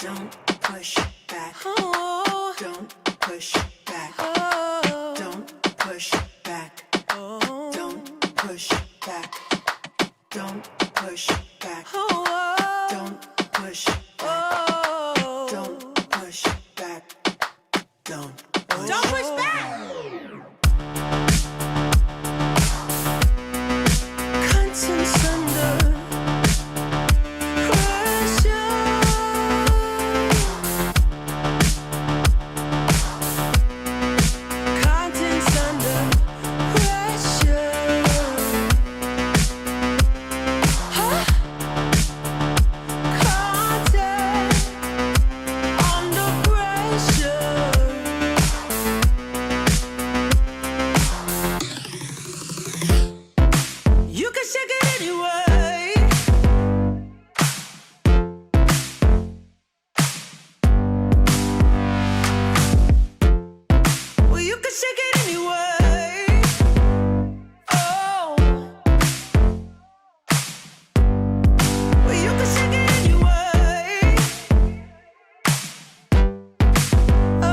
Don't push back. Oh. Don't push back. Oh. Don't push back. Oh. Don't push back. Don't push back. Oh. Don't push back. Oh. Don't push back. Don't push back. Contents under pressure. Contents under pressure. Huh? Content under pressure. You can shake it anyway. Well, you can shake it anyway. Oh. Well, you can shake it anyway. Oh.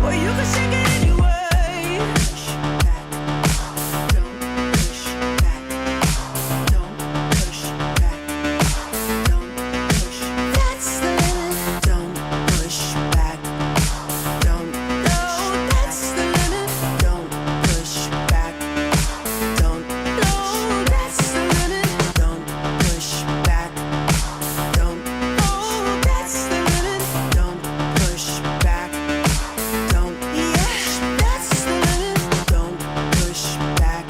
Well, you can shake it anyway. Push back. Don't push back. Don't push back. Don't push. That's the limit. Don't push back. Don't. No, that's the limit. Don't push back. Don't. No, that's the limit. Don't push back. Don't. Oh, that's the limit. Don't push back. Don't. Yeah, that's the limit. Don't push back.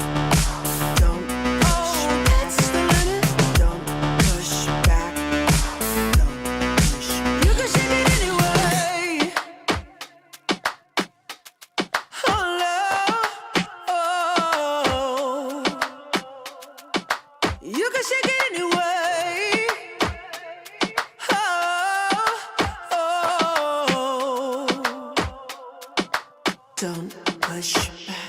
Don't. Oh, that's the limit. Don't push back. Don't push. You can shake it anyway. Oh, love. Oh. You can shake it anyway. Oh. Don't push back.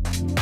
Don't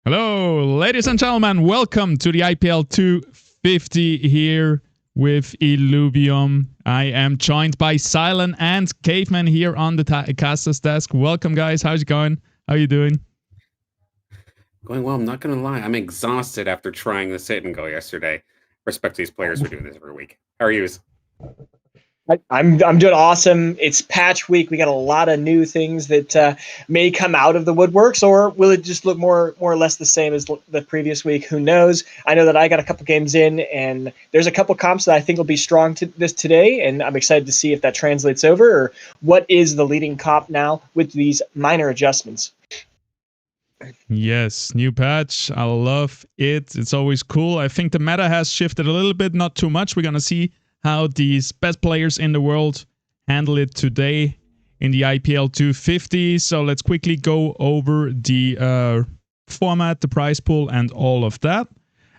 Hello, ladies and gentlemen. Welcome to the IPL 250 here with Illuvium. I am joined by Silent and Caveman here on the caster's desk. Welcome, guys. How's it going? How are you doing? Going well. I'm not going to lie. I'm exhausted after trying the sit and go yesterday. Respect to these players who do this every week. How are you? I'm doing awesome. It's patch week. We got a lot of new things that may come out of the woodworks, or will it just look more or less the same as the previous week? Who knows? I know that I got a couple games in, and there's a couple comps that I think will be strong today, and I'm excited to see if that translates over, or what is the leading comp now with these minor adjustments. Yes, new patch. I love it. It's always cool. I think the meta has shifted a little bit, not too much. We're going to see how these best players in the world handle it today in the IPL 250. So let's quickly go over the format, the prize pool, and all of that.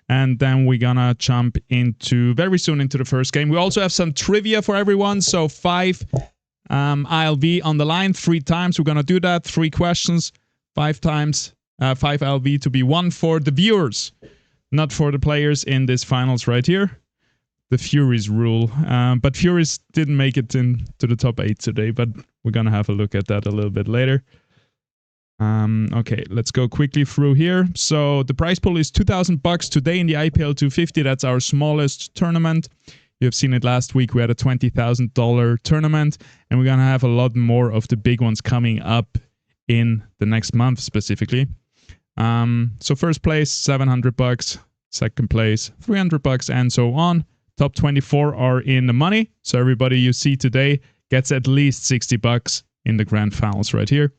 And then we're gonna jump very soon into the first game. We also have some trivia for everyone. So 5 ILV on the line 3 times. We're gonna do that. 3 questions, 5 times, 5 ILV to be won for the viewers, not for the players in this finals right here. The Furies rule. But Furies didn't make it into the top 8 today, but we're going to have a look at that a little bit later. Okay, let's go quickly through here. So the prize pool is $2,000 today in the IPL 250. That's our smallest tournament. You've seen it last week. We had a $20,000 tournament, and we're going to have a lot more of the big ones coming up in the next month specifically. So first place, $700. Second place, $300, and so on. Top 24 are in the money. So everybody you see today gets at least $60 in the grand finals right here.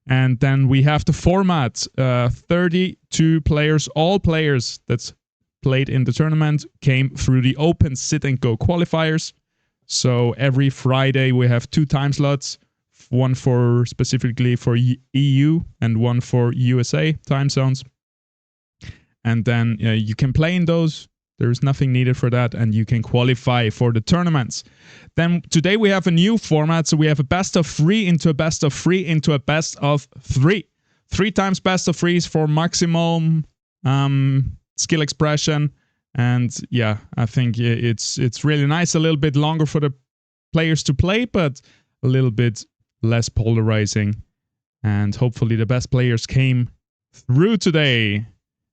And then we have the format. 32 players, all players that's played in the tournament came through the open sit and go qualifiers. So every Friday we have 2 time slots. One for specifically for EU and one for USA time zones. And then you can play in those. There's nothing needed for that, and you can qualify for the tournaments. Then today we have a new format, so we have a best of 3 into a best of 3 into a best of 3. 3 times best of 3s for maximum skill expression, and yeah, I think it's really nice. A little bit longer for the players to play, but a little bit less polarizing, and hopefully the best players came through today.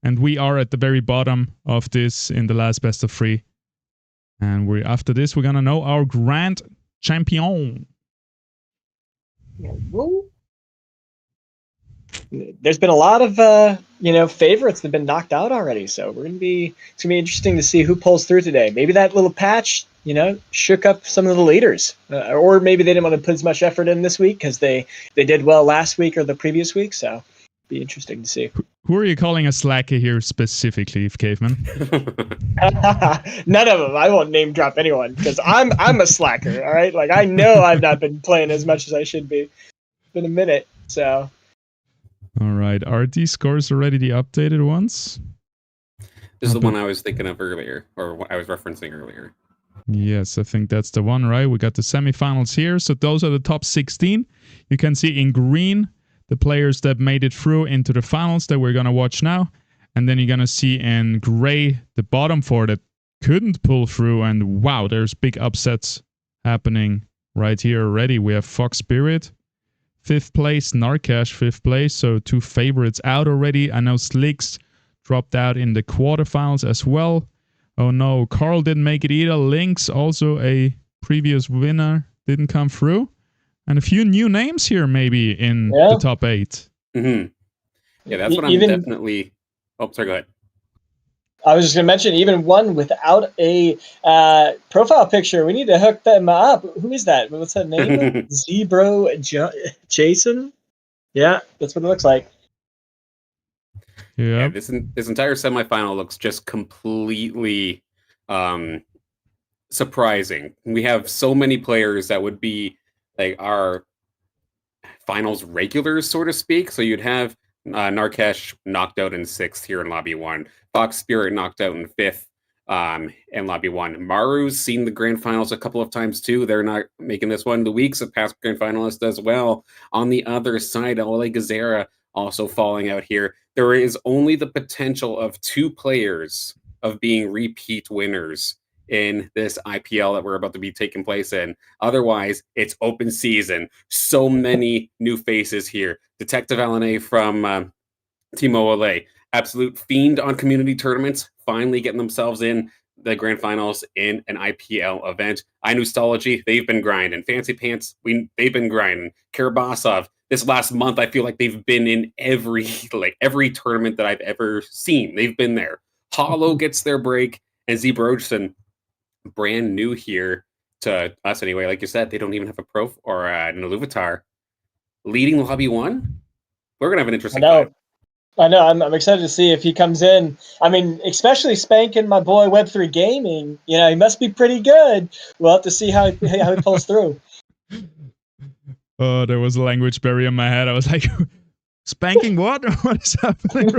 And we are at the very bottom of this in the last best of 3. And after this, we're going to know our grand champion. There's been a lot of favorites that have been knocked out already. So it's going to be interesting to see who pulls through today. Maybe that little patch, shook up some of the leaders. Or maybe they didn't want to put as much effort in this week because they did well last week or the previous week. So be interesting to see. Who are you calling a slacker here specifically, Caveman? None of them. I won't name drop anyone because I'm a slacker. All right, like I know I've not been playing as much as I should be. It's been a minute, so. All right, are these scores already the updated ones? This is the one I was thinking of earlier, or what I was referencing earlier. Yes, I think that's the one, right? We got the semifinals here, so those are the top 16. You can see in green the players that made it through into the finals that we're going to watch now. And then you're going to see in gray the bottom 4 that couldn't pull through. And wow, there's big upsets happening right here already. We have Fox Spirit, 5th place, Narcash, 5th place. So 2 favorites out already. I know Slicks dropped out in the quarterfinals as well. Oh no, Carl didn't make it either. Lynx, also a previous winner, didn't come through. And a few new names here, maybe, in the top 8. Mm-hmm. Yeah, that's what I'm definitely... Oh, sorry, go ahead. I was just going to mention, even one without a profile picture. We need to hook them up. Who is that? What's that name? Zebro Jason? Yeah, that's what it looks like. Yeah, this entire semifinal looks just completely surprising. We have so many players that would be like our finals regulars, so to speak. So you'd have Narcash knocked out in 6th here in Lobby 1, Fox Spirit knocked out in 5th, in Lobby 1. Maru's seen the grand finals a couple of times too. They're not making this one. The Week's a past grand finalist as well. On the other side, Ole Gazera also falling out here. There is only the potential of 2 players of being repeat winners in this IPL that we're about to be taking place in. Otherwise, it's open season. So many new faces here. Detective Alané from Team OLA, absolute fiend on community tournaments, finally getting themselves in the grand finals in an IPL event. iNostology, they've been grinding. Fancy Pants, they've been grinding. Karabasov, this last month, I feel like they've been in every tournament that I've ever seen. They've been there. Hollow gets their break, and Zebrosen, brand new here to us anyway. Like you said, they don't even have a pro or an Illuvitar leading Lobby 1. We're gonna have an interesting fight. I know. I'm excited to see if he comes in. I mean, especially spanking my boy Web3 Gaming. You know, he must be pretty good. We'll have to see how he pulls through. Oh, there was a language barrier in my head. I was like, spanking what? What is happening?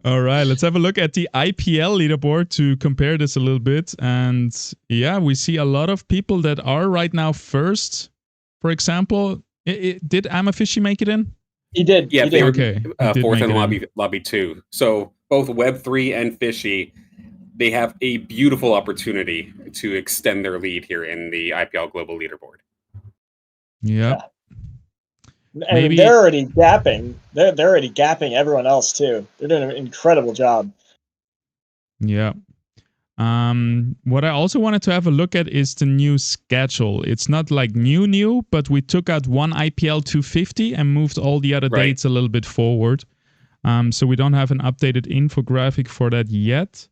All right, let's have a look at the IPL leaderboard to compare this a little bit. And yeah, we see a lot of people that are right now first. For example, did Amafishi make it in? He did. Yeah, he they did. were fourth in lobby 2. So both Web3 and Fishy, they have a beautiful opportunity to extend their lead here in the IPL Global Leaderboard. Yep. I mean, they're already gapping. They're already gapping everyone else too. They're doing an incredible job. Yeah. What I also wanted to have a look at is the new schedule. It's not like new, but we took out one IPL 250 and moved all the other dates a little bit forward. So we don't have an updated infographic for that yet.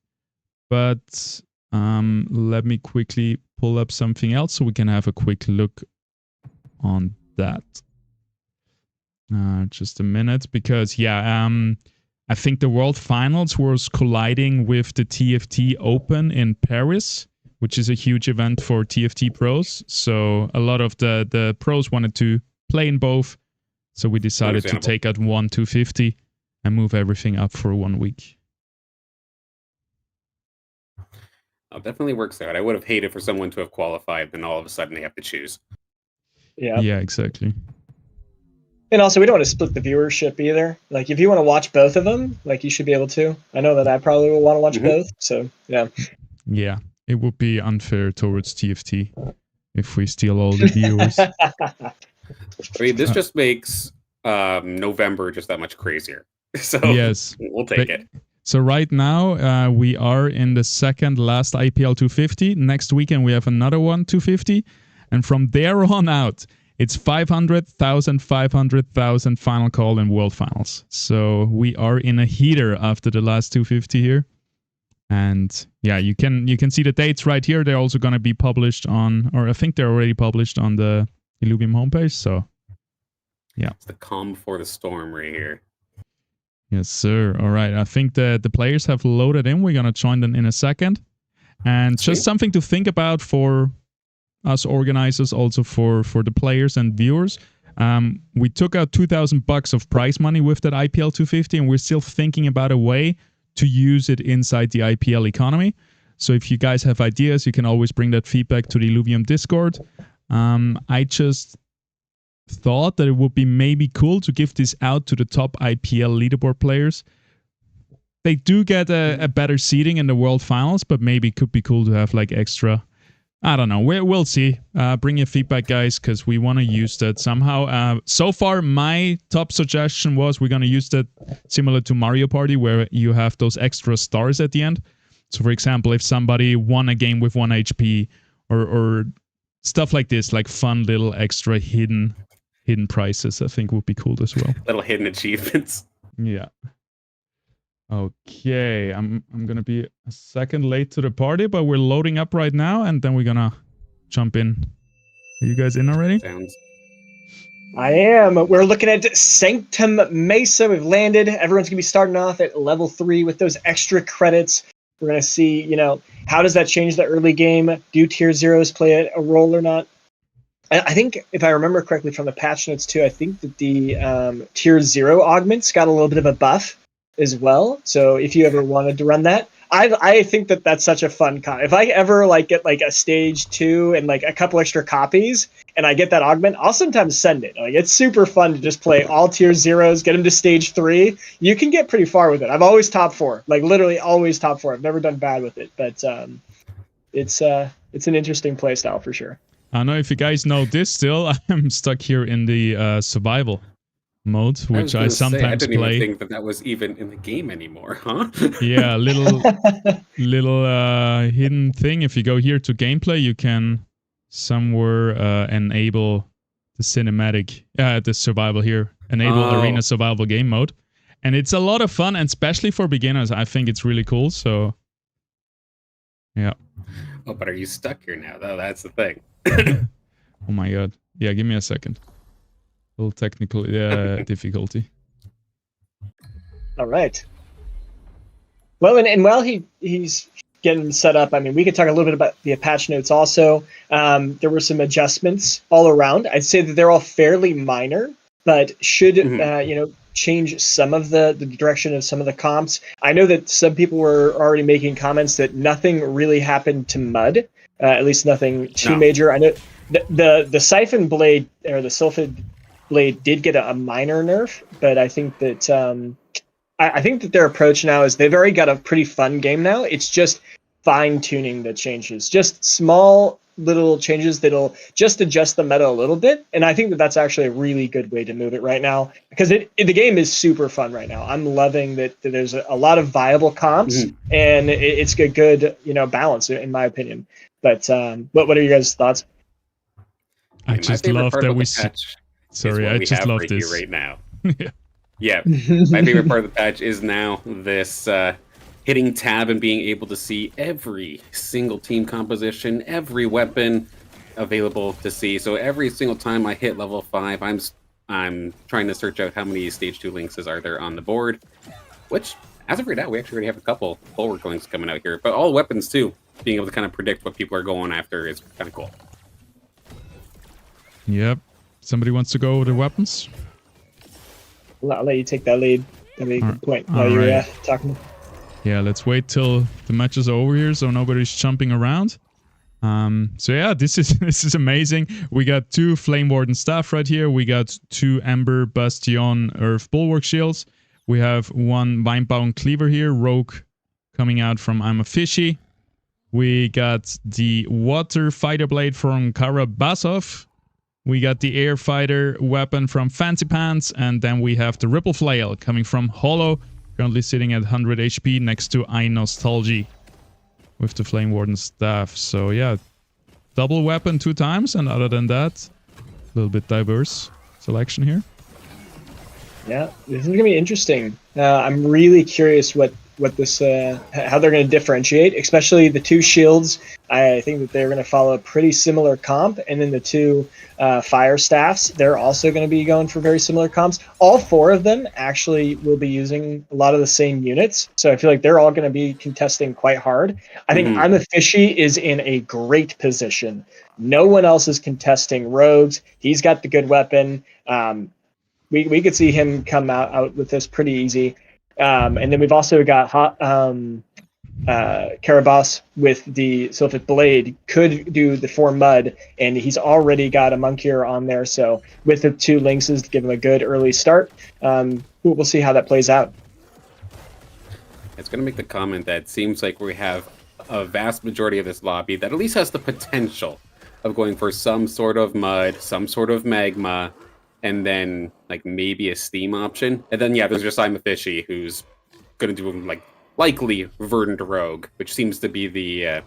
But let me quickly pull up something else so we can have a quick look on that. Just a minute, because I think the World Finals was colliding with the TFT Open in Paris, which is a huge event for TFT pros. So a lot of the pros wanted to play in both. So we decided to take out one 250 and move everything up for 1 week. It definitely works out. I would have hated for someone to have qualified, then all of a sudden they have to choose. Yeah, exactly. And also, we don't want to split the viewership either. Like, if you want to watch both of them, like, you should be able to. I know that I probably will want to watch both. So, yeah. Yeah, it would be unfair towards TFT if we steal all the viewers. I mean, this just makes November just that much crazier. So yes, we'll take it. So right now, we are in the second last IPL 250. Next weekend, we have another one 250. And from there on out, it's 500,000, 500,000 final call and world finals. So we are in a heater after the last 250 here. And yeah, you can see the dates right here. They're also going to be published on, or I think they're already published on the Illuvium homepage. So yeah. It's the calm before the storm right here. Yes, sir. All right. I think the players have loaded in. We're going to join them in a second. And just something to think about for us organizers, also for the players and viewers. We took out $2,000 of prize money with that IPL 250, and we're still thinking about a way to use it inside the IPL economy. So if you guys have ideas, you can always bring that feedback to the Illuvium Discord. I just thought that it would be maybe cool to give this out to the top IPL leaderboard players. They do get a better seating in the World Finals, but maybe it could be cool to have like extra. I don't know. We'll see. Bring your feedback, guys, because we want to use that somehow. So far, my top suggestion was we're going to use that similar to Mario Party, where you have those extra stars at the end. So, for example, if somebody won a game with 1 HP or stuff like this, like fun little extra hidden prizes, I think would be cool as well. Little hidden achievements. Yeah. Okay, I'm gonna be a second late to the party, but we're loading up right now, and then we're gonna jump in. Are you guys in already? Sounds. I am. We're looking at Sanctum Mesa. We've landed. Everyone's gonna be starting off at level 3 with those extra credits. We're gonna see, how does that change the early game? Do tier zeros play a role or not? I think, if I remember correctly from the patch notes too, I think that the tier 0 augments got a little bit of a buff. as well. So if you ever wanted to run that, I think that that's such a fun comp. If I ever like get like a stage 2 and like a couple extra copies, and I get that augment, I'll sometimes send it. Like it's super fun to just play all tier 0s, get them to stage 3. You can get pretty far with it. I've always top 4, like literally always top 4. I've never done bad with it, but it's an interesting play style for sure. I don't know if you guys know this still. I'm stuck here in the survival mode, which I sometimes I didn't play. even think that was even in the game anymore, huh? Yeah, little hidden thing. If you go here to gameplay, you can somewhere enable the cinematic, the survival here. Enable arena survival game mode. And it's a lot of fun, and especially for beginners, I think it's really cool. So, yeah. Oh, but are you stuck here now, though? That's the thing. Oh my god. Yeah, give me a second. A little technical difficulty. All right. Well, and while he's getting set up, I mean, we could talk a little bit about the patch notes also. There were some adjustments all around. I'd say that they're all fairly minor, but should change some of the direction of some of the comps. I know that some people were already making comments that nothing really happened to Mud, at least nothing too major. I know the Siphon Blade or the Sylphid Blade did get a minor nerf, but I think that I think that their approach now is they've already got a pretty fun game now. It's just fine-tuning the changes, just small little changes that'll just adjust the meta a little bit. And I think that that's actually a really good way to move it right now, because the game is super fun right now. I'm loving that there's a lot of viable comps, and it's a good balance in my opinion. But what are your guys' thoughts? I just love that we Sorry, I just love this right now. Yeah, my favorite part of the patch is now this hitting tab and being able to see every single team composition, every weapon available to see. So every single time I hit level 5, I'm trying to search out how many stage 2 links are there on the board, which as of right now, we actually already have a couple bulwark links coming out here, but all weapons too. Being able to kind of predict what people are going after is kind of cool. Yep. Somebody wants to go with the weapons? I'll let you take that lead. That'd be a good point while you're talking. Yeah, let's wait till the matches are over here so nobody's jumping around. So yeah, this is amazing. We got 2 Flame Warden staff right here. We got 2 Ember Bastion Earth Bulwark shields. We have 1 Vinebound Cleaver here, Rogue coming out from I'm a Fishy. We got the Water Fighter Blade from Karabasov. We got the Air Fighter weapon from Fancy Pants, and then we have the Ripple Flail coming from Hollow, currently sitting at 100 HP next to I Nostalgy with the Flame Warden staff. So yeah, double weapon 2 times, and other than that, a little bit diverse selection here. Yeah, this is gonna be interesting. I'm really curious what this how they're going to differentiate, especially the 2 shields. I think that they're going to follow a pretty similar comp, and then the 2 fire staffs, they're also going to be going for very similar comps. All 4 of them actually will be using a lot of the same units, so I feel like they're all going to be contesting quite hard. I think I'm a Fishy is in a great position. No one else is contesting rogues. He's got the good weapon. We could see him come out with this pretty easy. And then we've also got Karabas with the Sylphid Blade, could do the 4 mud, and he's already got a Monkier on there. So with the 2 Lynxes to give him a good early start, we'll see how that plays out. It's going to make the comment that it seems like we have a vast majority of this lobby that at least has the potential of going for some sort of mud, some sort of magma, and then like maybe a steam option. And then there's just I'm a Fishy who's gonna do like likely Verdant Rogue, which seems to be the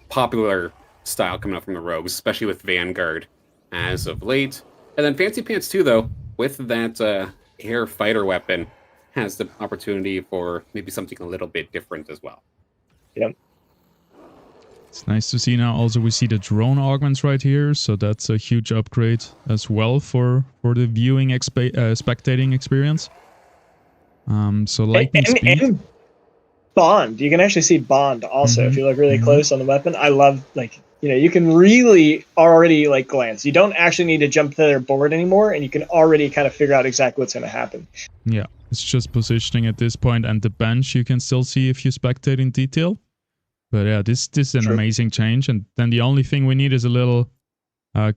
popular style coming up from the rogues, especially with Vanguard as of late. And then Fancy Pants too, though, with that air fighter weapon, has the opportunity for maybe something a little bit different as well. Yep. It's nice to see now also we see the drone augments right here, so that's a huge upgrade as well for the viewing spectating experience. So lightning speed. And Bond, you can actually see Bond also if you look really close on the weapon. I love you can really already glance. You don't actually need to jump to their board anymore, and you can already kind of figure out exactly what's going to happen. Yeah. It's just positioning at this point, and the bench you can still see if you spectate in detail. But yeah, this is an amazing change. And then the only thing we need is a little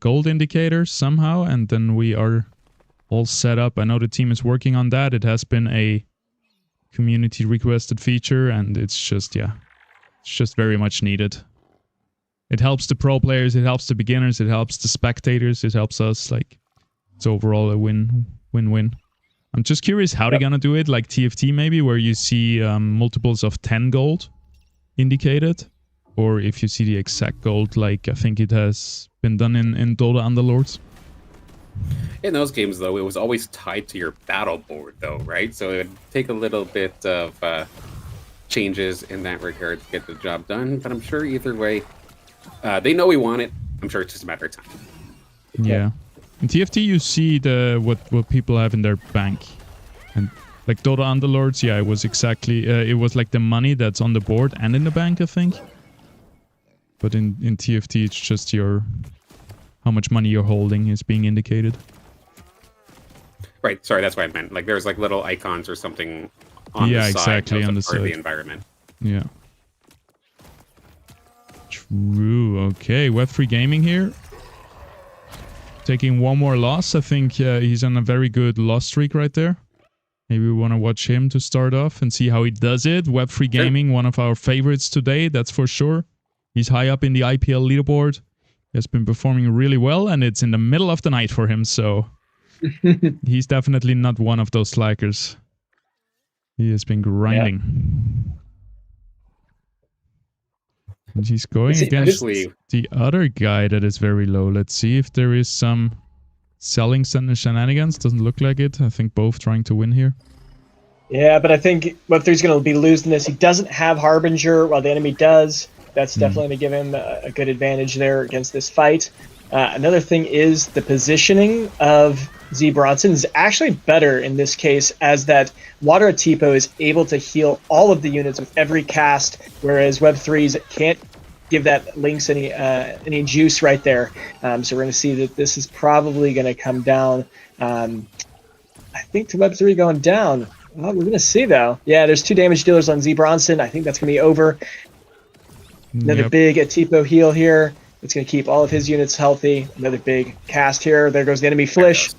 gold indicator somehow, and then we are all set up. I know the team is working on that. It has been a community requested feature, and it's just, yeah, it's just very much needed. It helps the pro players, it helps the beginners, it helps the spectators, it helps us. Like, it's overall a win-win. I'm just curious how they're gonna do it, like TFT maybe, where you see multiples of 10 gold indicated, or if you see the exact gold, like I think it has been done in Dota Underlords. In those games, though, it was always tied to your battle board, though, right? So it would take a little bit of changes in that regard to get the job done. But I'm sure either way, they know we want it. I'm sure it's just a matter of time. Yeah. In TFT, you see what people have in their bank, and like Dota Underlords, yeah, it was exactly it was like the money that's on the board and in the bank, I think. But in TFT, it's just how much money you're holding is being indicated. Right. Sorry, that's what I meant. Like there's like little icons or something on yeah, the side. exactly on the part side. of the environment. Yeah. True. Okay, Web3 Gaming here. Taking one more loss. I think he's on a very good loss streak right there. Maybe we want to watch him to start off and see how he does it. Web3 Gaming, one of our favorites today, that's for sure. He's high up in the IPL leaderboard. He has been performing really well, and it's in the middle of the night for him, so he's definitely not one of those slackers. He has been grinding. And he's going against the other guy that is very low. Let's see if there is some selling shenanigans. Doesn't look like it. I think both trying to win here. Yeah, but I think Web3's going to be losing this. He doesn't have Harbinger while the enemy does. That's definitely going to give him a good advantage there against this fight. Another thing is the positioning of Z Bronson is actually better in this case, as that Water Tipo is able to heal all of the units with every cast, whereas Web3's can't give that Lynx any juice right there. So we're going to see that this is probably going to come down. I think to Web3 going down. Well, we're going to see, though. Yeah, there's 2 damage dealers on Z Bronson. I think that's going to be over. Another big Atipo heal here. It's going to keep all of his units healthy. Another big cast here. There goes the enemy Flish.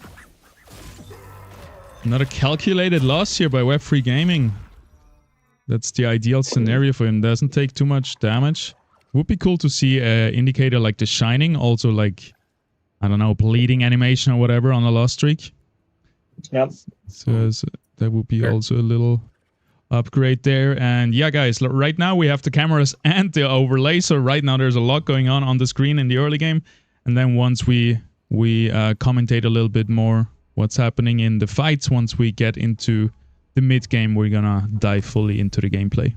Another calculated loss here by Web3 Gaming. That's the ideal scenario for him. Doesn't take too much damage. Would be cool to see an indicator like the Shining, also like, I don't know, bleeding animation or whatever on a loss streak. Yep. So that would be also a little upgrade there. And yeah, guys, right now we have the cameras and the overlay. So right now there's a lot going on the screen in the early game. And then once we commentate a little bit more what's happening in the fights, once we get into the mid game, we're gonna dive fully into the gameplay.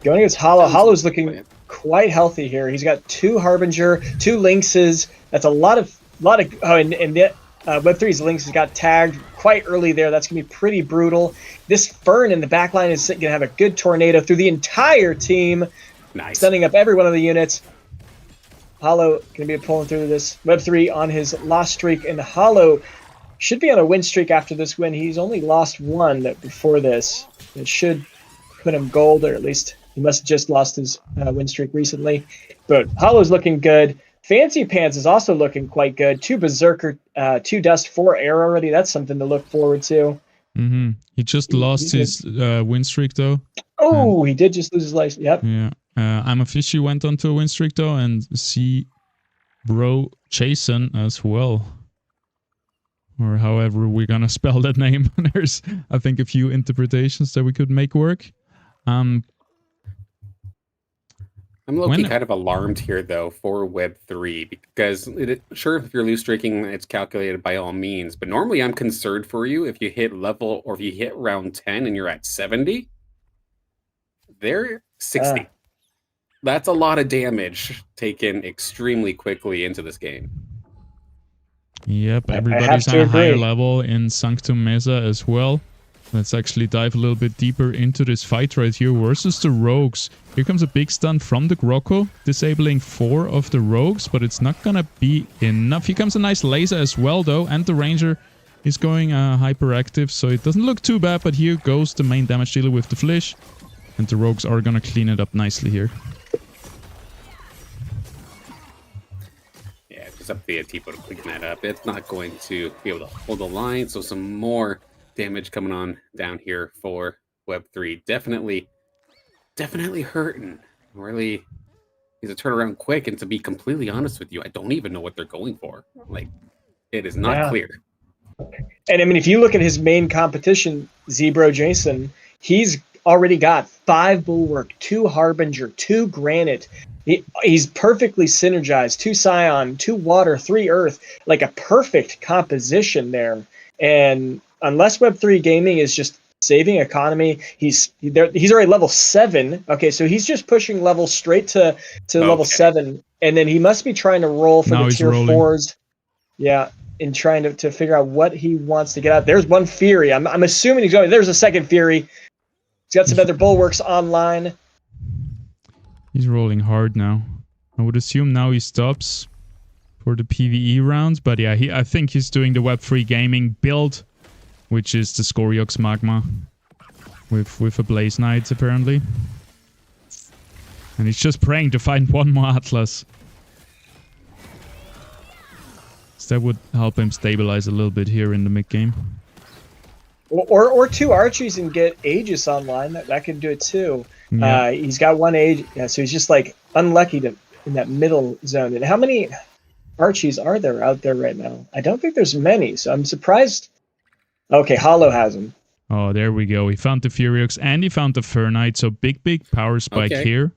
Going against Hollow. Hollow's looking quite healthy here. He's got 2 Harbinger, 2 Lynxes. That's a lot of Web3's Lynx has got tagged quite early there. That's going to be pretty brutal. This Fern in the back line is going to have a good tornado through the entire team. Nice. Sending up every one of the units. Hollow going to be pulling through this. Web3 on his loss streak, and Hollow should be on a win streak after this win. He's only lost 1 before this. It should put him gold, or at least he must have just lost his win streak recently. But Hollow's looking good. Fancy Pants is also looking quite good. 2 Berserker, 2 Dust, 4 Air already. That's something to look forward to. He just lost his win streak, though. Oh, he did just lose his life. Yep. Yeah. I'm a Fishy went on to a win streak, though, and see Bro Jason as well. Or however we're going to spell that name. There's, I think, a few interpretations that we could make work. I'm low-key kind of alarmed here, though, for Web3, because sure, if you're loose streaking, it's calculated by all means, but normally I'm concerned for you if you hit level, or if you hit round 10 and you're at 70, they're 60. That's a lot of damage taken extremely quickly into this game. Yep, everybody's on a higher level in Sanctum Mesa as well. Let's actually dive a little bit deeper into this fight right here versus the Rogues. Here comes a big stun from the Grocco, disabling 4 of the Rogues, but it's not gonna be enough. Here comes a nice laser as well, though, and the Ranger is going hyperactive, so it doesn't look too bad, but here goes the main damage dealer with the Flish. And the rogues are gonna clean it up nicely here. Yeah, just up the Tipo to clean that up. It's not going to be able to hold the line, so some more damage coming on down here for Web3. Definitely hurting. Really needs to turn around quick, and to be completely honest with you, I don't even know what they're going for. Like, it is not clear. And I mean, if you look at his main competition, Zebro Jason, he's already got 5 Bulwark, 2 Harbinger, 2 Granite. He's perfectly synergized, 2 Scion, 2 Water, 3 Earth, like a perfect composition there. And unless Web3 Gaming is just saving economy, he's already level 7. Okay, so he's just pushing level straight to level 7, and then he must be trying to roll for the tier rolling. 4s. Yeah, and trying to figure out what he wants to get out. There's one Fury. I'm assuming he's going. There's a second Fury. He's got some other bulwarks online. He's rolling hard now. I would assume now he stops for the PvE rounds, but yeah, I think he's doing the Web3 Gaming build, which is the Scoriox Magma with a Blaze Knight apparently. And he's just praying to find one more Atlas. So that would help him stabilize a little bit here in the mid game. Or 2 Archies and get Aegis online. That could do it too. Yeah. He's got 1 Aegis, so he's just like unlucky in that middle zone. And how many Archies are there out there right now? I don't think there's many, so I'm surprised. Okay, Hollow has him. Oh, there we go. He found the Furiox and he found the Fur Knight, so big power spike here.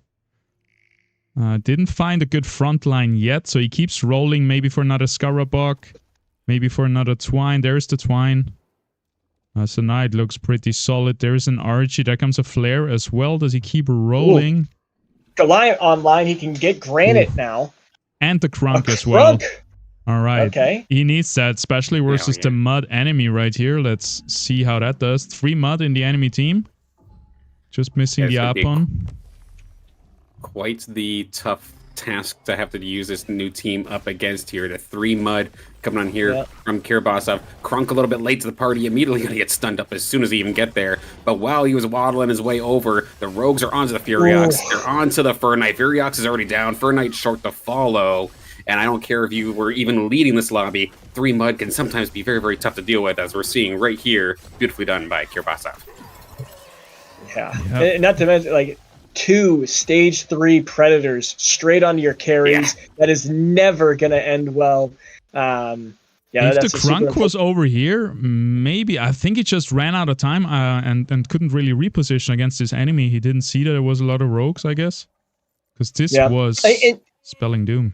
Didn't find a good front line yet, so he keeps rolling maybe for another Scarabok, maybe for another Twine. There's the Twine. So now it looks pretty solid. There's an Archie. There comes a Flare as well. Does he keep rolling? Goliath online. He can get Granite now. And the Crunk as well. All right. Okay. He needs that, especially versus the Mud enemy right here. Let's see how that does. 3 Mud in the enemy team. Just missing the Apon. Quite the tough task to have to use this new team up against here. The 3 Mud coming on here from Kirbasov. Krunk a little bit late to the party, immediately going to get stunned up as soon as he even get there. But while he was waddling his way over, the Rogues are onto the Furiox. They're onto the Fur Knight. Furiox is already down. Fur Knight short to follow. And I don't care if you were even leading this lobby, 3 Mud can sometimes be very, very tough to deal with, as we're seeing right here. Beautifully done by Kirbasov. Yeah. And not to mention, like, 2 stage 3 Predators straight onto your carries. That is never going to end well. If the Crunk was over here, maybe. I think he just ran out of time and couldn't really reposition against this enemy. He didn't see that there was a lot of rogues, I guess. Because this was spelling doom.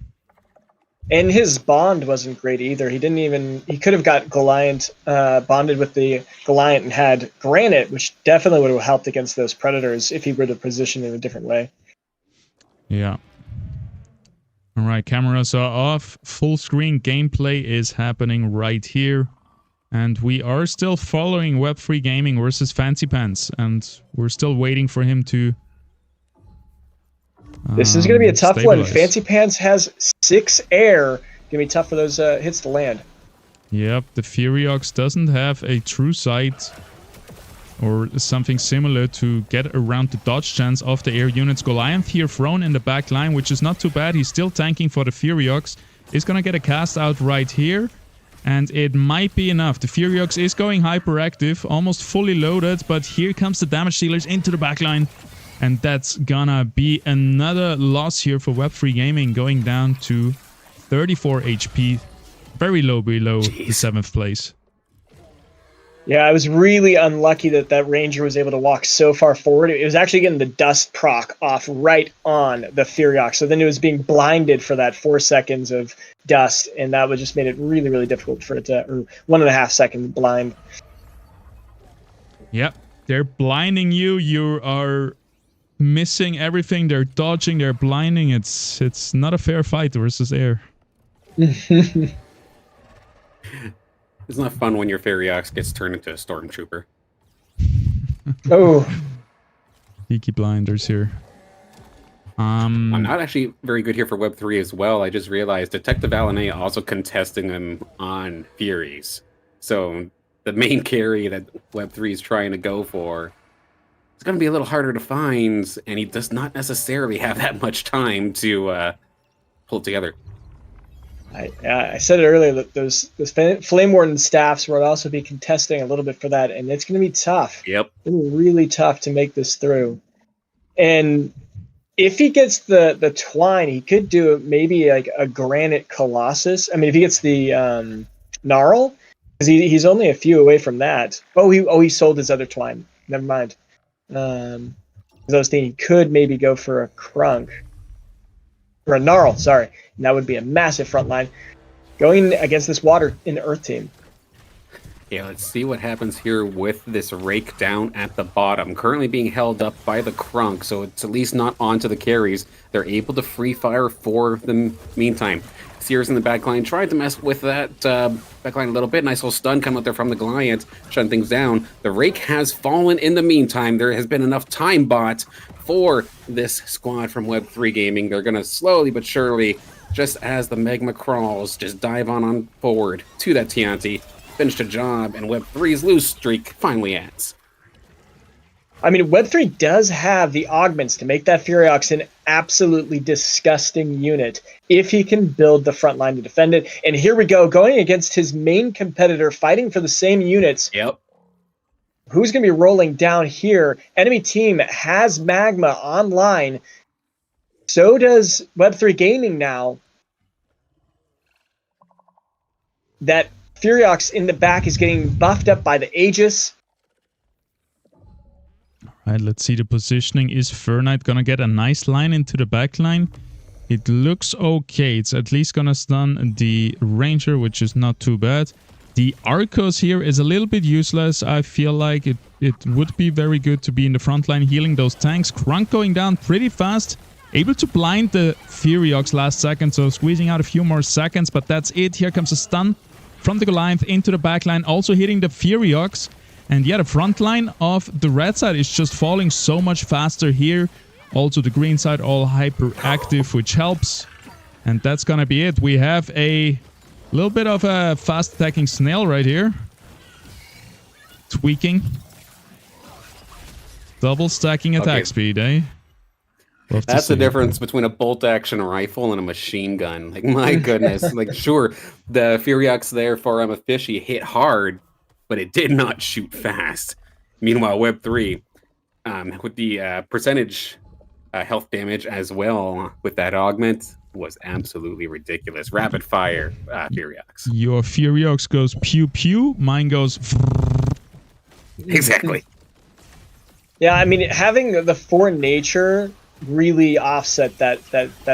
And his bond wasn't great either. He could have got Goliath bonded with the Goliath and had Granite, which definitely would have helped against those Predators if he were to position in a different way. Yeah. All right, cameras are off. Full screen gameplay is happening right here. And we are still following Web3 Gaming versus Fancy Pants. And we're still waiting for him to... This is going to be a tough one. Fancy Pants has 6 air. Going to be tough for those hits to land. Yep, the Furiox doesn't have a true sight or something similar to get around the dodge chance of the air units. Goliath here thrown in the back line, which is not too bad. He's still tanking for the Furiox. He's going to get a cast out right here. And it might be enough. The Furiox is going hyperactive, almost fully loaded. But here comes the damage dealers into the back line. And that's gonna be another loss here for Web3 Gaming, going down to 34 HP. Very low below the 7th place. Yeah, I was really unlucky that Ranger was able to walk so far forward. It was actually getting the dust proc off right on the Furiox. So then it was being blinded for that 4 seconds of dust. And that would just made it really, really difficult for it to, or 1.5 second blind. Yep, they're blinding you. You are missing everything. They're dodging, they're blinding. It's not a fair fight versus air. It's not fun when your Furiox gets turned into a Stormtrooper. Oh. Peaky Blinders here. I'm not actually very good here for Web3 as well. I just realized Detective Alanay also contesting them on Furies. So the main carry that Web3 is trying to go for, it's going to be a little harder to find, and he does not necessarily have that much time to pull it together. I said it earlier that those Flame Warden staffs will also be contesting a little bit for that, and it's going to be tough. Yep. It's going to be really tough to make this through. And if he gets the twine, he could do maybe like a Granite Colossus. I mean, if he gets the Gnarl, because he's only a few away from that. He sold his other twine. Never mind. Because I was thinking he could maybe go for a Crunk. Or a Gnarl, sorry. And that would be a massive front line. Going against this Water in the Earth team. Yeah, let's see what happens here with this Rake down at the bottom. Currently being held up by the Crunk, so it's at least not onto the carries. They're able to free fire for the meantime. Sears in the backline tried to mess with that backline a little bit. Nice little stun come out there from the Goliath, shutting things down. The Rake has fallen in the meantime. There has been enough time bought for this squad from Web3 Gaming. They're going to slowly but surely, just as the Magma crawls, just dive on forward to that Tianti, finish the job, and Web3's lose streak finally ends. I mean, Web3 does have the augments to make that Furiox an absolutely disgusting unit if he can build the front line to defend it. And here we go, going against his main competitor, fighting for the same units. Yep. Who's going to be rolling down here? Enemy team has Magma online. So does Web3 Gaming now. That Furiox in the back is getting buffed up by the Aegis. All right, let's see the positioning. Is Fernite gonna get a nice line into the back line? It looks okay. It's at least gonna stun the Ranger, which is not too bad. The Arcos here is a little bit useless. I feel like it would be very good to be in the front line healing those tanks. Crunk going down pretty fast. Able to blind the Furiox last second, so squeezing out a few more seconds, but that's it. Here comes a stun from the Goliath into the back line, also hitting the Furiox. And yeah, the front line of the red side is just falling so much faster here. Also the green side all hyperactive, which helps. And that's gonna be it. We have a little bit of a fast attacking snail right here. Tweaking. Double stacking attack speed, eh? That's the difference between a bolt action rifle and a machine gun. Like, my goodness. Like, sure, the Furiox there for a fishy hit hard, but it did not shoot fast. Meanwhile, Web3, with the percentage health damage as well with that augment, was absolutely ridiculous. Rapid fire Furiox. Your Furiox goes pew pew, mine goes... Exactly. Yeah, I mean, having the 4 nature really offset that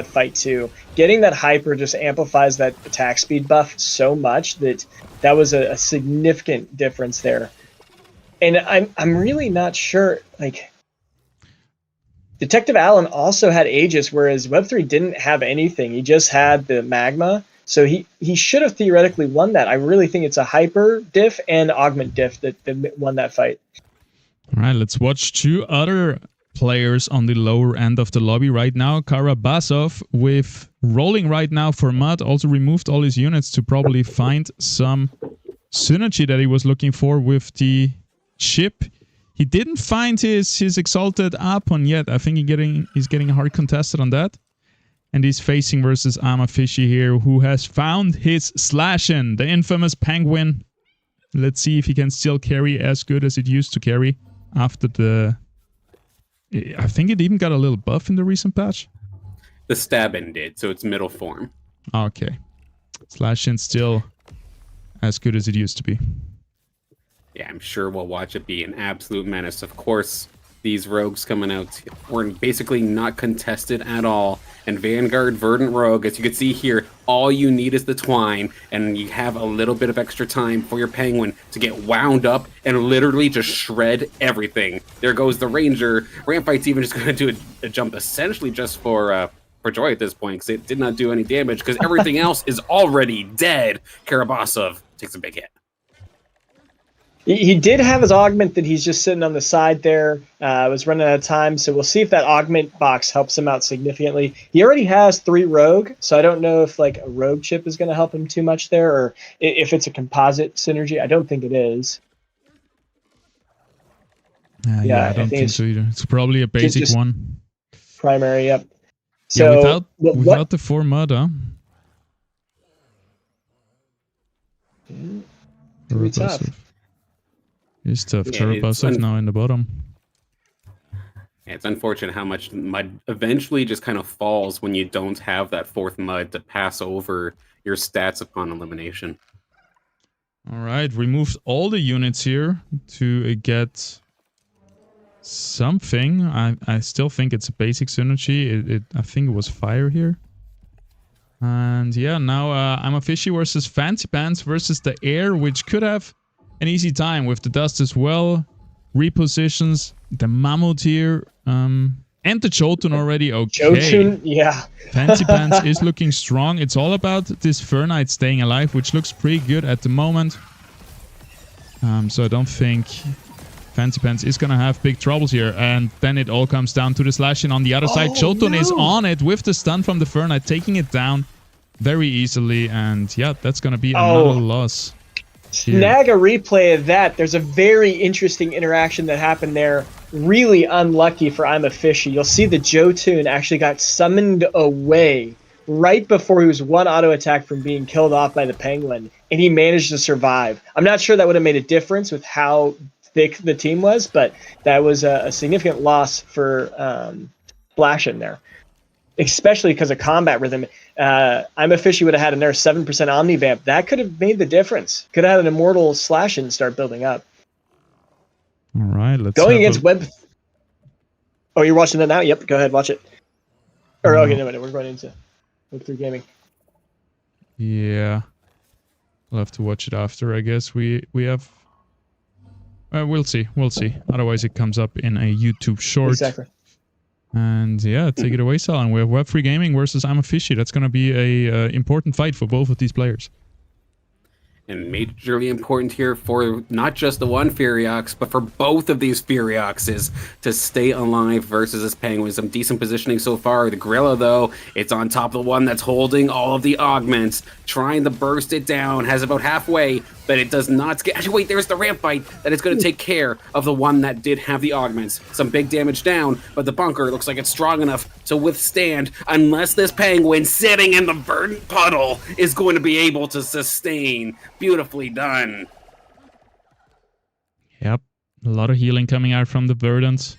fight too. Getting that hyper just amplifies that attack speed buff so much that was a significant difference there. And I'm really not sure, like, Detective Allen also had Aegis, whereas Web3 didn't have anything. He just had the Magma. So he should have theoretically won that. I really think it's a hyper diff and augment diff that won that fight. All right, let's watch 2 other players on the lower end of the lobby right now. Karabasov with rolling right now for Mud. Also removed all his units to probably find some synergy that he was looking for with the chip. He didn't find his exalted Apon yet. I think he's getting hard contested on that. And he's facing versus Fishy here, who has found his Slashin, the infamous penguin. Let's see if he can still carry as good as it used to carry after the... I think it even got a little buff in the recent patch. The Stabbin did, so it's middle form. Okay. Slashin still as good as it used to be. Yeah, I'm sure we'll watch it be an absolute menace. Of course, these rogues coming out were basically not contested at all. And Vanguard, Verdant Rogue, as you can see here, all you need is the twine, and you have a little bit of extra time for your Penguin to get wound up and literally just shred everything. There goes the Ranger. Rampfight's even just going to do a jump essentially just for joy at this point, because it did not do any damage, because everything else is already dead. Karabasov takes a big hit. He did have his augment that he's just sitting on the side there. Was running out of time, so we'll see if that augment box helps him out significantly. He already has 3 rogue, so I don't know if like a rogue chip is going to help him too much there, or if it's a composite synergy. I don't think it is. Yeah, I don't think so either. It's probably a basic just one. Primary, yep. So yeah, what without the 4 mud, huh? Could be tough. It's tough. Yeah, Karabasov now in the bottom. Yeah, it's unfortunate how much mud eventually just kind of falls when you don't have that 4th mud to pass over your stats upon elimination. All right, removed all the units here to get something. I still think it's a basic synergy. I think it was fire here. And yeah, now I'm a Fishy versus Fancy Pants versus the Air, which could have an easy time with the dust as well. Repositions the Mammoth here. And the Jotun already. Okay. Jotun, yeah. Fancy Pants is looking strong. It's all about this Fernite staying alive, which looks pretty good at the moment. So I don't think Fancy Pants is going to have big troubles here. And then it all comes down to the slashing on the other side. Jotun is on it with the stun from the Fernite, taking it down very easily. And yeah, that's going to be another loss. Snag a replay of that. There's a very interesting interaction that happened there. Really unlucky for I'm a Fishy. You'll see the Jotun actually got summoned away right before he was 1 auto attack from being killed off by the Penguin, and he managed to survive. I'm not sure that would have made a difference with how thick the team was, but that was a significant loss for Splash in there, especially because of combat rhythm. I'm a Fishy would have had another 7% Omnivamp. That could have made the difference. Could have had an Immortal Slash and start building up. All right, let's going against Web. Oh, you're watching that now? Yep, go ahead, watch it. Or okay, no, we're going into Web3 Gaming. Yeah, we'll have to watch it after. I guess we have. We'll see. Otherwise, it comes up in a YouTube short. Exactly. And yeah, take it away, Sal. And we have Web3 Gaming versus I'm a Fishy. That's going to be a important fight for both of these players. And majorly important here for not just the one Furiox, but for both of these Furioxes to stay alive versus this Penguin. Some decent positioning so far. The Gorilla, though, it's on top of the one that's holding all of the augments, trying to burst it down, has about halfway, but it does not get... Actually, wait, there's the ramp bite that is going to take care of the one that did have the augments. Some big damage down, but the bunker looks like it's strong enough to withstand, unless this Penguin sitting in the verdant puddle is going to be able to sustain. Beautifully done. Yep. A lot of healing coming out from the Verdants.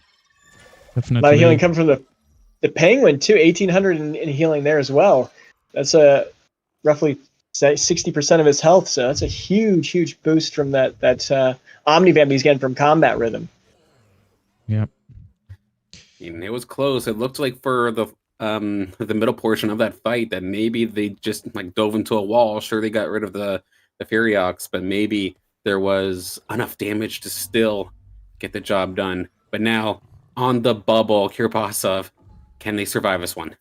Definitely. A lot of healing coming from the Penguin, too. 1,800 in healing there as well. That's roughly 60% of his health, so that's a huge boost from that Omnivamp he's getting from combat rhythm. Yep. And it was close. It looked like for the middle portion of that fight that maybe they just like dove into a wall. Sure, they got rid of the Furiox, but maybe there was enough damage to still get the job done. But now on the bubble, Kirpasov, can they survive this one?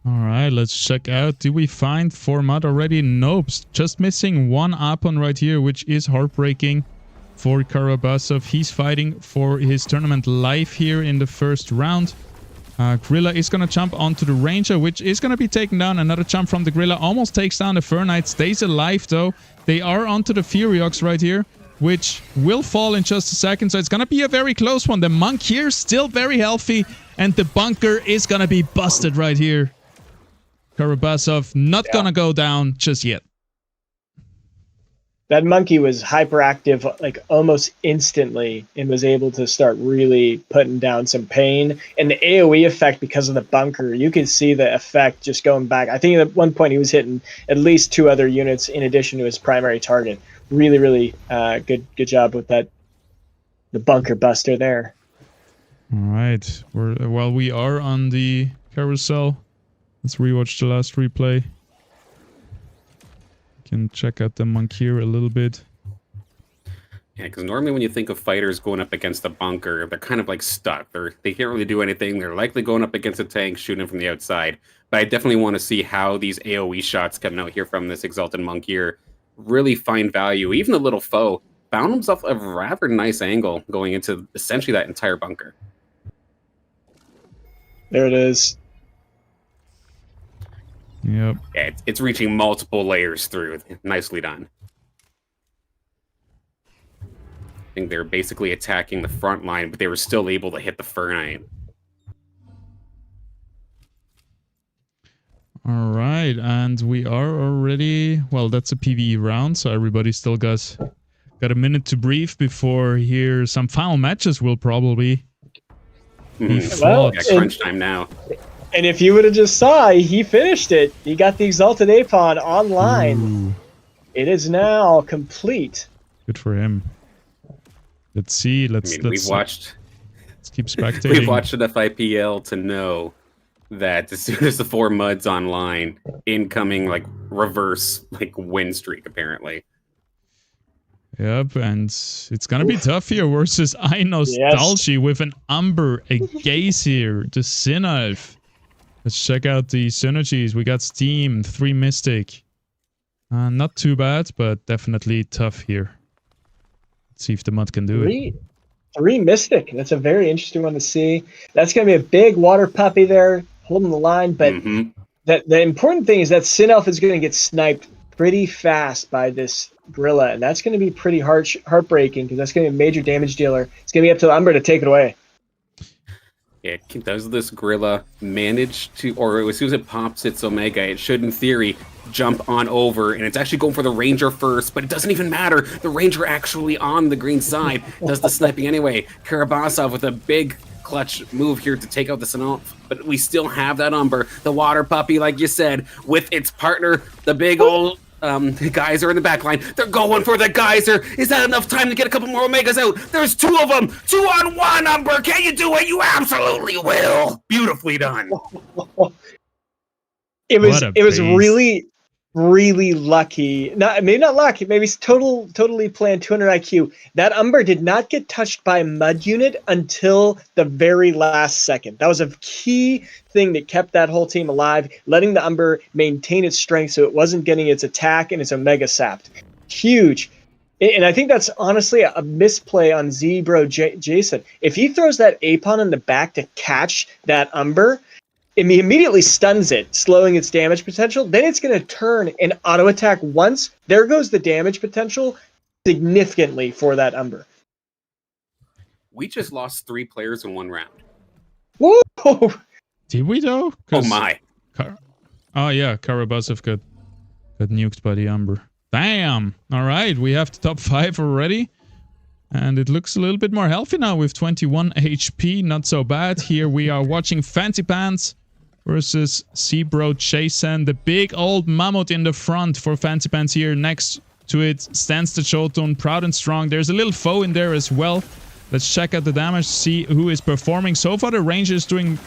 All right, let's check out. Did we find 4 mud already? Nope. Just missing 1 Apon right here, which is heartbreaking for Karabasov. He's fighting for his tournament life here in the first round. Gorilla is going to jump onto the Ranger, which is going to be taken down. Another jump from the Gorilla. Almost takes down the Fernite. Stays alive, though. They are onto the Furiox right here, which will fall in just a second. So it's going to be a very close one. The Monk here still very healthy. And the bunker is going to be busted right here. Karabasov not going to go down just yet. That monkey was hyperactive like almost instantly and was able to start really putting down some pain. And the AoE effect because of the bunker, you could see the effect just going back. I think at one point he was hitting at least 2 other units in addition to his primary target. Really good job with that. The bunker buster there. All right. While we are on the carousel, let's rewatch the last replay. Can check out the monk here a little bit. Yeah, because normally when you think of fighters going up against the bunker, they're kind of like stuck. They can't really do anything. They're likely going up against a tank, shooting from the outside. But I definitely want to see how these AoE shots coming out here from this Exalted Monk here really find value. Even the little foe found himself a rather nice angle going into essentially that entire bunker. There it is. Yep. Yeah, it's reaching multiple layers through. Nicely done. I think they're basically attacking the front line, but they were still able to hit the Fernite. All right, and we are already, well, that's a PvE round, so everybody still got a minute to breathe before here some final matches will probably be Well, fought. Yeah, crunch time now. And if you would have just saw, he finished it. He got the Exalted Apon online. Ooh, It is now complete. good for him. Let's see. I Let's mean, we've watched keep spectating. we've watched enough IPL to know that as soon as the 4 muds online, incoming like reverse like win streak apparently. Yep, and it's gonna be tough here versus iNostalgia with an Umber, a Gaze-here, the Sinnoh. Let's check out the synergies. We got Steam, 3 Mystic. Not too bad, but definitely tough here. Let's see if the mud can do it. Three Mystic. That's a very interesting one to see. That's going to be a big water puppy there, holding the line. But the important thing is that Sinnoh is going to get sniped pretty fast by this Gorilla, and that's going to be pretty heartbreaking because that's going to be a major damage dealer. It's going to be up to Umber to take it away. Yeah, does this Gorilla manage to, or as soon as it pops its Omega, it should, in theory, jump on over, and it's actually going for the Ranger first, but it doesn't even matter. The Ranger actually on the green side does the sniping anyway. Karabasov with a big clutch move here to take out the Sinnoh, but we still have that Umber, the water puppy, like you said, with its partner, the big old Geyser in the back line. They're going for the Geyser. Is that enough time to get a couple more Omegas out? There's 2 of them. 2 on 1, Umber. Can you do it? You absolutely will. Beautifully done. It was beast. really lucky. Maybe not lucky. Maybe it's totally planned. 200 IQ. That Umber did not get touched by a mud unit until the very last second. That was a key thing that kept that whole team alive, letting the Umber maintain its strength so it wasn't getting its attack and its Omega sapped. Huge. And I think that's honestly a misplay on Zebro Jason. If he throws that Apon in the back to catch that Umber, it immediately stuns it, slowing its damage potential. Then it's going to turn and auto attack once. There goes the damage potential significantly for that Umber. We just lost 3 players in 1 round. Whoa! Did we though? Oh my. Oh yeah, Karabasov got nuked by the Umber. Damn! Alright, we have the top 5 already. And it looks a little bit more healthy now with 21 HP. Not so bad. Here we are watching Fancy Pants versus Zebro Jason. The big old mammoth in the front for Fancy Pants here. Next to it stands the Jotun, proud and strong. There's a little foe in there as well. Let's check out the damage, see who is performing. So far the Ranger is doing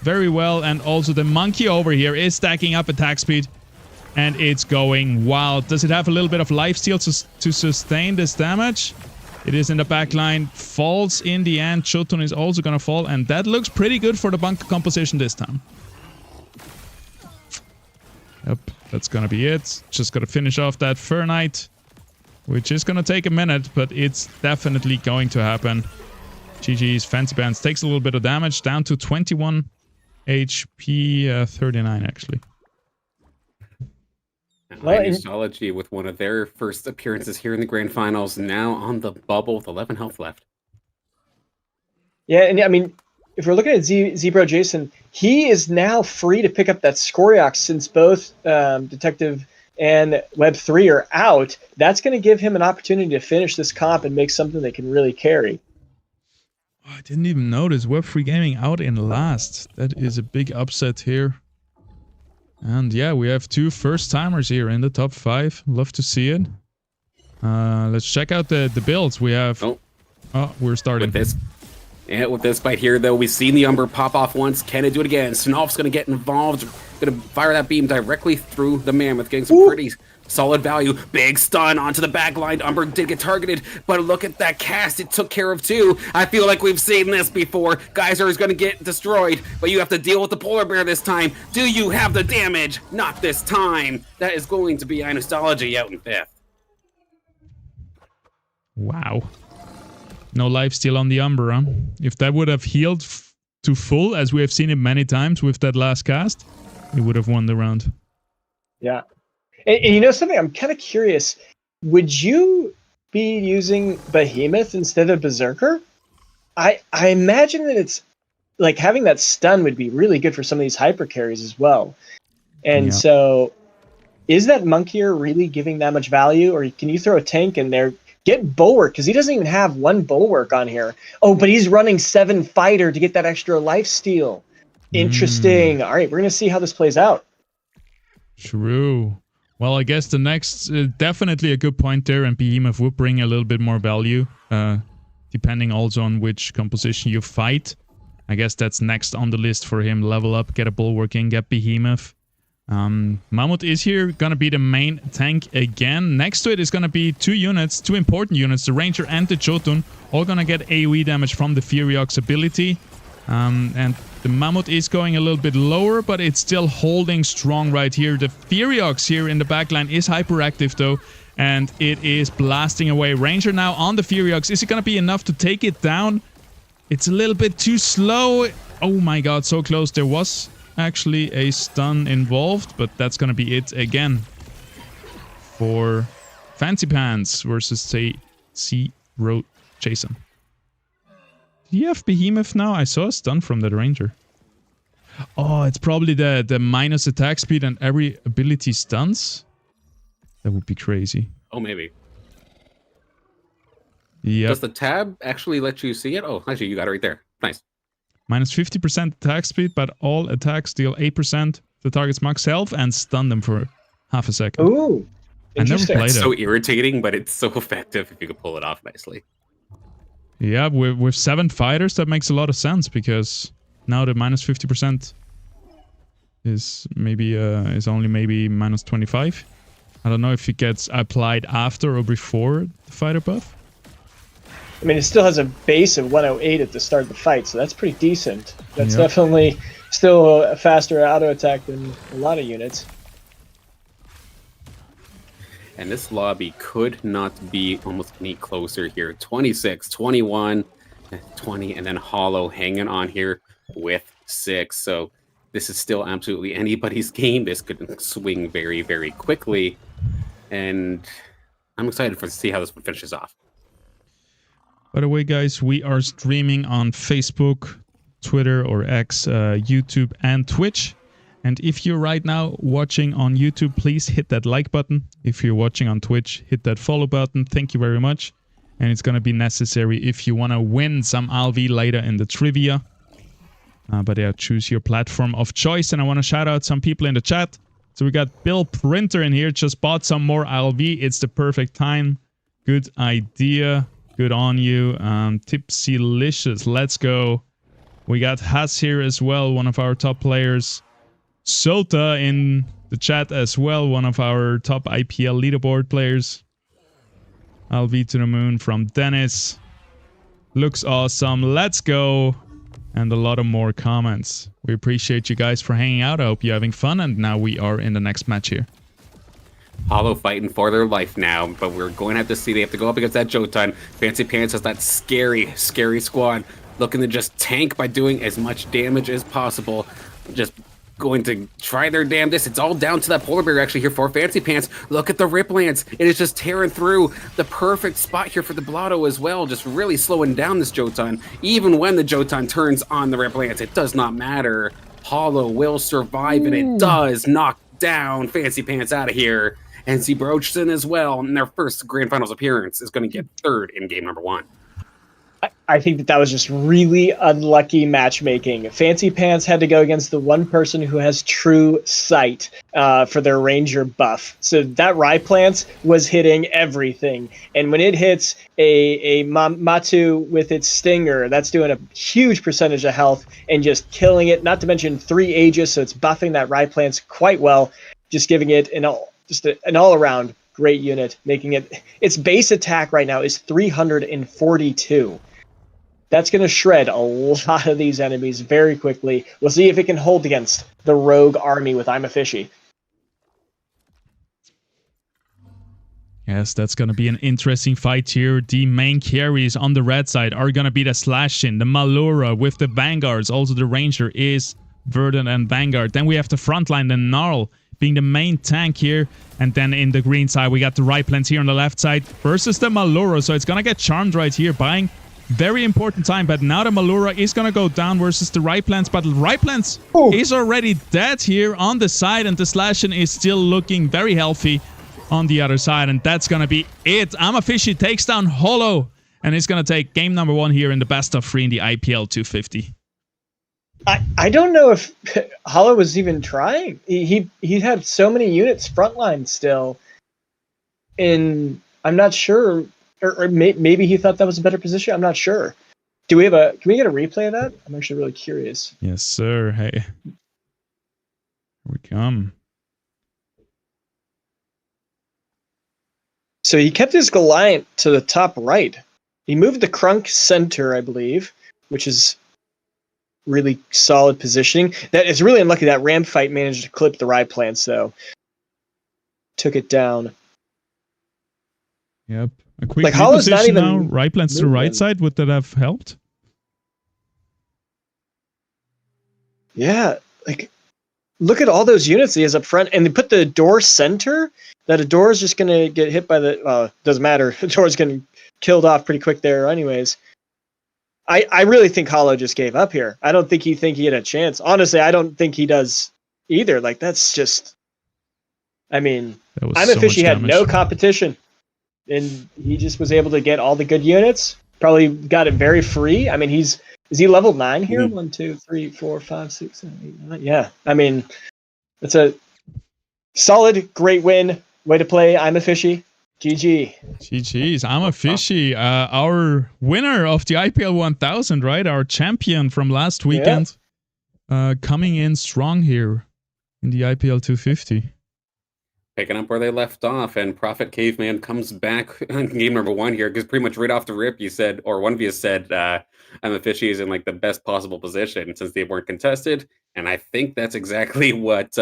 very well, and also the Monkey over here is stacking up attack speed. And it's going wild. Does it have a little bit of lifesteal to sustain this damage? It is in the back line. Falls in the end. Jotun is also going to fall. And that looks pretty good for the bunker composition this time. Yep, that's going to be it. Just got to finish off that Fernite, which is going to take a minute, but it's definitely going to happen. GG's. Fancy Pants takes a little bit of damage, down to 21 HP, 39 actually. iNostalgia with one of their first appearances here in the grand finals, now on the bubble with 11 health left. Yeah, and I mean, if we're looking at Zebro Jason, he is now free to pick up that Scoriox since both Detective and Web 3 are out. That's going to give him an opportunity to finish this comp and make something that can really carry. Oh, I didn't even notice Web 3 Gaming out in last. That is a big upset here. And yeah, we have 2 first-timers here in the top 5. Love to see it. Let's check out the builds. We have... Oh, we're starting. With this fight here, though, we've seen the Umber pop off once. Can it do it again? Sinnoh's going to get involved. Going to fire that beam directly through the Mammoth, getting some pretty solid value. Big stun onto the back line. Umber did get targeted, but look at that cast. It took care of 2. I feel like we've seen this before. Geyser is going to get destroyed, but you have to deal with the polar bear this time. Do you have the damage? Not this time. That is going to be iNostalgia out in 5th. Wow. No lifesteal on the Umbra. If that would have healed to full, as we have seen it many times with that last cast, it would have won the round. Yeah. And you know something? I'm kind of curious. Would you be using Behemoth instead of Berserker? I imagine that it's like having that stun would be really good for some of these hyper carries as well. And so is that Monkier really giving that much value? Or can you throw a tank in there? Get Bulwark, because he doesn't even have one Bulwark on here. Oh, but he's running 7 Fighter to get that extra lifesteal. Interesting. All right, we're going to see how this plays out. True. Well, I guess the next, definitely a good point there, and Behemoth would bring a little bit more value, depending also on which composition you fight. I guess that's next on the list for him. Level up, get a Bulwark in, get Behemoth. Mammoth is here, gonna be the main tank again. Next to it is gonna be 2 units, 2 important units, the Ranger and the Jotun, all gonna get AoE damage from the Furiox ability. And the Mammoth is going a little bit lower, but it's still holding strong right here. The Furiox here in the backline is hyperactive though, and it is blasting away. Ranger now on the Furiox. Is it gonna be enough to take it down? It's a little bit too slow. Oh my god, so close. There was actually a stun involved, but that's gonna be it again for Fancy Pants versus Zero Jason. Do you have Behemoth now? I saw a stun from that Ranger. Oh, it's probably the minus attack speed and every ability stuns. That would be crazy. Oh, maybe. Yeah. Does the tab actually let you see it? Oh, actually, you got it right there. Nice. Minus 50% attack speed, but all attacks deal 8% the target's max health and stun them for half a second. Ooh, I never interesting. played It's it. so irritating, but it's so effective if you can pull it off nicely. Yeah, with 7 fighters, that makes a lot of sense because now the minus 50% is maybe is only maybe minus 25. I don't know if it gets applied after or before the fighter buff. I mean, it still has a base of 108 at the start of the fight, so that's pretty decent. That's Yeah. definitely still a faster auto attack than a lot of units. And this lobby could not be almost any closer here. 26, 21, 20, and then Hollow hanging on here with 6. So this is still absolutely anybody's game. This could swing very, very quickly. And I'm excited to see how this one finishes off. By the way, guys, we are streaming on Facebook, Twitter or X, YouTube and Twitch. And if you're right now watching on YouTube, please hit that like button. If you're watching on Twitch, hit that follow button. Thank you very much. And it's going to be necessary if you want to win some LV later in the trivia. But yeah, choose your platform of choice. And I want to shout out some people in the chat. So we got Bill Printer in here, just bought some more LV. It's the perfect time. Good idea. Good on you. Tipsylicious, let's go. We got Has here as well, one of our top players. Sota in the chat as well, one of our top IPL leaderboard players. LV to the moon from Dennis. Looks awesome. Let's go. And a lot of more comments. We appreciate you guys for hanging out. I hope you're having fun. And now we are in the next match here. Hollow fighting for their life now, but we're going to have to see. They have to go up against that Jotun. Fancy Pants has that scary, scary squad looking to just tank by doing as much damage as possible. Just going to try their damnedest. It's all down to that polar bear actually here for Fancy Pants. Look at the Rip Lance. It is just tearing through. The perfect spot here for the Blotto as well, just really slowing down this Jotun. Even when the Jotun turns on the Rip Lance, it does not matter. Hollow will survive, and it does knock down Fancy Pants out of here. And Zebrochson as well, in their first Grand Finals appearance, is going to get 3rd in game number 1. I think that was just really unlucky matchmaking. Fancy Pants had to go against the one person who has true sight for their Ranger buff. So that Rye-Plants was hitting everything. And when it hits a Matu with its Stinger, that's doing a huge percentage of health and just killing it. Not to mention 3 Aegis, so it's buffing that Rye-Plants quite well, just giving it an all-around great unit, making it... Its base attack right now is 342. That's going to shred a lot of these enemies very quickly. We'll see if it can hold against the rogue army with I'm a Fishy. Yes, that's going to be an interesting fight here. The main carries on the red side are going to be the Slashin, the Malura with the Vanguards. Also the Ranger is Verdant and Vanguard. Then we have the front line, the Gnarl being the main tank here. And then in the green side, we got the Riflens here on the left side versus the Malura. So it's going to get charmed right here, buying very important time. But now the Malura is going to go down versus the Riflens. But Riflens is already dead here on the side. And the Slashin is still looking very healthy on the other side, and that's gonna be it. Amafishy takes down Hollow, and it's gonna take game number 1 here in the best of 3 in the IPL 250. I don't know if Hollow was even trying. He had so many units frontline still, and I'm not sure, or maybe he thought that was a better position. I'm not sure. Can we get a replay of that? I'm actually really curious. Yes, sir. Hey, here we come. So he kept his Goliath to the top right. He moved the Crunk center, I believe, which is really solid positioning. That is really unlucky. That Ram fight managed to clip the ride plants, though. Took it down. Yep. A quick like Hollow's not even now. Right plants to the right side. Would that have helped? Yeah. Like, look at all those units he has up front, and they put the door center. That a door is just going to get hit by the... doesn't matter. The door is getting killed off pretty quick there anyways. I really think Hollow just gave up here. I don't think he had a chance. Honestly, I don't think he does either. Like, that's just... I mean, I'm a Fishy had no competition. And he just was able to get all the good units. Probably got it very free. I mean, is he level 9 here? 1, 2, 3, 4, 5, 6, 7, 8, 9. Yeah. I mean, it's a solid, great win. Way to play, I'm a Fishy. GG. GG's. I'm a Fishy. Our winner of the IPL 1000, right? Our champion from last weekend. Coming in strong here in the IPL 250. Picking up where they left off, and Prophet Caveman comes back on game number 1 here, because pretty much right off the rip, you said, or one of you said, I'm a Fishy is in like the best possible position since they weren't contested. And I think that's exactly what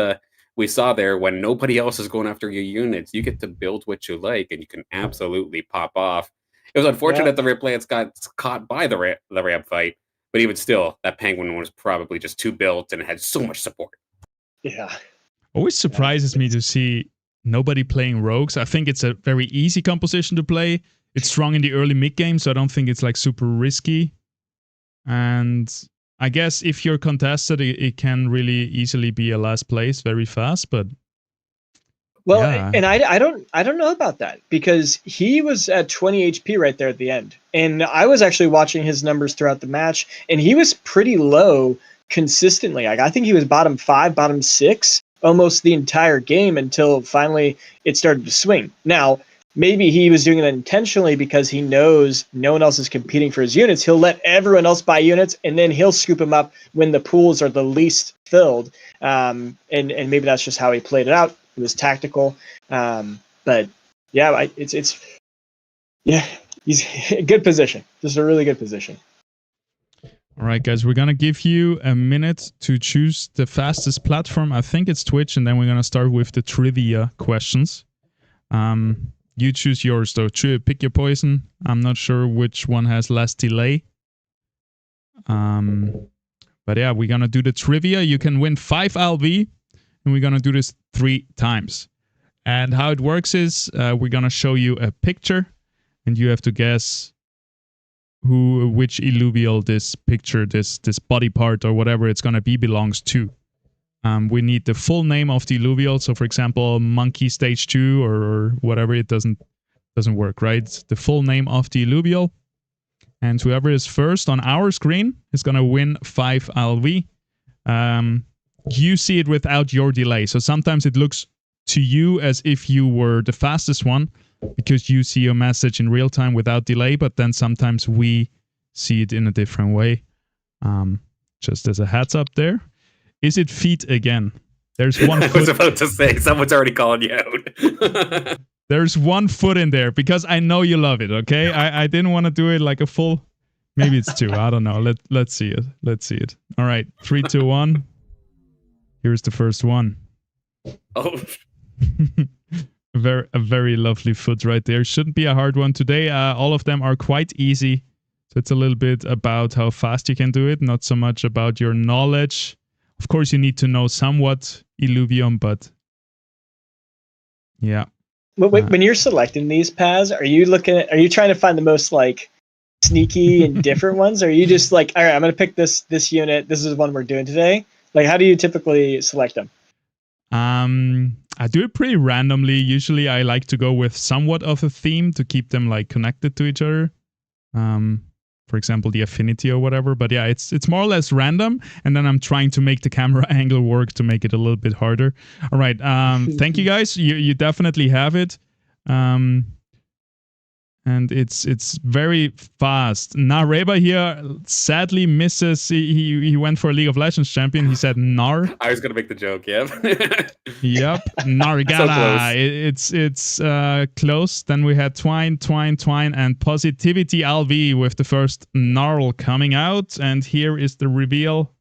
we saw there. When nobody else is going after your units, you get to build what you like, and you can absolutely pop off. It was unfortunate the replay got caught by the ramp fight, but even still, that Penguin one was probably just too built and it had so much support. Yeah. Always surprises me to see nobody playing rogues. I think it's a very easy composition to play. It's strong in the early mid game, so I don't think it's like super risky. And I guess if you're contested, it can really easily be a last place very fast. But well, yeah. And I don't know about that, because he was at 20 HP right there at the end, and I was actually watching his numbers throughout the match, and he was pretty low consistently. Like, I think he was bottom 5, bottom 6. Almost the entire game until finally it started to swing. Now, maybe he was doing it intentionally because he knows no one else is competing for his units. He'll let everyone else buy units, and then he'll scoop them up when the pools are the least filled. And maybe that's just how he played it out. It was tactical. But yeah, he's in a good position. Just a really good position. All right, guys, we're going to give you a minute to choose the fastest platform. I think it's Twitch, and then we're going to start with the trivia questions. You choose yours, though. Pick your poison. I'm not sure which one has less delay. But yeah, we're going to do the trivia. You can win 5 LV, and we're going to do this 3 times. And how it works is we're going to show you a picture, and you have to guess which illuvial this picture, this body part or whatever it's going to be belongs to. We need the full name of the illuvial. So for example, monkey stage 2 or whatever, it doesn't work, right? It's the full name of the illuvial. And whoever is first on our screen is going to win 5 LV. You see it without your delay. So sometimes it looks to you as if you were the fastest one, because you see your message in real time without delay, but then sometimes we see it in a different way. Just as a heads up there. Is it feet again? There's one foot. I was about to say, someone's already calling you out. There's 1 foot in there, because I know you love it, okay? I didn't want to do it like a full... Maybe it's 2, I don't know. Let's see it. Let's see it. All right, 3, 2, 1. Here's the first one. Oh. a very lovely foot right there. Shouldn't be a hard one today. All of them are quite easy. So it's a little bit about how fast you can do it, not so much about your knowledge. Of course, you need to know somewhat Illuvium, but yeah. When you're selecting these paths, are you trying to find the most like sneaky and different ones? Or are you just like, all right, I'm going to pick this unit. This is the one we're doing today. Like, how do you typically select them? I do it pretty randomly. Usually I like to go with somewhat of a theme to keep them like connected to each other. For example, the affinity or whatever. But yeah, it's more or less random. And then I'm trying to make the camera angle work to make it a little bit harder. All right. Thank you guys. You definitely have it. And it's very fast. Nareba here sadly misses. He went for a League of Legends champion. He said Nar. I was gonna make the joke. Yep. Yep. Nargala. So close. It's close. Then we had Twine, and Positivity LV with the first Gnarl coming out. And here is the reveal.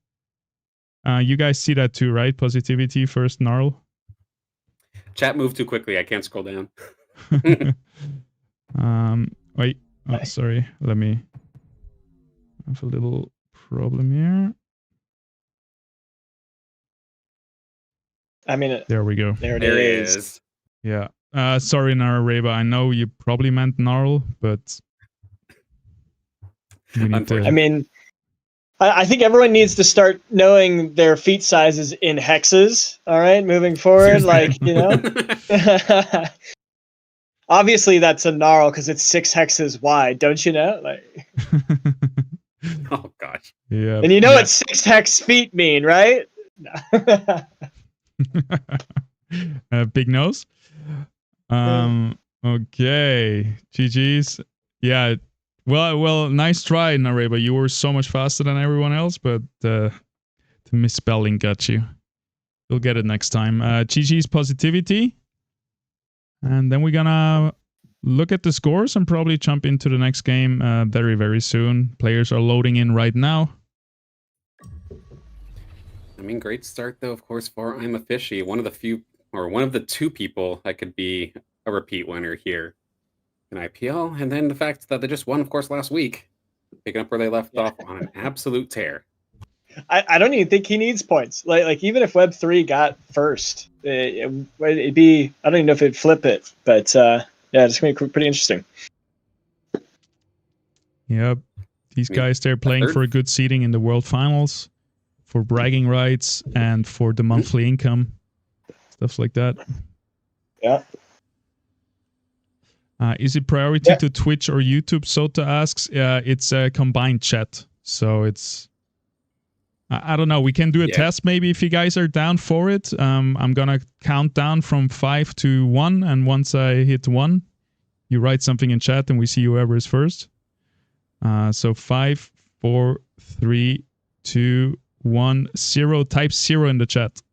You guys see that too, right? Positivity first Gnarl. Chat moved too quickly. I can't scroll down. Wait. Oh, sorry. Let me. I have a little problem here. I mean, There we go. there it There he is. is. Yeah. Sorry, Narareba. I know you probably meant Gnarl, but we need to. Unfortunately. I mean, I think everyone needs to start knowing their feet sizes in hexes. All right, moving forward, like, you know. Obviously, that's a gnarl because it's 6 hexes wide. Don't you know? Like, Oh gosh. Yeah. and you know what 6 hex feet mean, right? Big nose. Okay. GG's. Yeah. Well, nice try, Nareba. You were so much faster than everyone else, but the misspelling got you. You'll get it next time. GG's Positivity. And then we're gonna look at the scores and probably jump into the next game very, very soon. Players are loading in right now. I mean, great start though, of course, for I'm a Fishy, one of the 2 people that could be a repeat winner here in IPL, and then the fact that they just won, of course, last week, picking up where they left off on an absolute tear. I don't even think he needs points. Like even if Web3 got first, it'd be, I don't even know if it'd flip it, but yeah, it's gonna be pretty interesting. Yep. These guys, they're playing for a good seeding in the World Finals, for bragging rights, and for the monthly income, stuff like that. Yeah. Is it priority to Twitch or YouTube? Sota asks. It's a combined chat, so it's. I don't know. We can do a test maybe if you guys are down for it. I'm gonna count down from 5 to 1, and once I hit 1, you write something in chat, and we see whoever is first. So 5, 4, 3, 2, 1, 0. Type 0 in the chat.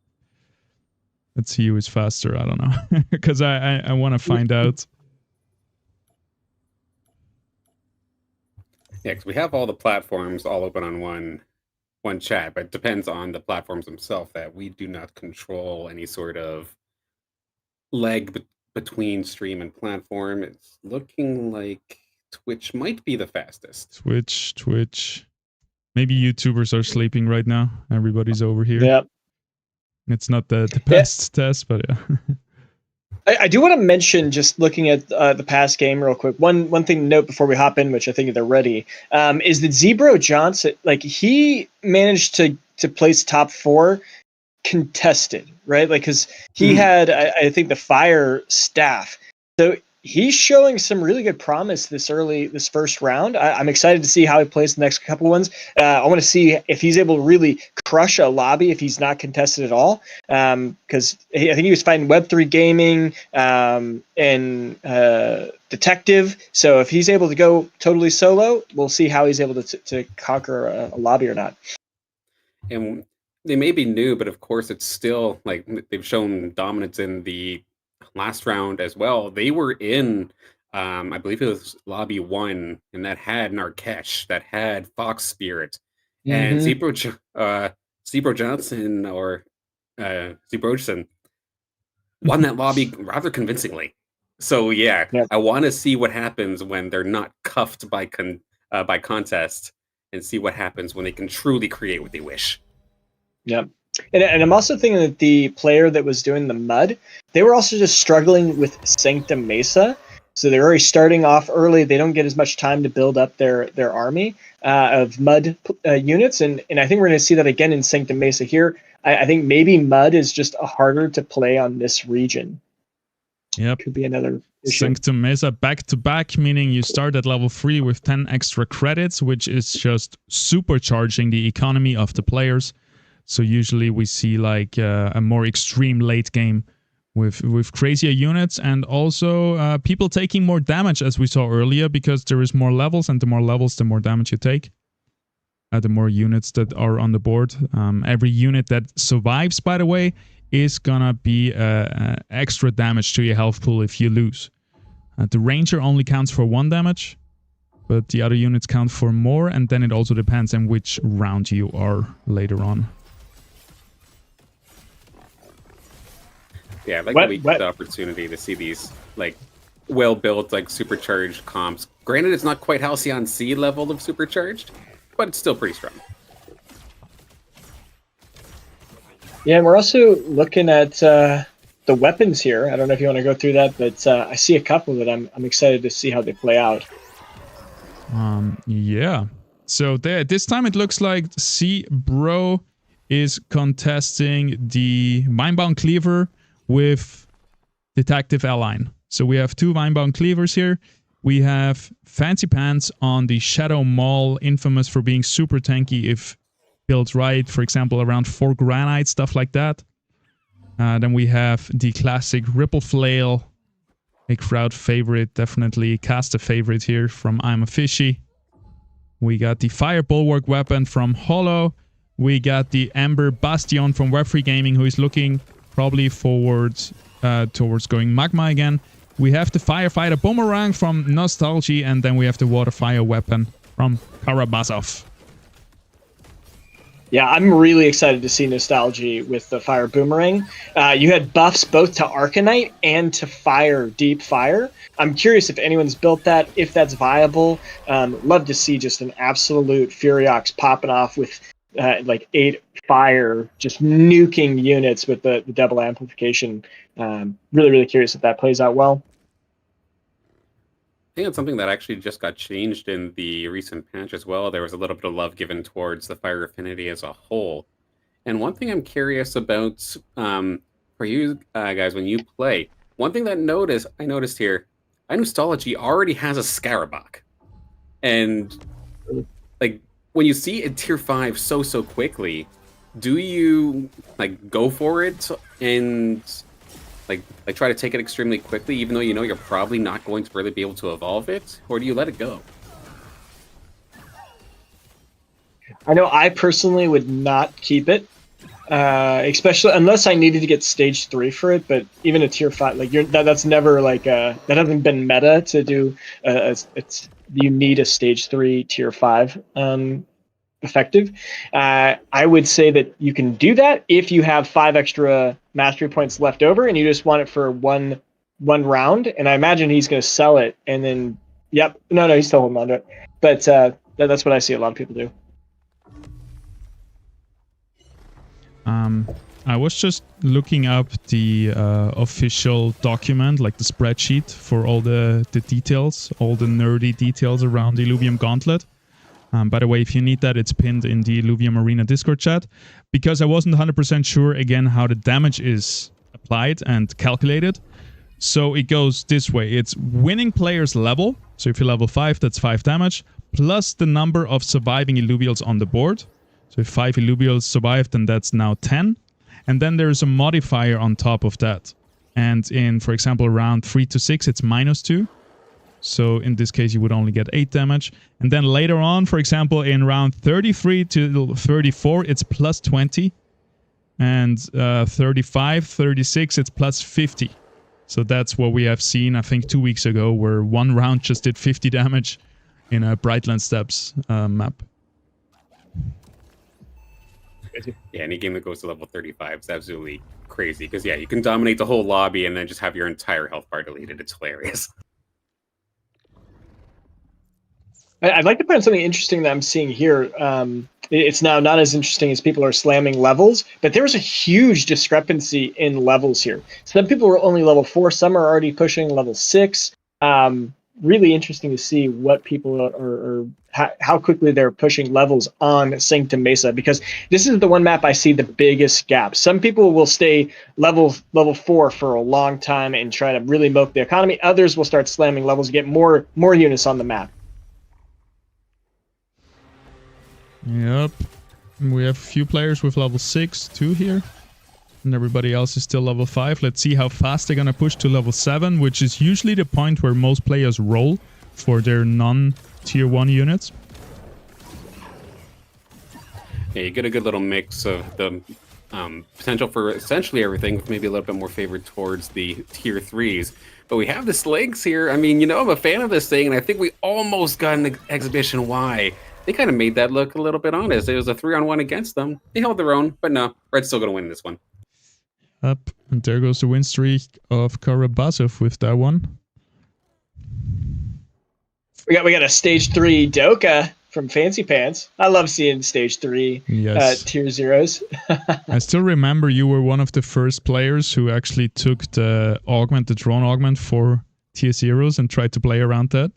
Let's see who is faster. I don't know, because I want to find out. Yeah, because we have all the platforms all open on one chat, but it depends on the platforms themselves that we do not control any sort of leg between stream and platform. It's looking like Twitch might be the fastest. Twitch. Maybe YouTubers are sleeping right now. Everybody's over here. Yeah. It's not the best test, but yeah. I do want to mention, just looking at the past game real quick, one thing to note before we hop in, which I think they're ready, is that Zebro Johnson, like, he managed to place top 4 contested, right? Like, because he had, I think, the fire staff. So he's showing some really good promise this first round. I'm excited to see how he plays the next couple ones. I want to see if he's able to really crush a lobby if he's not contested at all. Because I think he was fighting Web3 Gaming and Detective. So if he's able to go totally solo, we'll see how he's able to conquer a lobby or not. And they may be new, but of course it's still, like, they've shown dominance in the last round as well. They were in, I believe it was lobby 1, and that had Narkesh, that had Fox Spirit, and Zebro Johnson or Zebroson won that lobby rather convincingly. So yeah, Yeah. I want to see what happens when they're not cuffed by contest, and see what happens when they can truly create what they wish. Yep. And I'm also thinking that the player that was doing the mud, they were also just struggling with Sanctum Mesa. So they're already starting off early. They don't get as much time to build up their army of mud units. And I think we're going to see that again in Sanctum Mesa here. I think maybe mud is just harder to play on this region. Yep. Could be another issue. Sanctum Mesa back-to-back, meaning you start at level 3 with 10 extra credits, which is just supercharging the economy of the players. So usually we see like a more extreme late game with crazier units, and also people taking more damage, as we saw earlier, because there is more levels, and the more levels, the more damage you take. The more units that are on the board. Every unit that survives, by the way, is gonna be extra damage to your health pool if you lose. The Ranger only counts for 1 damage, but the other units count for more, and then it also depends on which round you are later on. Yeah, I'd like to get the opportunity to see these like well-built, like supercharged comps. Granted, it's not quite Halcyon C level of supercharged, but it's still pretty strong. Yeah, and we're also looking at the weapons here. I don't know if you want to go through that, but I see a couple that I'm excited to see how they play out. Yeah. So this time it looks like C-Bro is contesting the Vinebound Cleaver with Detective Align. So we have 2 Vinebound Cleavers here. We have Fancy Pants on the Shadow Maul, infamous for being super tanky if built right, for example, around 4 Granite, stuff like that. Then we have the classic Ripple Flail, a crowd favorite, definitely caster favorite here from I'm a Fishy. We got the Fire Bulwark weapon from Hollow. We got the Ember Bastion from Web3 Gaming, who is looking probably towards going Magma again. We have the Firefighter Boomerang from Nostalgia, and then we have the Water Fire weapon from Karabazov. Yeah, I'm really excited to see Nostalgia with the Fire Boomerang. You had buffs both to Arcanite and to Fire, Deep Fire. I'm curious if anyone's built that, if that's viable. Love to see just an absolute Furiox popping off with like 8 fire, just nuking units with the double amplification. Really curious if that plays out well. I think it's something that actually just got changed in the recent patch as well. There was a little bit of love given towards the Fire Affinity as a whole. And one thing I'm curious about for you guys when you play, one thing that I noticed here, Nostalgia already has a Scarabak. And like when you see it tier 5 so quickly, do you like go for it and like try to take it extremely quickly, even though you know you're probably not going to really be able to evolve it, or do you let it go? I know I personally would not keep it, especially unless I needed to get stage 3 for it. But even a tier 5, like that's never like that hasn't been meta to do. You need a stage 3 tier 5 effective. I would say that you can do that if you have 5 extra mastery points left over and you just want it for one round. And I imagine he's going to sell it and then, yep, no, he's still holding on to it. But that's what I see a lot of people do. I was just looking up the official document, like the spreadsheet for all the details, all the nerdy details around the Illuvium Gauntlet. By the way, if you need that, it's pinned in the Illuvium Arena Discord chat, because I wasn't 100% sure, again, how the damage is applied and calculated. So it goes this way. It's winning player's level. So if you're level 5, that's 5 damage, plus the number of surviving Illuvials on the board. So if 5 Illuvials survived, then that's now 10. And then there's a modifier on top of that. And in, for example, round 3 to 6, it's -2. So in this case, you would only get 8 damage. And then later on, for example, in round 33 to 34, it's +20. And 35, 36, it's +50. So that's what we have seen, I think, 2 weeks ago, where one round just did 50 damage in a Brightland Steps map. crazy. Yeah, any game that goes to level 35 is absolutely crazy because, yeah, you can dominate the whole lobby and then just have your entire health bar deleted. It's hilarious. I'd like to point out something interesting that I'm seeing here. It's now not as interesting as people are slamming levels, but there was a huge discrepancy in levels here. Some people were only level 4, some are already pushing level 6. Really interesting to see what people are how quickly they're pushing levels on Sanctum Mesa, because this is the one map I see the biggest gap. Some people will stay level 4 for a long time and try to really milk the economy. Others will start slamming levels to get more units on the map. Yep. We have a few players with level 6, 2 here. And everybody else is still level 5. Let's see how fast they're going to push to level 7, which is usually the point where most players roll for their non-tier 1 units. Yeah, you get a good little mix of the potential for essentially everything, with maybe a little bit more favored towards the tier 3s. But we have the Slinks here. I mean, I'm a fan of this thing, and I think we almost got an exhibition why. They kind of made that look a little bit honest. It was a 3-on-1 against them. They held their own, but no, Red's still going to win this one. Up, and there goes the win streak of Karabasov with that one. We got a stage 3 Doka from Fancy Pants. I love seeing stage 3 Yes. tier 0s. I still remember you were one of the first players who actually took the drone augment for tier 0s and tried to play around that.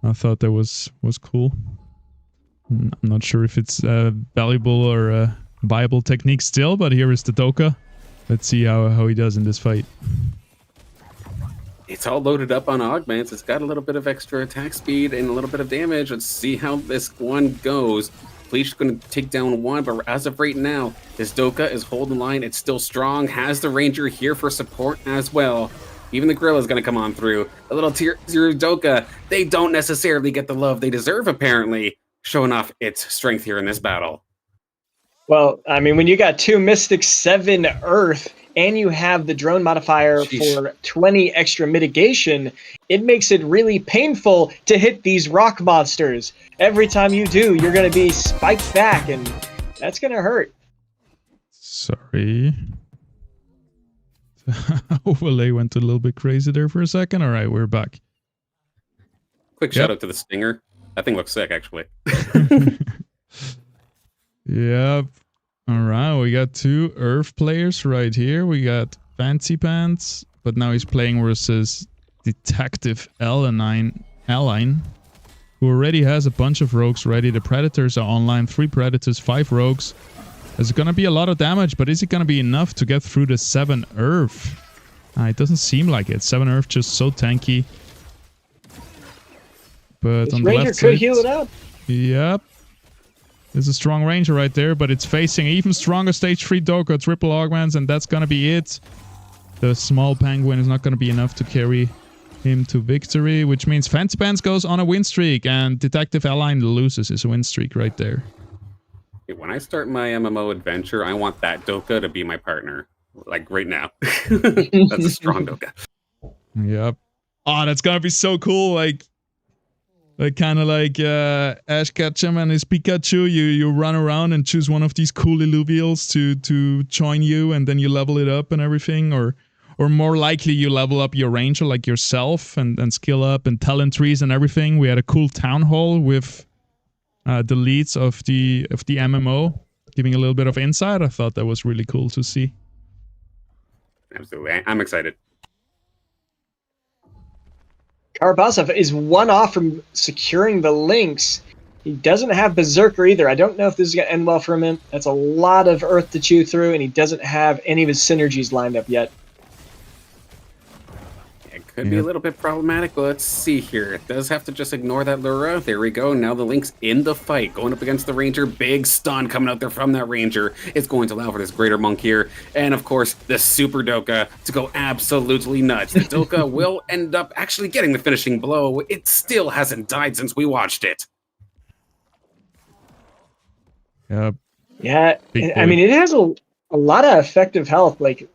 I thought that was cool. I'm not sure if it's valuable or a viable technique still, but here is the Doka. Let's see how he does in this fight. It's all loaded up on augments. It's got a little bit of extra attack speed and a little bit of damage. Let's see how this one goes. Fleet's going to take down one, but as of right now, this Doka is holding line. It's still strong. Has the Ranger here for support as well. Even the Gorilla is going to come on through. A little tier 0 Doka. They don't necessarily get the love they deserve, apparently, showing off its strength here in this battle. Well, I mean, when you got 2 Mystics, 7 Earth, and you have the drone modifier Sheesh. for 20 extra mitigation, it makes it really painful to hit these rock monsters. Every time you do, you're going to be spiked back, and that's going to hurt. Sorry. Overlay went a little bit crazy there for a second. All right, we're back. Quick shout out to the Stinger. That thing looks sick, actually. Yep. All right, we got 2 Earth players right here. We got Fancy Pants, but now he's playing versus Detective Aline, who already has a bunch of rogues ready. The Predators are online. 3 Predators, 5 rogues. There's going to be a lot of damage, but is it going to be enough to get through the 7 Earth? It doesn't seem like it. 7 Earth just so tanky. But This on the Ranger left could side, heal it up. Yep. There's a strong Ranger right there, but it's facing even stronger stage 3 Doka, triple augments, and that's gonna be it. The small penguin is not gonna be enough to carry him to victory, which means Fancy Pants goes on a win streak, and Detective Aline loses his win streak right there. When I start my MMO adventure, I want that Doka to be my partner. Like, right now. That's a strong Doka. Yep. Oh, that's gonna be so cool, like kind of like Ash Ketchum and his Pikachu. You run around and choose one of these cool Illuvials to join you, and then you level it up and everything, or more likely you level up your Ranger like yourself and skill up and talent trees and everything. We had a cool town hall with the leads of the MMO giving a little bit of insight. I thought that was really cool to see. Absolutely. I'm excited. Karabasov is 1 off from securing the links. He doesn't have Berserker either. I don't know if this is going to end well for him. That's a lot of Earth to chew through, and he doesn't have any of his synergies lined up yet. It could be a little bit problematic, but let's see here. It does have to just ignore that Lura. There we go. Now the Link's in the fight, going up against the Ranger. Big stun coming out there from that Ranger. It's going to allow for this Greater Monk here. And of course, the Super Doka to go absolutely nuts. The Doka will end up actually getting the finishing blow. It still hasn't died since we watched it. Yep. Yeah, Big I boy. mean, it has a lot of effective health. Like,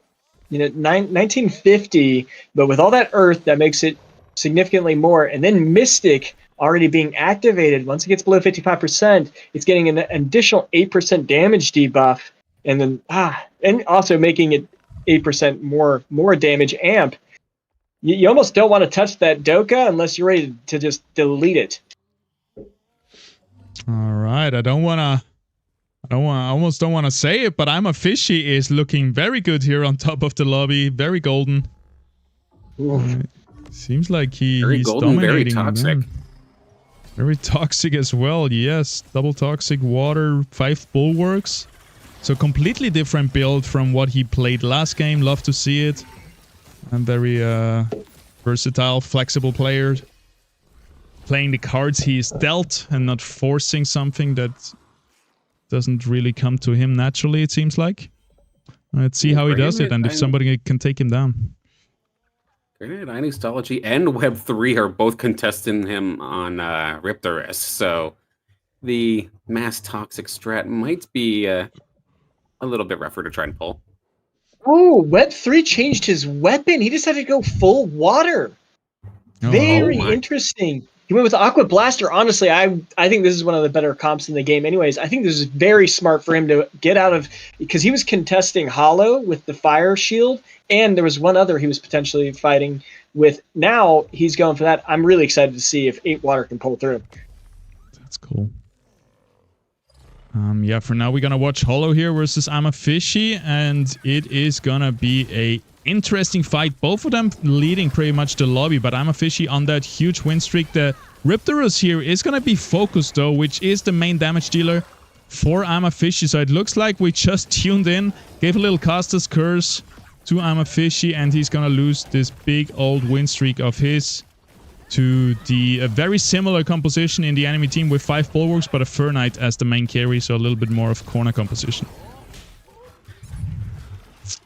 1950, but with all that Earth, that makes it significantly more. And then Mystic already being activated. Once it gets below 55%, it's getting an additional 8% damage debuff, and then and also making it 8% more damage amp. You almost don't want to touch that Doka unless you're ready to just delete it. All right, I almost don't want to say it, but I'm a Fishy is looking very good here on top of the lobby. Very golden. Seems like Very he's golden, very dominating. toxic. Man. Very toxic as well. Yes, double toxic water, 5 bulwarks. So completely different build from what he played last game. Love to see it. And very versatile, flexible player. Playing the cards he is dealt and not forcing something that doesn't really come to him naturally, it seems like. Let's see how he does it and if somebody can take him down. Granted, Inustology and Web3 are both contesting him on Riptorus, so the mass toxic strat might be a little bit rougher to try and pull. Oh, Web3 changed his weapon. He decided to go full water. Very interesting. He went with Aqua Blaster. Honestly, I think this is one of the better comps in the game anyways. I think this is very smart for him to get out of, because he was contesting Hollow with the Fire Shield, and there was one other he was potentially fighting with. Now he's going for that. I'm really excited to see if 8 Water can pull through. That's cool. Yeah, for now we're gonna watch Hollow here versus I'm a Fishy, and it is gonna be a interesting fight. Both of them leading pretty much the lobby, but I'm a Fishy on that huge win streak. The Riptorus here is gonna be focused though, which is the main damage dealer for I'm a Fishy. So it looks like we just tuned in, gave a little Caster's Curse to I'm a Fishy, and he's gonna lose this big old win streak of his to the very similar composition in the enemy team with 5 bulwarks, but a Fur Knight as the main carry, so a little bit more of corner composition. It's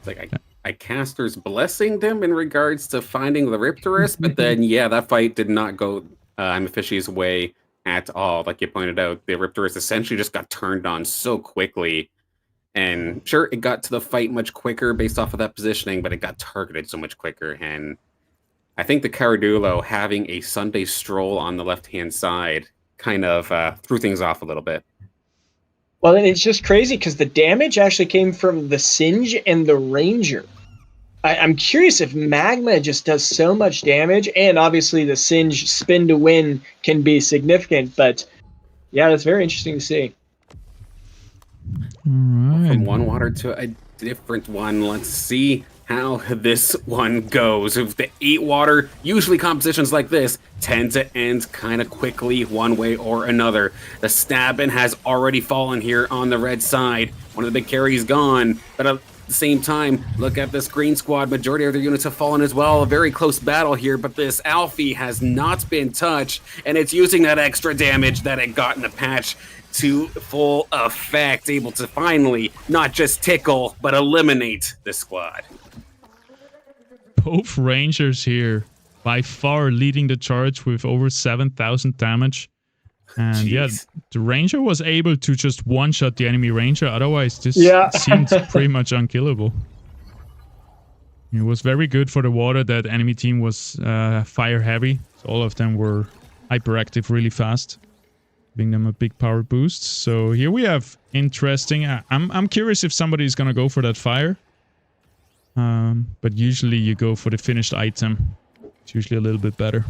like I caster's blessing them in regards to finding the Riptorus, but then yeah, that fight did not go I'm a Fishy's way at all. Like you pointed out, the Riptorus essentially just got turned on so quickly. And sure, it got to the fight much quicker based off of that positioning, but it got targeted so much quicker. And I think the Caradulo having a Sunday stroll on the left-hand side kind of threw things off a little bit. Well, and it's just crazy because the damage actually came from the Singe and the Ranger. I'm curious if Magma just does so much damage, and obviously the Singe spin to win can be significant, but yeah, that's very interesting to see. All right. From one water to a different one, let's see how this one goes. With the 8 water, usually compositions like this tend to end kind of quickly one way or another. The Stabbin has already fallen here on the red side. One of the big carries gone, but at the same time, look at this green squad. Majority of their units have fallen as well. A very close battle here, but this Alfie has not been touched, and it's using that extra damage that it got in the patch to full effect, able to finally not just tickle, but eliminate the squad. Both Rangers here by far leading the charge with over 7,000 damage. And Jeez. yeah, the Ranger was able to just one-shot the enemy Ranger. Otherwise, this seemed pretty much unkillable. It was very good for the water that enemy team was fire heavy. So all of them were hyperactive really fast, giving them a big power boost. So here we have interesting. I'm curious if somebody is gonna go for that fire. But usually you go for the finished item. It's usually a little bit better.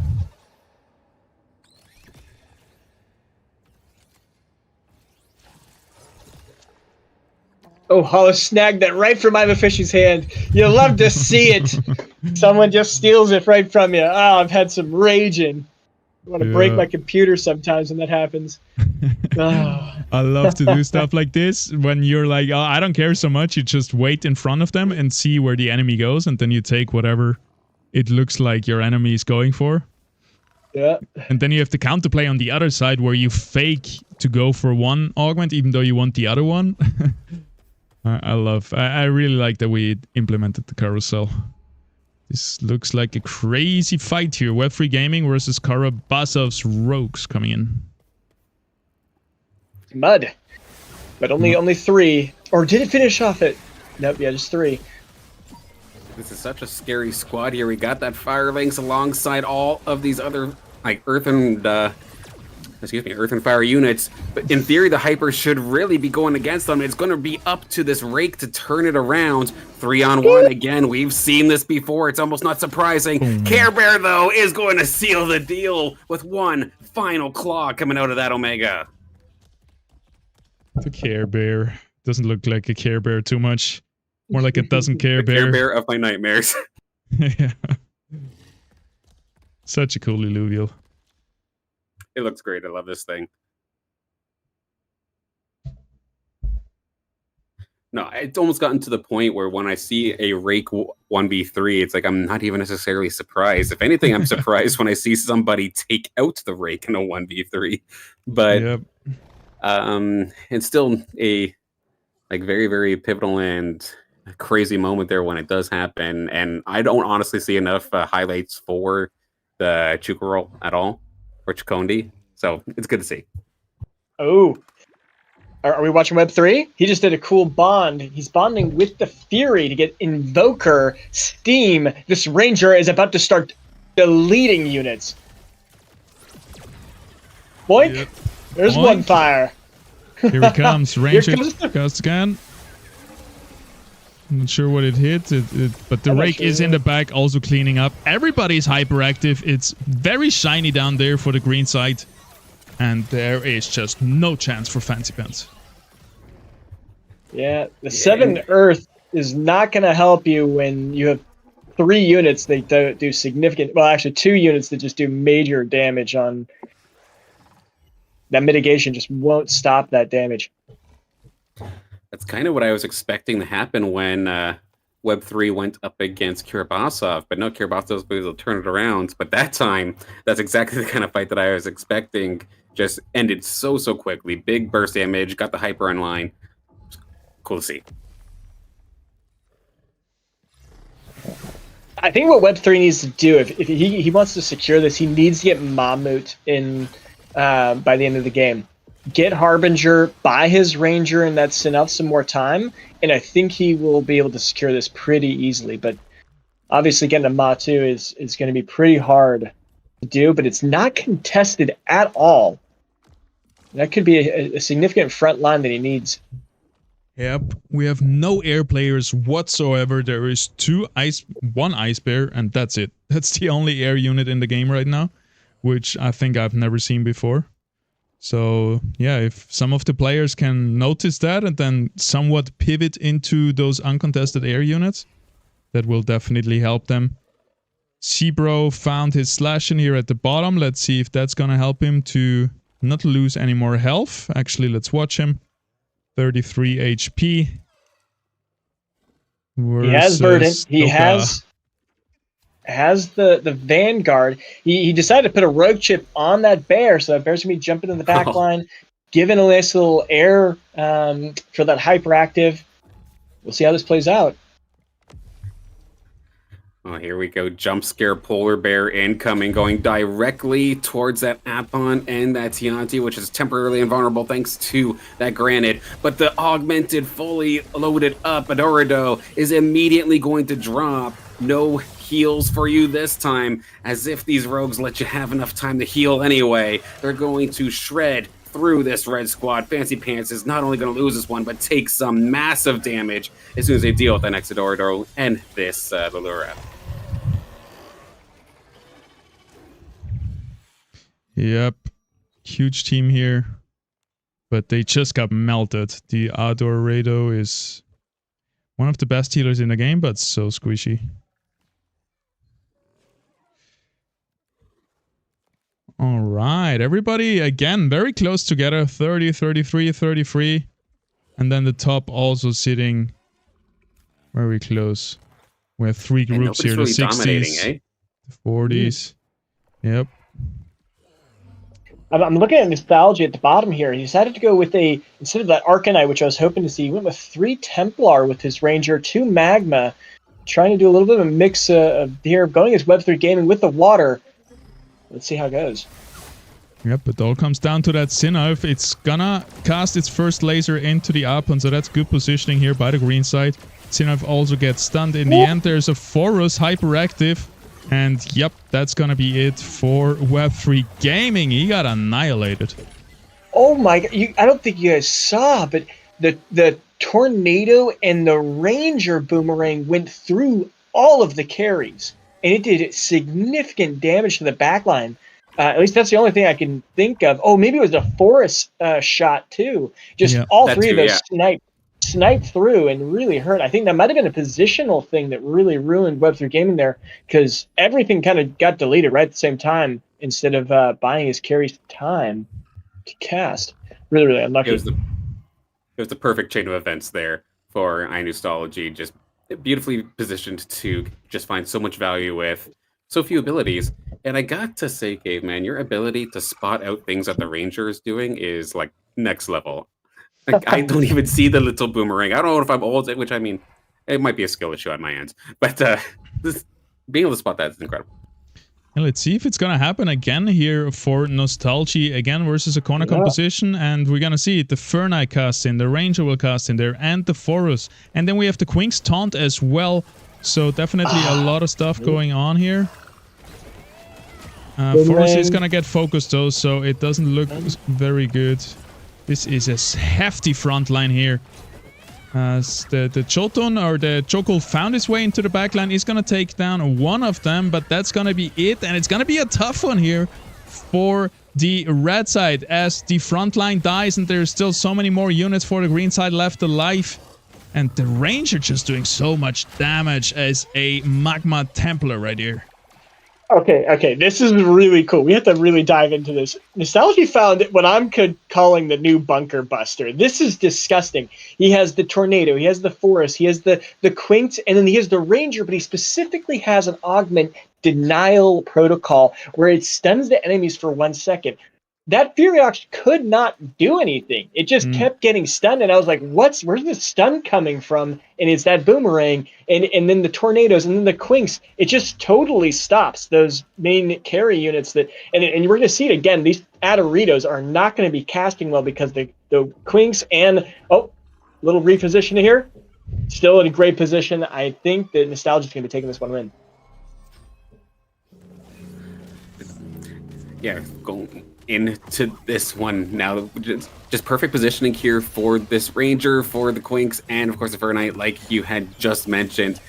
Oh, Hollow snagged that right from I'm a Fishy's hand. You love to see it. Someone just steals it right from you. Oh, I've had some raging. I want to break my computer sometimes when that happens. Oh. I love to do stuff like this when you're like, oh, I don't care so much. You just wait in front of them and see where the enemy goes, and then you take whatever it looks like your enemy is going for. Yeah. And then you have the counterplay on the other side where you fake to go for one augment even though you want the other one. I really like that we implemented the carousel. This looks like a crazy fight here. Web3 Gaming versus Karabasov's Rogues coming in. Mud. But only 3. Or did it finish off it? Nope, yeah, just 3. This is such a scary squad here. We got that Firelings alongside all of these other like Earth and Fire units, but in theory the Hyper should really be going against them. It's going to be up to this Rake to turn it around. 3-on-1 again. We've seen this before. It's almost not surprising. Care Bear, though, is going to seal the deal with one final claw coming out of that Omega. The Care Bear. Doesn't look like a Care Bear too much. More like a doesn't care The bear. Care Bear of my nightmares. Yeah. Such a cool Illuvial. It looks great. I love this thing. No, it's almost gotten to the point where when I see a Rake 1v3, it's like I'm not even necessarily surprised. If anything, I'm surprised when I see somebody take out the Rake in a 1v3. But Yep. it's still a like very, very pivotal and crazy moment there when it does happen. And I don't honestly see enough highlights for the Chukwurl at all, or Chikondi. So it's good to see. Oh, are we watching Web 3? He just did a cool bond. He's bonding with the Fury to get Invoker Steam. This Ranger is about to start deleting units. Boink! Yep. There's Boink. one fire. Here it comes. Ranger comes the- cast again. I'm not sure what it hit, but the I'm not Rake sure is in either. the back, also cleaning up. Everybody's hyperactive. It's very shiny down there for the green side. And there is just no chance for Fancy Pants. Yeah, the 7 Earth is not going to help you when you have 3 units that do significant... Well, actually, 2 units that just do major damage on... That mitigation just won't stop that damage. That's kind of what I was expecting to happen when Web3 went up against Kiribasov, but no, Kiribasov was able to turn it around. But that time, that's exactly the kind of fight that I was expecting. Just ended so quickly. Big burst damage, got the Hyper in line. Cool to see. I think what Web3 needs to do, if he wants to secure this, he needs to get Mammut in by the end of the game. Get Harbinger, buy his Ranger, and that's enough some more time, and I think he will be able to secure this pretty easily. But obviously getting a Matu is going to be pretty hard to do, but it's not contested at all. That could be a significant front line that he needs. Yep, we have no air players whatsoever. There is one Ice Bear, and that's it. That's the only air unit in the game right now, which I think I've never seen before. So yeah, if some of the players can notice that and then somewhat pivot into those uncontested air units, that will definitely help them. Cbro found his slash in here at the bottom. Let's see if that's gonna help him to not lose any more health. Actually, let's watch him. 33 HP. He has Verdant. He Doka. has the Vanguard. He decided to put a rogue chip on that bear, so that bear's gonna be jumping in the back line, giving a nice little air for that hyperactive. We'll see how this plays out. Oh, here we go. Jump scare polar bear incoming, going directly towards that Apon and that Tianti, which is temporarily invulnerable thanks to that granite. But the augmented, fully loaded up Adorado is immediately going to drop. No heals for you this time, as if these rogues let you have enough time to heal anyway. They're going to shred through this red squad. Fancy Pants is not only going to lose this one, but take some massive damage as soon as they deal with that next Adorado and this Lulura. Yep. Huge team here. But they just got melted. The Adorado is one of the best healers in the game, but so squishy. All right. Everybody, again, very close together. 30, 33, 33. And then the top also sitting very close. We have 3 groups here. Really the 60s, dominating, eh? the 40s. Yep. I'm looking at Nostalgia at the bottom here. He decided to go with instead of that Arcanite, which I was hoping to see, he went with 3 Templar with his Ranger, 2 Magma, trying to do a little bit of a mix of here, going as Web3 Gaming with the water. Let's see how it goes. Yep, it all comes down to that Sinnoh. It's gonna cast its first laser into the Apon, so that's good positioning here by the green side. Sinnoh also gets stunned in the end. There's a Forus hyperactive. And yep, that's gonna be it for Web3 Gaming. He got annihilated. Oh my god! I don't think you guys saw, but the tornado and the ranger boomerang went through all of the carries, and it did significant damage to the backline. At least that's the only thing I can think of. Oh, maybe it was a forest shot too. Just Yeah. all That three too, of those yeah. sniped through and really hurt. I think that might have been a positional thing that really ruined Web3 Gaming there, because everything kind of got deleted right at the same time instead of buying his carries time to cast. Really, really unlucky. It was the perfect chain of events there for iNostology, just beautifully positioned to just find so much value with so few abilities. And I got to say, Caveman, your ability to spot out things that the Ranger is doing is like next level. Like, I don't even see the little boomerang. I don't know if I'm old, which I mean, it might be a skill issue on my end. But this, being able to spot that is incredible. And let's see if it's gonna happen again here for Nostalgia again versus a corner composition, and we're gonna see it. The Fernite cast in, the Ranger will cast in there, and the Forest, and then we have the Quink's Taunt as well. So definitely a lot of stuff going on here. Forest is gonna get focused though, so it doesn't look very good. This is a hefty front line here. The Jotun or the Jokul found his way into the backline. He's gonna take down one of them, but that's gonna be it, and it's gonna be a tough one here for the red side as the front line dies and there's still so many more units for the green side left alive. And the Ranger just doing so much damage as a Magma Templar right here. Okay, this is really cool. We have to really dive into this. Nostalgia found what I'm calling the new bunker buster. This is disgusting. He has the tornado, he has the forest, he has the quinks, and then he has the ranger, but he specifically has an augment denial protocol where it stuns the enemies for 1 second. That Fury Ox could not do anything. It just kept getting stunned, and I was like, where's the stun coming from? And it's that boomerang, and then the tornadoes, and then the quinks. It just totally stops those main carry units and we're going to see it again. These Adoritos are not going to be casting well because the quinks and, little reposition here. Still in a great position. I think that Nostalgia is going to be taking this one win. Yeah, going into this one now, just perfect positioning here for this Ranger, for the Quinks, and of course the Fernite, like you had just mentioned.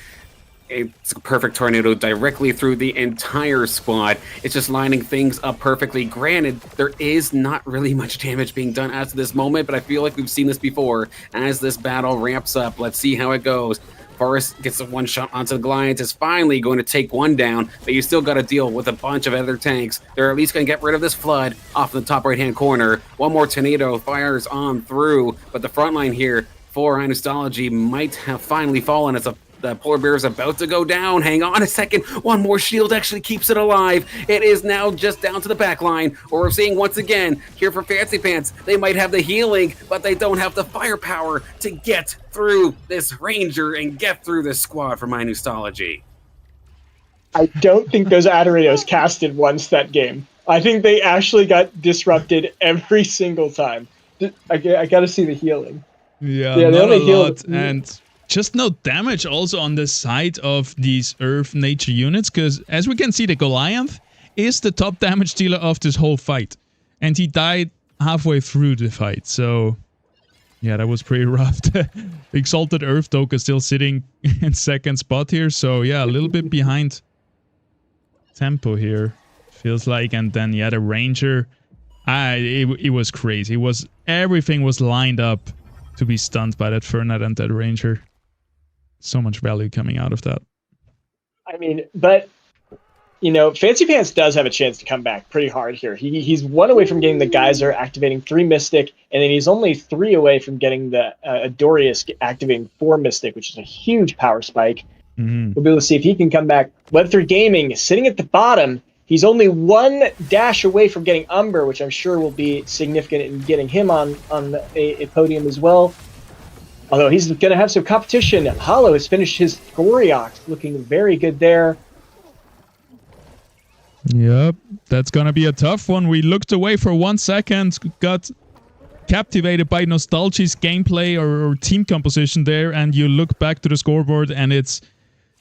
It's a perfect tornado directly through the entire squad. It's just lining things up perfectly. Granted, there is not really much damage being done as of this moment, but I feel like we've seen this before. As this battle ramps up, let's see how it goes. Forrest gets a one shot onto the Goliaths, is finally going to take one down, but you still got to deal with a bunch of other tanks. They're at least going to get rid of this flood off in the top right hand corner. One more tornado fires on through, but the front line here for iNostology might have finally fallen as the polar bear is about to go down. Hang on a second. One more shield actually keeps it alive. It is now just down to the back line. Or we're seeing once again here for Fancy Pants, they might have the healing, but they don't have the firepower to get through this Ranger and get through this squad for iNostology. I don't think those Adoritos casted once that game. I think they actually got disrupted every single time. I got to see the healing. Yeah, they not only a lot, healed- and just no damage also on the side of these Earth nature units, because as we can see, the Goliath is the top damage dealer of this whole fight, and he died halfway through the fight, so yeah, that was pretty rough. The Exalted Earth Doke is still sitting in second spot here, so yeah, a little bit behind tempo here, feels like. And then yeah, the Ranger, it was crazy. Everything was lined up to be stunned by that Fernite and that Ranger. So much value coming out of that. I mean, but Fancy Pants does have a chance to come back pretty hard here. He's 1 away from getting the Geyser, activating 3 Mystic, and then he's only 3 away from getting the Adorius activating 4 Mystic, which is a huge power spike. We'll be able to see if he can come back. Web3 Gaming sitting at the bottom. He's only 1 dash away from getting Umber, which I'm sure will be significant in getting him on a podium as well. Although he's going to have some competition. Hollow has finished his Goryox, looking very good there. Yep, that's going to be a tough one. We looked away for 1 second, got captivated by Nostalgia's gameplay or team composition there, and you look back to the scoreboard and it's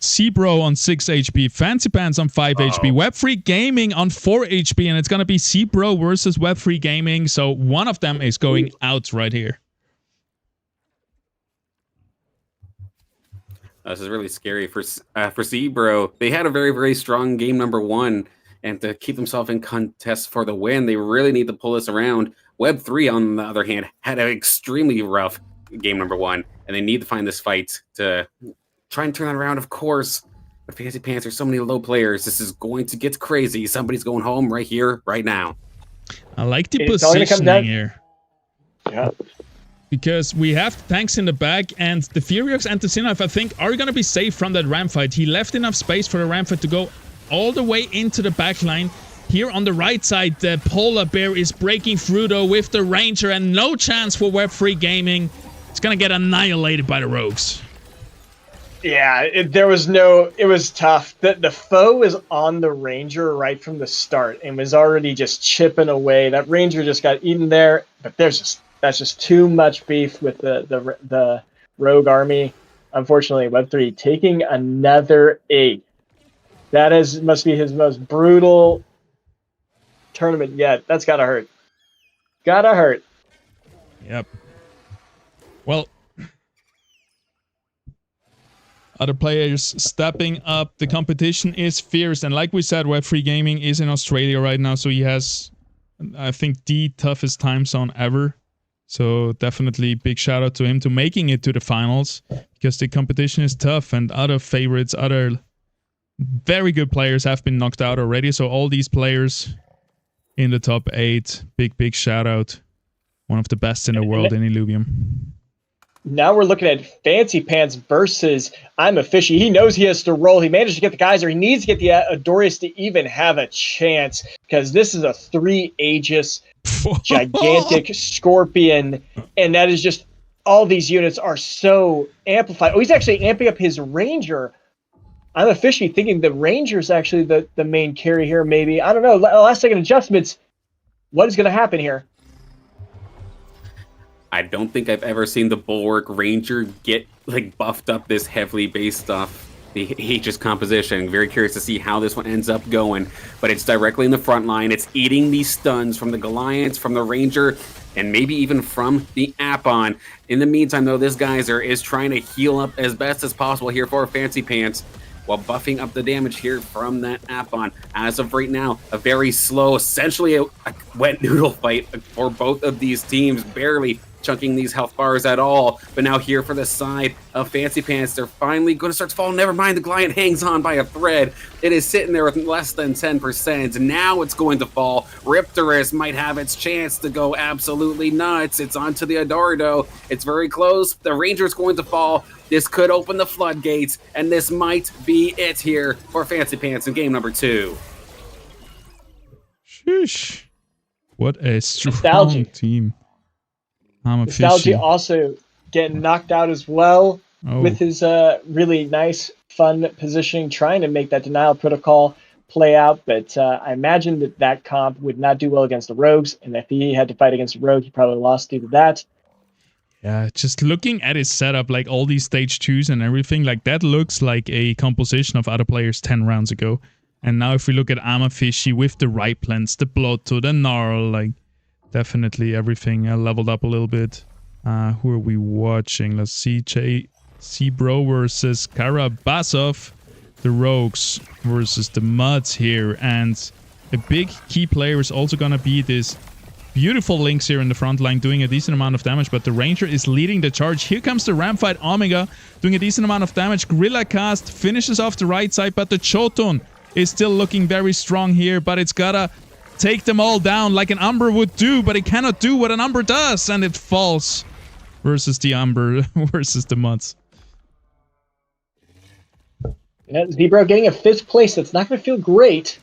Cbro on 6 HP, Fancy Pants on 5 HP, Web3 Gaming on 4 HP, and it's gonna be Cbro versus Web3 Gaming, so one of them is going out right here. This is really scary for Cbro. They had a very, very strong game number 1, and to keep themselves in contest for the win, they really need to pull this around. Web3, on the other hand, had an extremely rough game number 1, and they need to find this fight to try and turn that around, of course. But Fancy Pants are so many low players. This is going to get crazy. Somebody's going home right here, right now. I like the It's all gonna come down- positioning here. Yeah. Because we have tanks in the back, and the Furiox and the Sinnoh, I think, are going to be safe from that ram fight. He left enough space for the ram fight to go all the way into the back line. Here on the right side, the Polar Bear is breaking through, though, with the Ranger, and no chance for Web3 Gaming. It's going to get annihilated by the Rogues. Yeah, it was tough. The foe was on the Ranger right from the start and was already just chipping away. That Ranger just got eaten there, but that's just too much beef with the Rogue army. Unfortunately, Web3 taking another 8. That must be his most brutal tournament yet. That's gotta hurt. Gotta hurt. Yep. Well, other players stepping up. The competition is fierce. And like we said, Web3 Gaming is in Australia right now. So he has, I think, the toughest time zone ever. So definitely big shout out to him to making it to the finals. Because the competition is tough. And other favorites, other very good players have been knocked out already. So all these players in the top 8. Big shout out. One of the best in the world in Illuvium. Now we're looking at Fancy Pants versus I'm a Fishy. He knows he has to roll. He managed to get the Geyser. He needs to get the Adorius to even have a chance, because this is a 3 Aegis gigantic Scorpion, and that is just, all these units are so amplified. Oh, he's actually amping up his Ranger. I'm a Fishy thinking the Ranger is actually the main carry here, maybe. I don't know. Last second adjustments. What is going to happen here? I don't think I've ever seen the Bulwark Ranger get like buffed up this heavily based off the Aegis composition. Very curious to see how this one ends up going, but it's directly in the front line. It's eating these stuns from the Goliaths, from the Ranger, and maybe even from the Appon. In the meantime, though, this Geyser is trying to heal up as best as possible here for Fancy Pants, while buffing up the damage here from that Appon. As of right now, a very slow, essentially a wet noodle fight for both of these teams, barely chunking these health bars at all. But now here for the side of Fancy Pants, they're finally going to start to fall. Never mind, the Goliath hangs on by a thread. It is sitting there with less than 10%. Now it's going to fall. Riptorus might have its chance to go absolutely nuts. It's onto the Adordo. It's very close. The Ranger's going to fall. This could open the floodgates, and this might be it here for Fancy Pants in game number 2. Sheesh. What a strong Nostalgia. team. I'm a Nostalgia Fishy. also getting knocked out as well with his really nice, fun positioning, trying to make that denial protocol play out. But I imagine that comp would not do well against the Rogues, and if he had to fight against a Rogue, he probably lost due to that. Yeah, just looking at his setup, like all these stage 2s and everything, like that looks like a composition of other players 10 rounds ago. And now if we look at Fishy with the right plans, the Blotto, the Gnarl, like definitely everything leveled up a little bit. Who are we watching? Let's see, Cbro versus Karabasov. The Rogues versus the Muds here. And a big key player is also going to be this beautiful Lynx here in the front line, doing a decent amount of damage, but the Ranger is leading the charge. Here comes the Ram fight, Omega, doing a decent amount of damage. Gorilla Cast finishes off the right side, but the Choton is still looking very strong here, but it's gotta take them all down like an Umber would do, but it cannot do what an Umber does, and it falls versus the Umber, versus the Muds. Yeah, Zebro getting a 5th place. That's not going to feel great.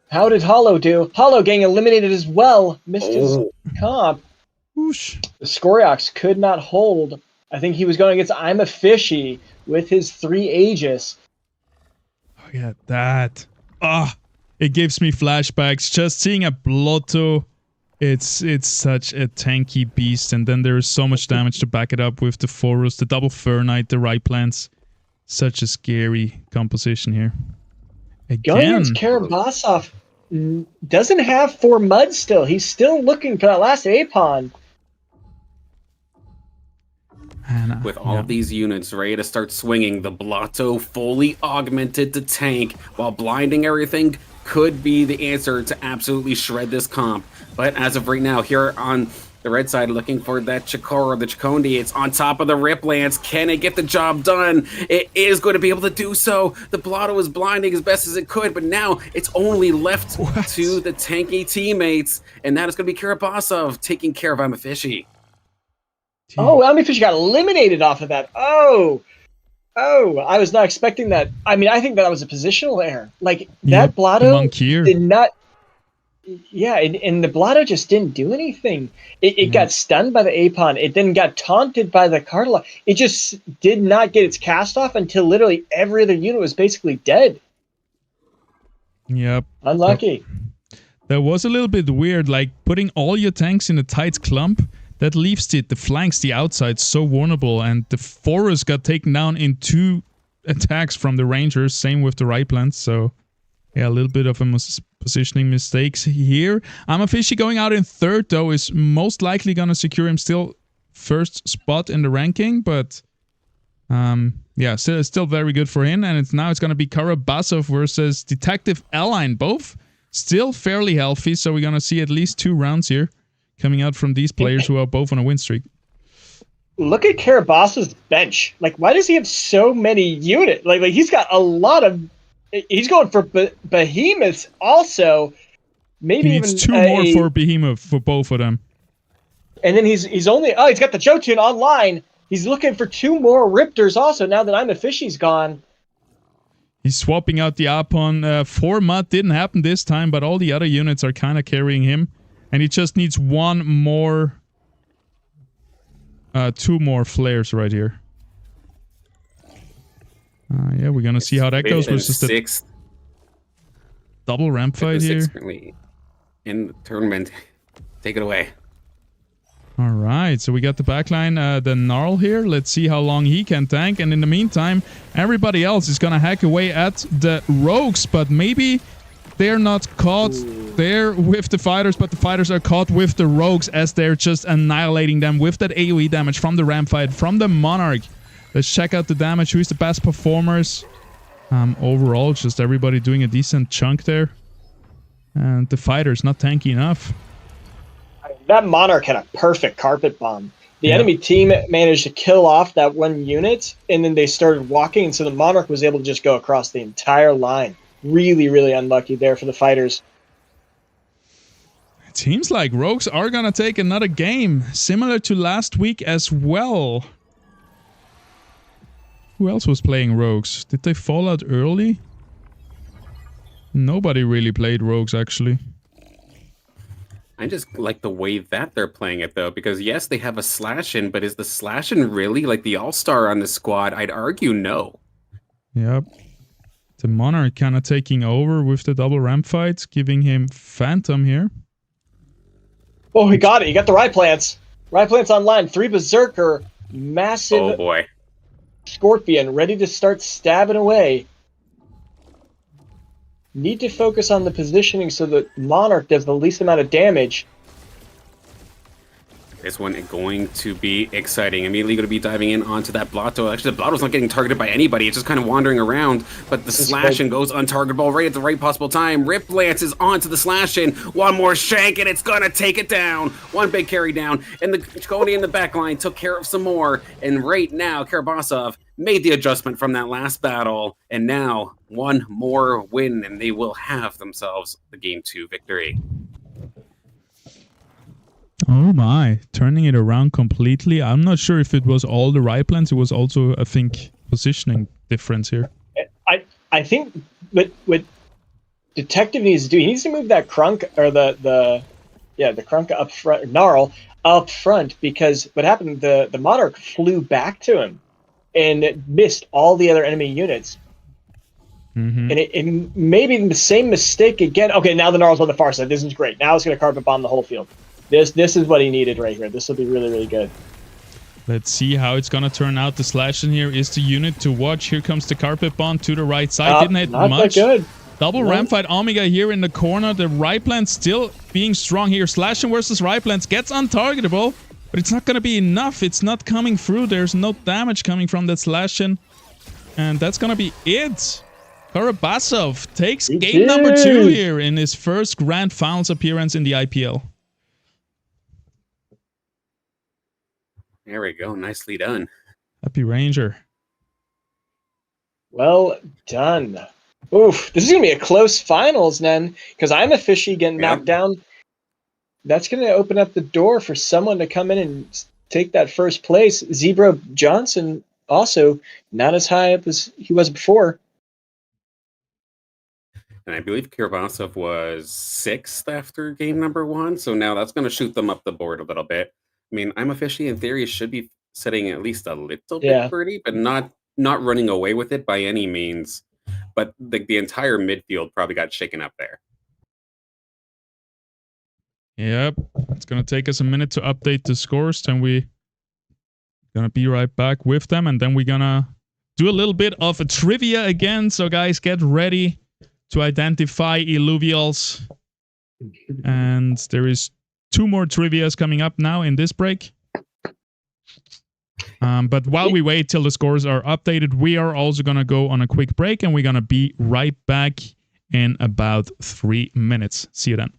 How did Hollow do? Hollow getting eliminated as well. Missed his comp. Whoosh. The Scoriox could not hold. I think he was going against I'm a Fishy with his 3 Aegis. Oh yeah, that. It gives me flashbacks. Just seeing a Blotto, it's such a tanky beast, and then there is so much damage to back it up with the Forest, the double Fur Knight, the right plants. Such a scary composition here. Going Again, against Karabasov doesn't have 4 mud still. He's still looking for that last A-pawn. and, With all yeah. of these units ready to start swinging, the Blotto fully augmented to tank while blinding everything could be the answer to absolutely shred this comp. But as of right now, here on the red side, looking for that Chikora, the Chikondi, it's on top of the Rip Lance. Can it get the job done? It is going to be able to do so. The Blotto was blinding as best as it could, but now it's only left to the tanky teammates, and that is going to be Karabasov taking care of Amafishi. Oh, Elmifish got eliminated off of that. Oh, I was not expecting that. I mean, I think that was a positional error. Like, that Blotto Monkier. did not... Yeah, and the Blotto just didn't do anything. It got stunned by the A-pawn. It then got taunted by the Cardinal. It just did not get its cast off until literally every other unit was basically dead. Yep. Unlucky. That was a little bit weird, like putting all your tanks in a tight clump. That leaves the flanks, the outside, so vulnerable, and the Forest got taken down in 2 attacks from the Rangers, same with the right plants, so yeah, a little bit of a positioning mistakes here. Amafishi going out in 3rd, though, is most likely going to secure him still 1st spot in the ranking, but yeah, still very good for him, and now it's going to be Karabasov versus Detective Align, both still fairly healthy, so we're going to see at least 2 rounds here coming out from these players who are both on a win streak. Look at Karabasov's bench. Like, why does he have so many units? Like he's got a lot of... He's going for Behemoths also. Maybe he needs even 2 more for Behemoth for both of them. And then he's only... Oh, he's got the Jotun online. He's looking for 2 more Riptors also now that Imafishi's gone. He's swapping out the Apon. 4 mud didn't happen this time, but all the other units are kind of carrying him. And he just needs 1 more... 2 more flares right here. Yeah, we're gonna see how that goes versus the 6th double ramp fight here. In the tournament. Take it away. All right, so we got the backline, the Gnarl here. Let's see how long he can tank. And in the meantime, everybody else is gonna hack away at the Rogues, but maybe they're not caught there with the fighters, but the fighters are caught with the Rogues as they're just annihilating them with that AoE damage from the ramp fight, from the Monarch. Let's check out the damage. Who's the best performers? Overall, just everybody doing a decent chunk there. And the fighters not tanky enough. That Monarch had a perfect carpet bomb. The enemy team managed to kill off that 1 unit, and then they started walking, and so the Monarch was able to just go across the entire line. Really, really unlucky there for the fighters. It seems like Rogues are gonna take another game, similar to last week as well. Who else was playing Rogues? Did they fall out early? Nobody really played Rogues, actually. I just like the way that they're playing it, though, because yes, they have a slash-in, but is the slash-in really like the all-star on the squad? I'd argue no. Yep. The Monarch kind of taking over with the double ramp fights, giving him Phantom here. Oh, he got it. He got the Rye Plants. Rye Plants online. 3 Berserker. Massive Oh boy. Scorpion ready to start stabbing away. Need to focus on the positioning so that Monarch does the least amount of damage. This one is going to be exciting. Immediately going to be diving in onto that Blotto. Actually, the Blotto's not getting targeted by anybody. It's just kind of wandering around. But the slash-in goes untargetable right at the right possible time. Rip Lance is onto the slash-in. 1 more shank, and it's going to take it down. 1 big carry down. And the Chikoni in the back line took care of some more. And right now, Karabasov made the adjustment from that last battle. And now, 1 more win, and they will have themselves the Game 2 victory. Oh my, turning it around completely. I'm not sure if it was all the right plans. It was also, I think, positioning difference here. I think what Detective needs to do, he needs to move that Crunk, or the Crunk up front, Gnarl up front, because what happened, the Monarch flew back to him and it missed all the other enemy units. And it may be the same mistake again. Okay, now the Gnarl's on the far side. This is great. Now it's going to carpet bomb the whole field. This is what he needed right here. This will be really, really good. Let's see how it's gonna turn out. The slash in here is the unit to watch. Here comes the carpet bomb to the right side. Didn't hit not much. that good. Double No. ram fight Omega here in the corner. The right plant still being strong here. Slashing versus right plants gets untargetable, but it's not gonna be enough. It's not coming through. There's no damage coming from that slashing, and that's gonna be it. Karabasov takes game number 2 here in his first Grand Finals appearance in the IPL. There we go. Nicely done. Happy Ranger. Well done. Oof, this is going to be a close finals, then, because I'm a fishy getting knocked down. That's going to open up the door for someone to come in and take that first place. Zebra Johnson also not as high up as he was before. And I believe Kirvasov was 6th after game number 1. So now that's going to shoot them up the board a little bit. I mean, I'm a fishy in theory should be setting at least a little bit birdie, but not running away with it by any means. But the entire midfield probably got shaken up there. Yep. It's going to take us a minute to update the scores. Then we're going to be right back with them. And then we're going to do a little bit of a trivia again. So guys, get ready to identify Illuvials. And there is 2 more trivias coming up now in this break. But while we wait till the scores are updated, we are also going to go on a quick break, and we're going to be right back in about 3 minutes. See you then.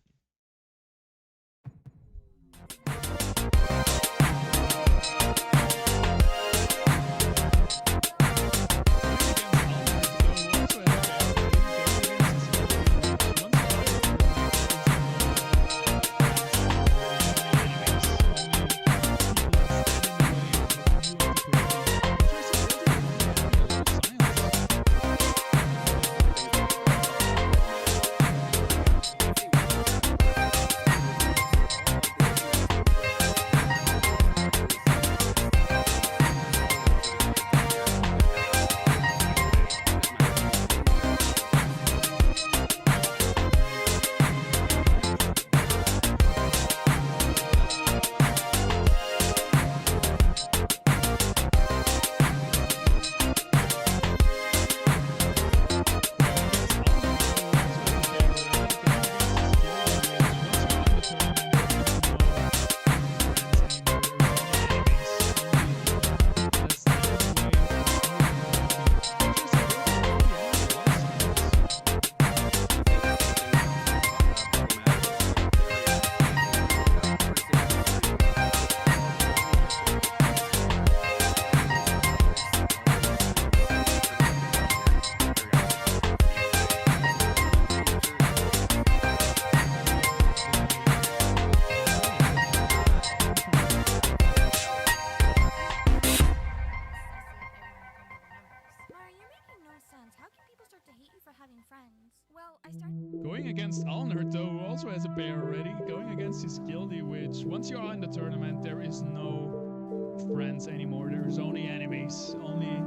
Going against Alnert, though, who also has a pair already. Going against his Gildy, which once you are in the tournament, there is no friends anymore. There is only enemies. Only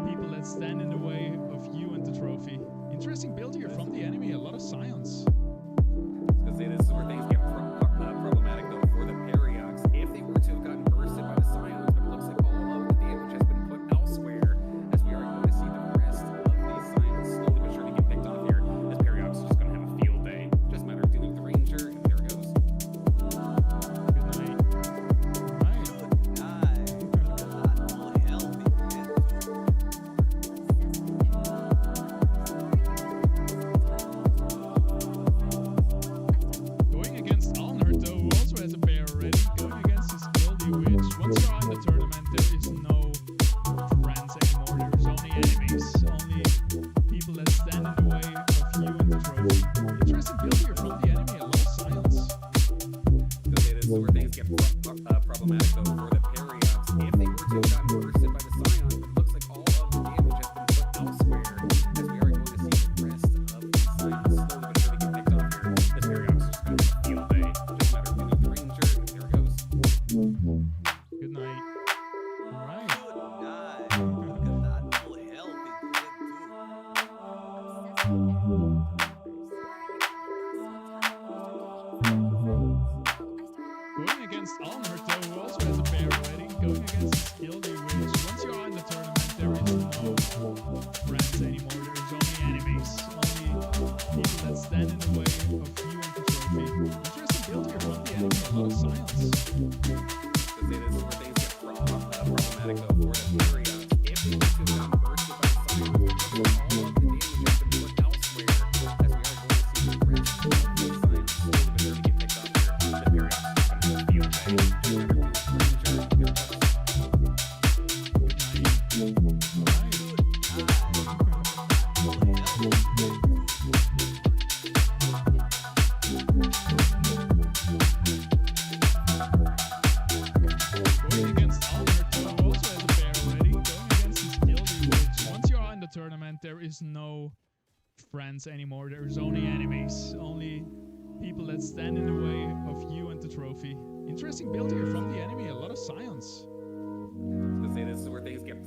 people that stand in the way of you and the trophy. Interesting build here from the enemy. A lot of science. Because this is where things get problematic, though, for the Periox. If they were to have gotten bursted by the Scions, but it looks like all of the damage has been put elsewhere, as we are going to see the rest of these Scions slowly but surely get picked off here. This Periox is just going to have a field day. Just a matter of dealing with the Ranger, and there it goes. Good night. Going against Alnert, though, who also has a pair already. Going against his Gildy, which once you're in the tournament, there is no friends anymore. There is only enemies. Only people that stand in the way of you and the trophy. Interesting build here from the enemy. A lot of science. This is where things get problematic, though, for the Periox. If they were to have gotten bursted by the Scions, but it looks like all of the damage has been put elsewhere, as we are going to see the rest of these Scions slowly but surely get picked off here. This Periox is just going to have a field day. Just a matter of dealing with the Ranger, and there it goes. Good night. All right. Going against Alnert, though, who also has a pair. against Guilty, which once you're in the tournament, there is no friends anymore. There's only enemies, only people that stand in the way of you and the trophy. Interesting build here from the enemy, a lot of science. To say this is where things get problematic though for the area. If they just got bursted by science, all of the damage has been put elsewhere, as we are going to see the rest of the science slowly but surely get picked up here. The Paradox is going to field Going against Oliver too, who also has a bear already. Going against his Guilty, which once you are in the tournament, there is no friends anymore. There's only enemies, only people that stand in the way of you and the trophy. Interesting build here from the enemy, a lot of science. To say this is where things get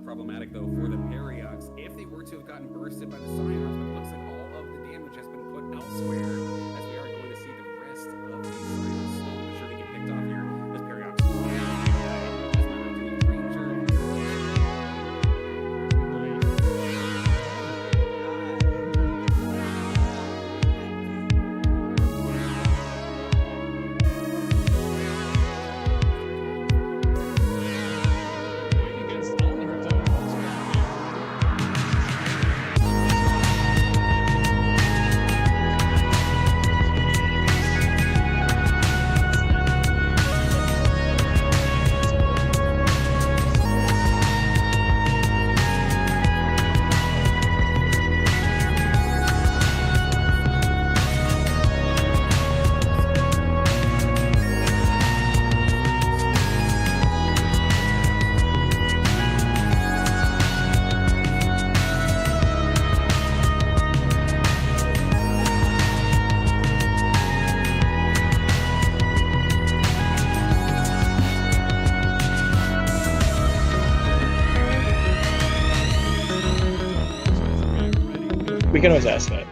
problematic though for the Paradox. If they were to have gotten bursted by the Scions, but it looks like all of the damage has been put elsewhere, as we are going to see the rest of these Scions slowly but surely get picked off here. This Paradox is doing Ranger. Going against Oliver too, also has a bear. We can always ask that.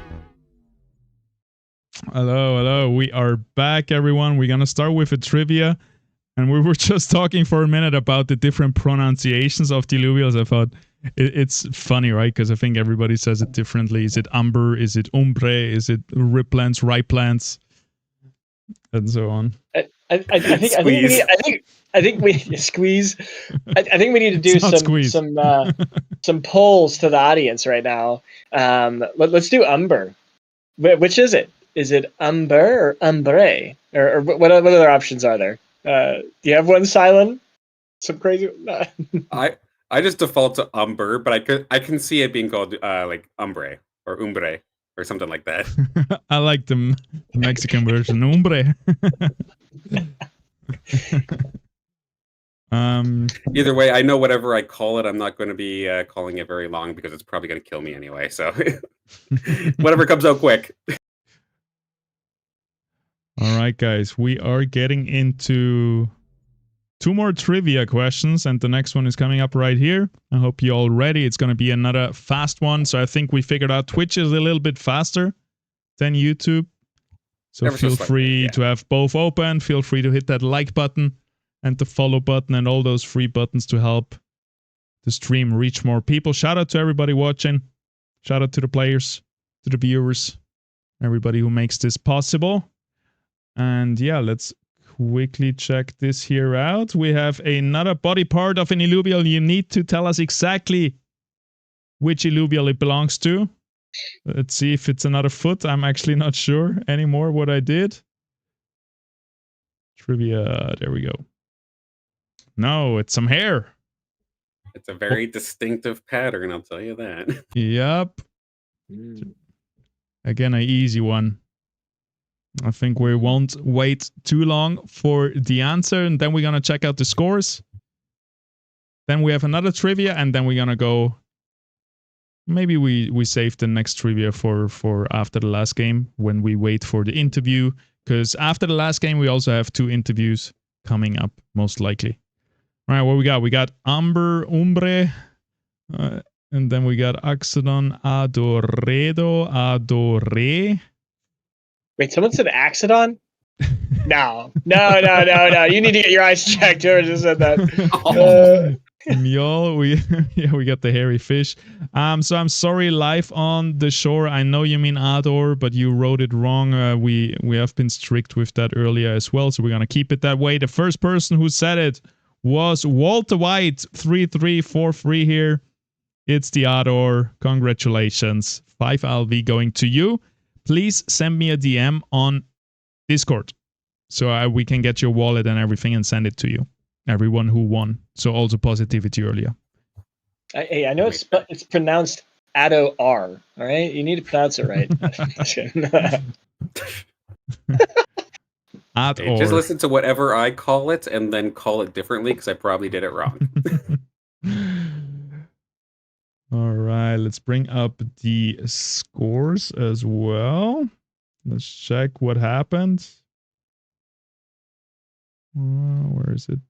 Hello. We are back, everyone. We're gonna start with a trivia, and we were just talking for a minute about the different pronunciations of the Illuvials. I thought it's funny, right? Because I think everybody says it differently. Is it umber? Is it umbre? Is it riplants, riplants, and so on? I think we squeeze. I think we need to do It's not squeeze. some polls to the audience right now. Let's do umber. Which is it? Is it umber or umbre? Or what other options are there? Do you have one, Silent? Some crazy. I just default to umber, but I can see it being called like umbre or umbre or something like that. I like the Mexican version, umbre. Either way, I know whatever I call it, I'm not going to be calling it very long because it's probably going to kill me anyway. So whatever comes out quick. All right, guys, we are getting into 2 more trivia questions, and the next one is coming up right here. I hope you're all ready. It's going to be another fast one. So I think we figured out Twitch is a little bit faster than YouTube. So Ever so feel slightly, free yeah. to have both open. Feel free to hit that like button and the follow button and all those free buttons to help the stream reach more people. Shout out to everybody watching. Shout out to the players, to the viewers, everybody who makes this possible. And yeah, let's quickly check this here out. We have another body part of an Illuvial. You need to tell us exactly which Illuvial it belongs to. Let's see if it's another foot. I'm actually not sure anymore what I did. Trivia. There we go. No, it's some hair. It's a very distinctive pattern, I'll tell you that. Yep. Again, an easy one. I think we won't wait too long for the answer, and then we're going to check out the scores. Then we have another trivia, and then we're going to go... Maybe we save the next trivia for after the last game, when we wait for the interview, because after the last game, we also have 2 interviews coming up, most likely. All right, what we got? We got Umbre, and then we got Axodon, Adore. Wait, someone said Axodon? No. You need to get your eyes checked. Whoever just said that. Mjol, we got the hairy fish. So I'm sorry, live on the shore. I know you mean Ador, but you wrote it wrong. We have been strict with that earlier as well, so we're gonna keep it that way. The first person who said it was Walter White, 3343 here. It's the Ador. Congratulations. 5 LV going to you. Please send me a DM on Discord so we can get your wallet and everything and send it to you. Everyone who won. So also positivity earlier. Hey, I know it's pronounced Ador. All right, you need to pronounce it right. Hey, just listen to whatever I call it and then call it differently because I probably did it wrong. All right, let's bring up the scores as well. Let's check what happened. Where is it?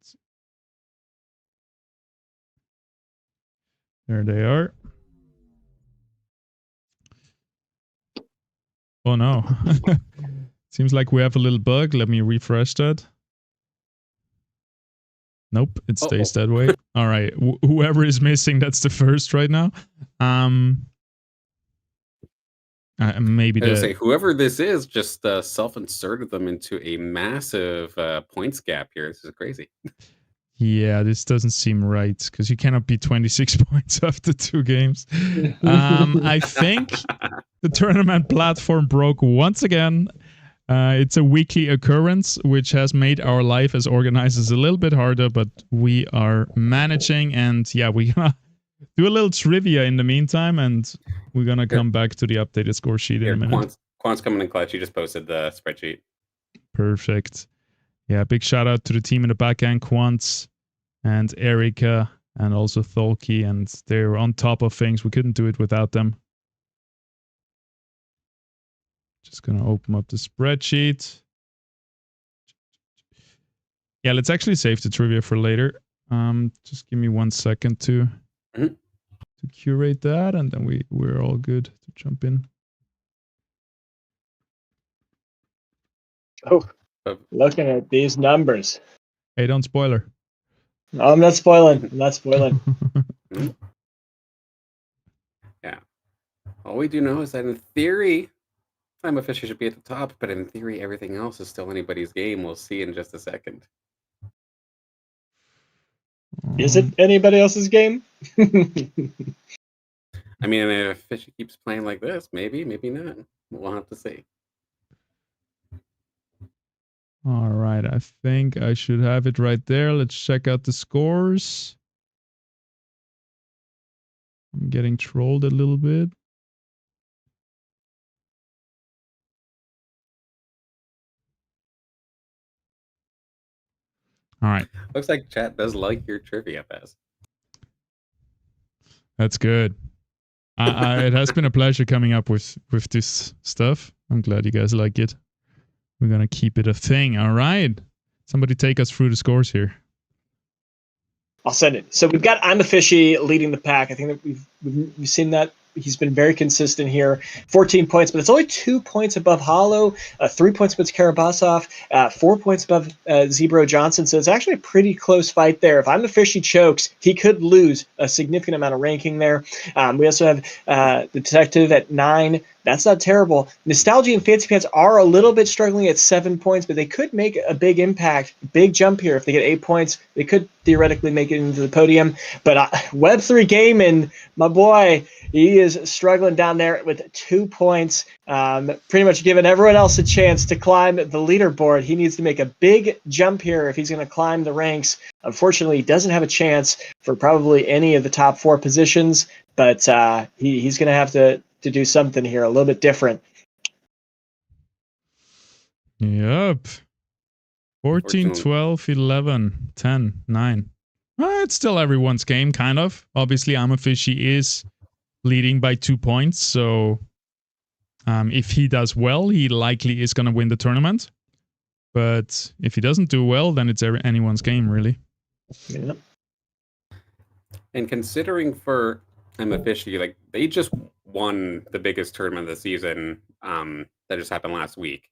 There they are. Oh no. Seems like we have a little bug. Let me refresh that. Nope, it stays that way. All right, whoever is missing, that's the first right now. Maybe I was say whoever this is just self-inserted them into a massive points gap here. This is crazy. Yeah, this doesn't seem right because you cannot be 26 points after 2 games. I think the tournament platform broke once again. It's a weekly occurrence, which has made our life as organizers a little bit harder, but we are managing. And yeah, we're going to do a little trivia in the meantime, and we're going to come back to the updated score sheet in a minute. Quant's coming in clutch. You just posted the spreadsheet. Perfect. Yeah, big shout out to the team in the back end, Quants and Erica and also Tholki, and they're on top of things. We couldn't do it without them. Just gonna open up the spreadsheet. Yeah, let's actually save the trivia for later. Just give me 1 second to curate that, and then we're all good to jump in. Oh, looking at these numbers. Hey, don't spoiler. No, I'm not spoiling. Yeah. All we do know is that in theory, I'm officially should be at the top, but in theory, everything else is still anybody's game. We'll see in just a second. Is it anybody else's game? I mean, if Fishy keeps playing like this, maybe not. We'll have to see. All right, I think I should have it right there. Let's check out the scores. I'm getting trolled a little bit. All right. Looks like chat does like your trivia fest. That's good. It has been a pleasure coming up with this stuff. I'm glad you guys like it. We're going to keep it a thing. All right. Somebody take us through the scores here. I'll send it. So we've got I'm a Fishy leading the pack. I think that we've seen that. He's been very consistent here. 14 points, but it's only 2 points above Hollow, 3 points above Karabasov, 4 points above Zebro Johnson. So it's actually a pretty close fight there. If I'm a Fishy chokes, he could lose a significant amount of ranking there. We also have the Detective at 9. That's not terrible. Nostalgia and Fancy Pants are a little bit struggling at 7 points, but they could make a big impact, big jump here. If they get 8 points, they could theoretically make it into the podium. But Web3 Gaming, my boy, he is struggling down there with 2 points, pretty much giving everyone else a chance to climb the leaderboard. He needs to make a big jump here if he's going to climb the ranks. Unfortunately, he doesn't have a chance for probably any of the top 4 positions, but he's going to have to do something here a little bit different. Yep. 14, 12, 11, 10, 9. It's still everyone's game, kind of. Obviously, I'm a Fishy is leading by 2 points, so if he does well, he likely is going to win the tournament. But if he doesn't do well, then it's anyone's game, really. Yeah. And considering for I'm a Fishy, like they just won the biggest tournament of the season that just happened last week.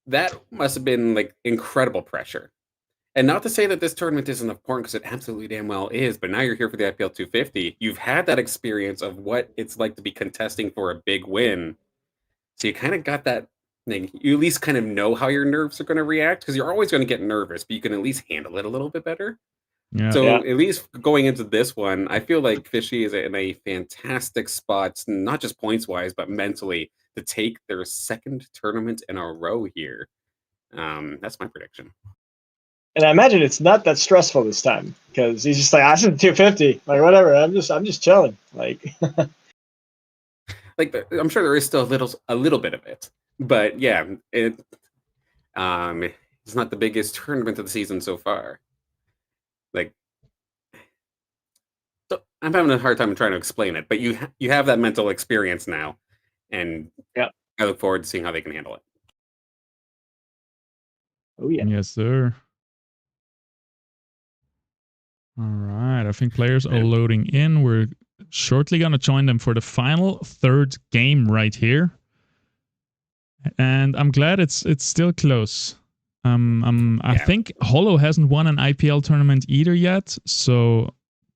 that must have been like incredible pressure. And not to say that this tournament isn't important, because it absolutely damn well is, but now you're here for the IPL 250. You've had that experience of what it's like to be contesting for a big win. So you kind of got that thing. You at least kind of know how your nerves are going to react, because you're always going to get nervous, but you can at least handle it a little bit better. Yeah. So at least going into this one, I feel like Fishy is in a fantastic spot, not just points-wise, but mentally, to take their second tournament in a row here. That's my prediction. And I imagine it's not that stressful this time because he's just like, I said 250, like whatever. I'm just chilling. Like, I'm sure there is still a little bit of it, but yeah, it's not the biggest tournament of the season so far. Like, so I'm having a hard time trying to explain it, but you have that mental experience now, and yeah, I look forward to seeing how they can handle it. oh yeah, Yes, sir. All right. I think players are loading in. We're shortly going to join them for the final third game right here. And I'm glad it's still close. I think Hollow hasn't won an IPL tournament either yet. So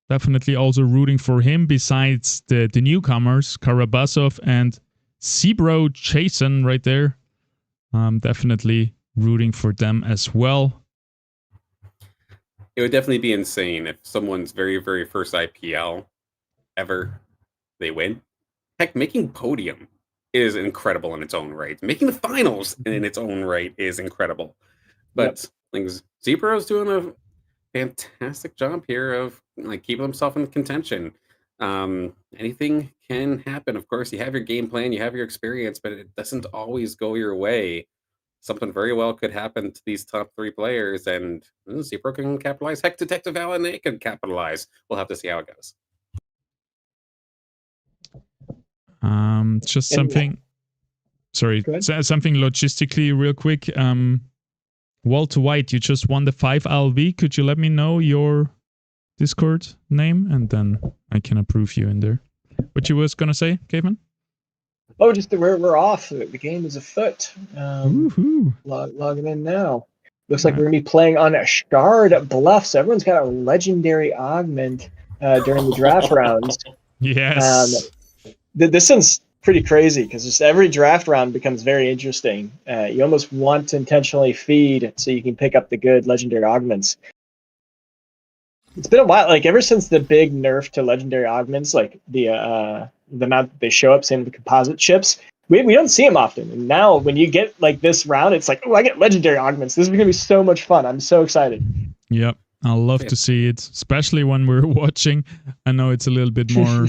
definitely also rooting for him besides the newcomers, Karabasov and Sebro Jason right there. Definitely rooting for them as well. It would definitely be insane if someone's very, very first IPL ever, they win. Heck, making podium is incredible in its own right. Making the finals in its own right is incredible. But Zebra's doing a fantastic job here of like keeping himself in contention. Anything can happen. Of course, you have your game plan, you have your experience, but it doesn't always go your way. Something very well could happen to these top three players, and Zebra can capitalize. Heck, Detective Alan can capitalize. We'll have to see how it goes. Just something. Sorry, something logistically, real quick. Walter White, you just won the 5 LV. Could you let me know your Discord name, and then I can approve you in there? What you was gonna say, Caveman? Oh, just we're off. The game is afoot. Logging in now. Looks like we're gonna be playing on a Shard Bluff. So everyone's got a legendary augment during the draft rounds. Yes. This one's pretty crazy because just every draft round becomes very interesting. You almost want to intentionally feed so you can pick up the good legendary augments. It's been a while, like ever since the big nerf to legendary augments, like the amount that they show up, same with the composite ships. We don't see them often, and now when you get like this round, it's like, oh, I get legendary augments. This is gonna be so much fun. I'm so excited. Yep, I love to see it, especially when we're watching. I know it's a little bit more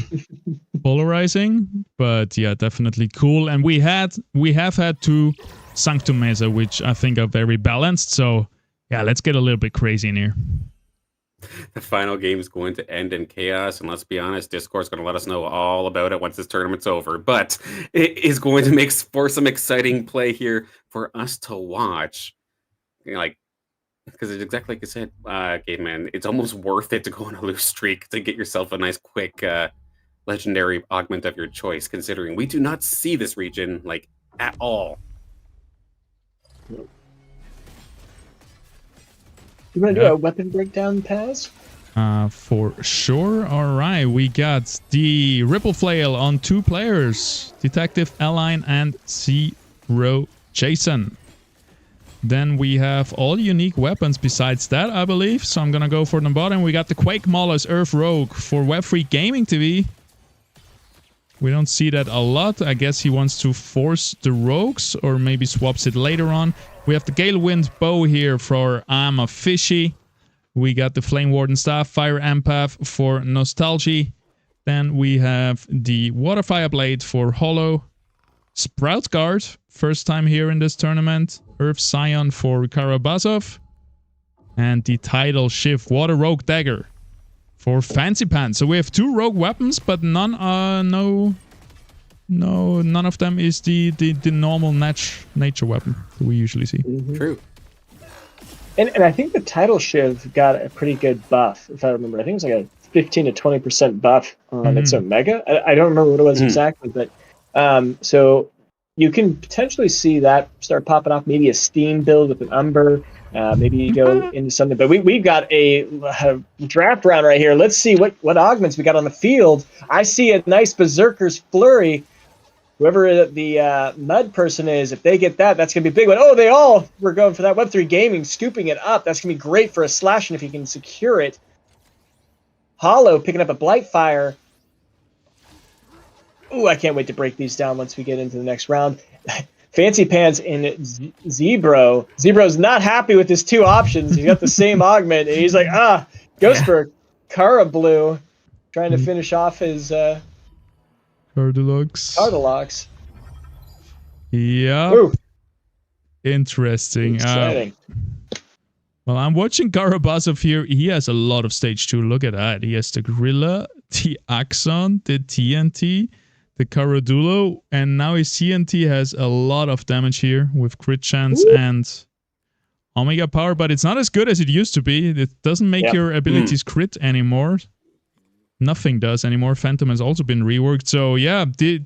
polarizing, but yeah, definitely cool. And we have had 2 Sanctum Mesa, which I think are very balanced. So yeah, let's get a little bit crazy in here. The final game is going to end in chaos, and let's be honest, Discord's going to let us know all about it once this tournament's over. But it is going to make for some exciting play here for us to watch. You know, like, because it's exactly like you said, Gateman, it's almost worth it to go on a loose streak to get yourself a nice, quick, legendary augment of your choice, considering we do not see this region, like, at all. You want to do a weapon breakdown, Paz? For sure. All right, we got the Ripple Flail on 2 players, Detective Align and Zero Jason. Then we have all unique weapons besides that, I believe. So I'm going to go for the bottom. We got the Quake Maulers Earth Rogue for Web3 Gaming TV. We don't see that a lot. I guess he wants to force the rogues or maybe swaps it later on. We have the Gale Wind Bow here for I'm a Fishy. We got the Flame Warden Staff, Fire Empath for Nostalgia. Then we have the Water Fire Blade for Hollow. Sprout Guard, first time here in this tournament. Earth Scion for Karabasov. And the Tidal Shift Water Rogue Dagger for Fancy Pants. So we have 2 rogue weapons, but none of them is the normal nature weapon that we usually see. Mm-hmm. True. And I think the Tidal Shiv got a pretty good buff, if I remember. I think it was like a 15 to 20% buff on its Omega. I don't remember what it was exactly, but so you can potentially see that start popping off. Maybe a Steam build with an Umber. Maybe you go into something. But we've got a draft round right here. Let's see what augments we got on the field. I see a nice Berserker's Flurry. Whoever the mud person is, if they get that, that's going to be a big one. Oh, they all were going for that Web3 Gaming, scooping it up. That's going to be great for a slash, and if you can secure it. Hollow picking up a Blightfire. Ooh, I can't wait to break these down once we get into the next round. Fancy Pants and Zebro. Zebro's not happy with his two options. He's got the same augment, and he's like, goes for Kara Blue, trying to finish off his Cardalux. Yeah. Interesting. Exciting. Well, I'm watching Karabasov here. He has a lot of stage 2. Look at that. He has the Gorilla, the Axon, the TNT, the Caradulo, and now his TNT has a lot of damage here with crit chance and Omega Power, but it's not as good as it used to be. It doesn't make your abilities crit anymore. Nothing does anymore. Phantom has also been reworked. So yeah, do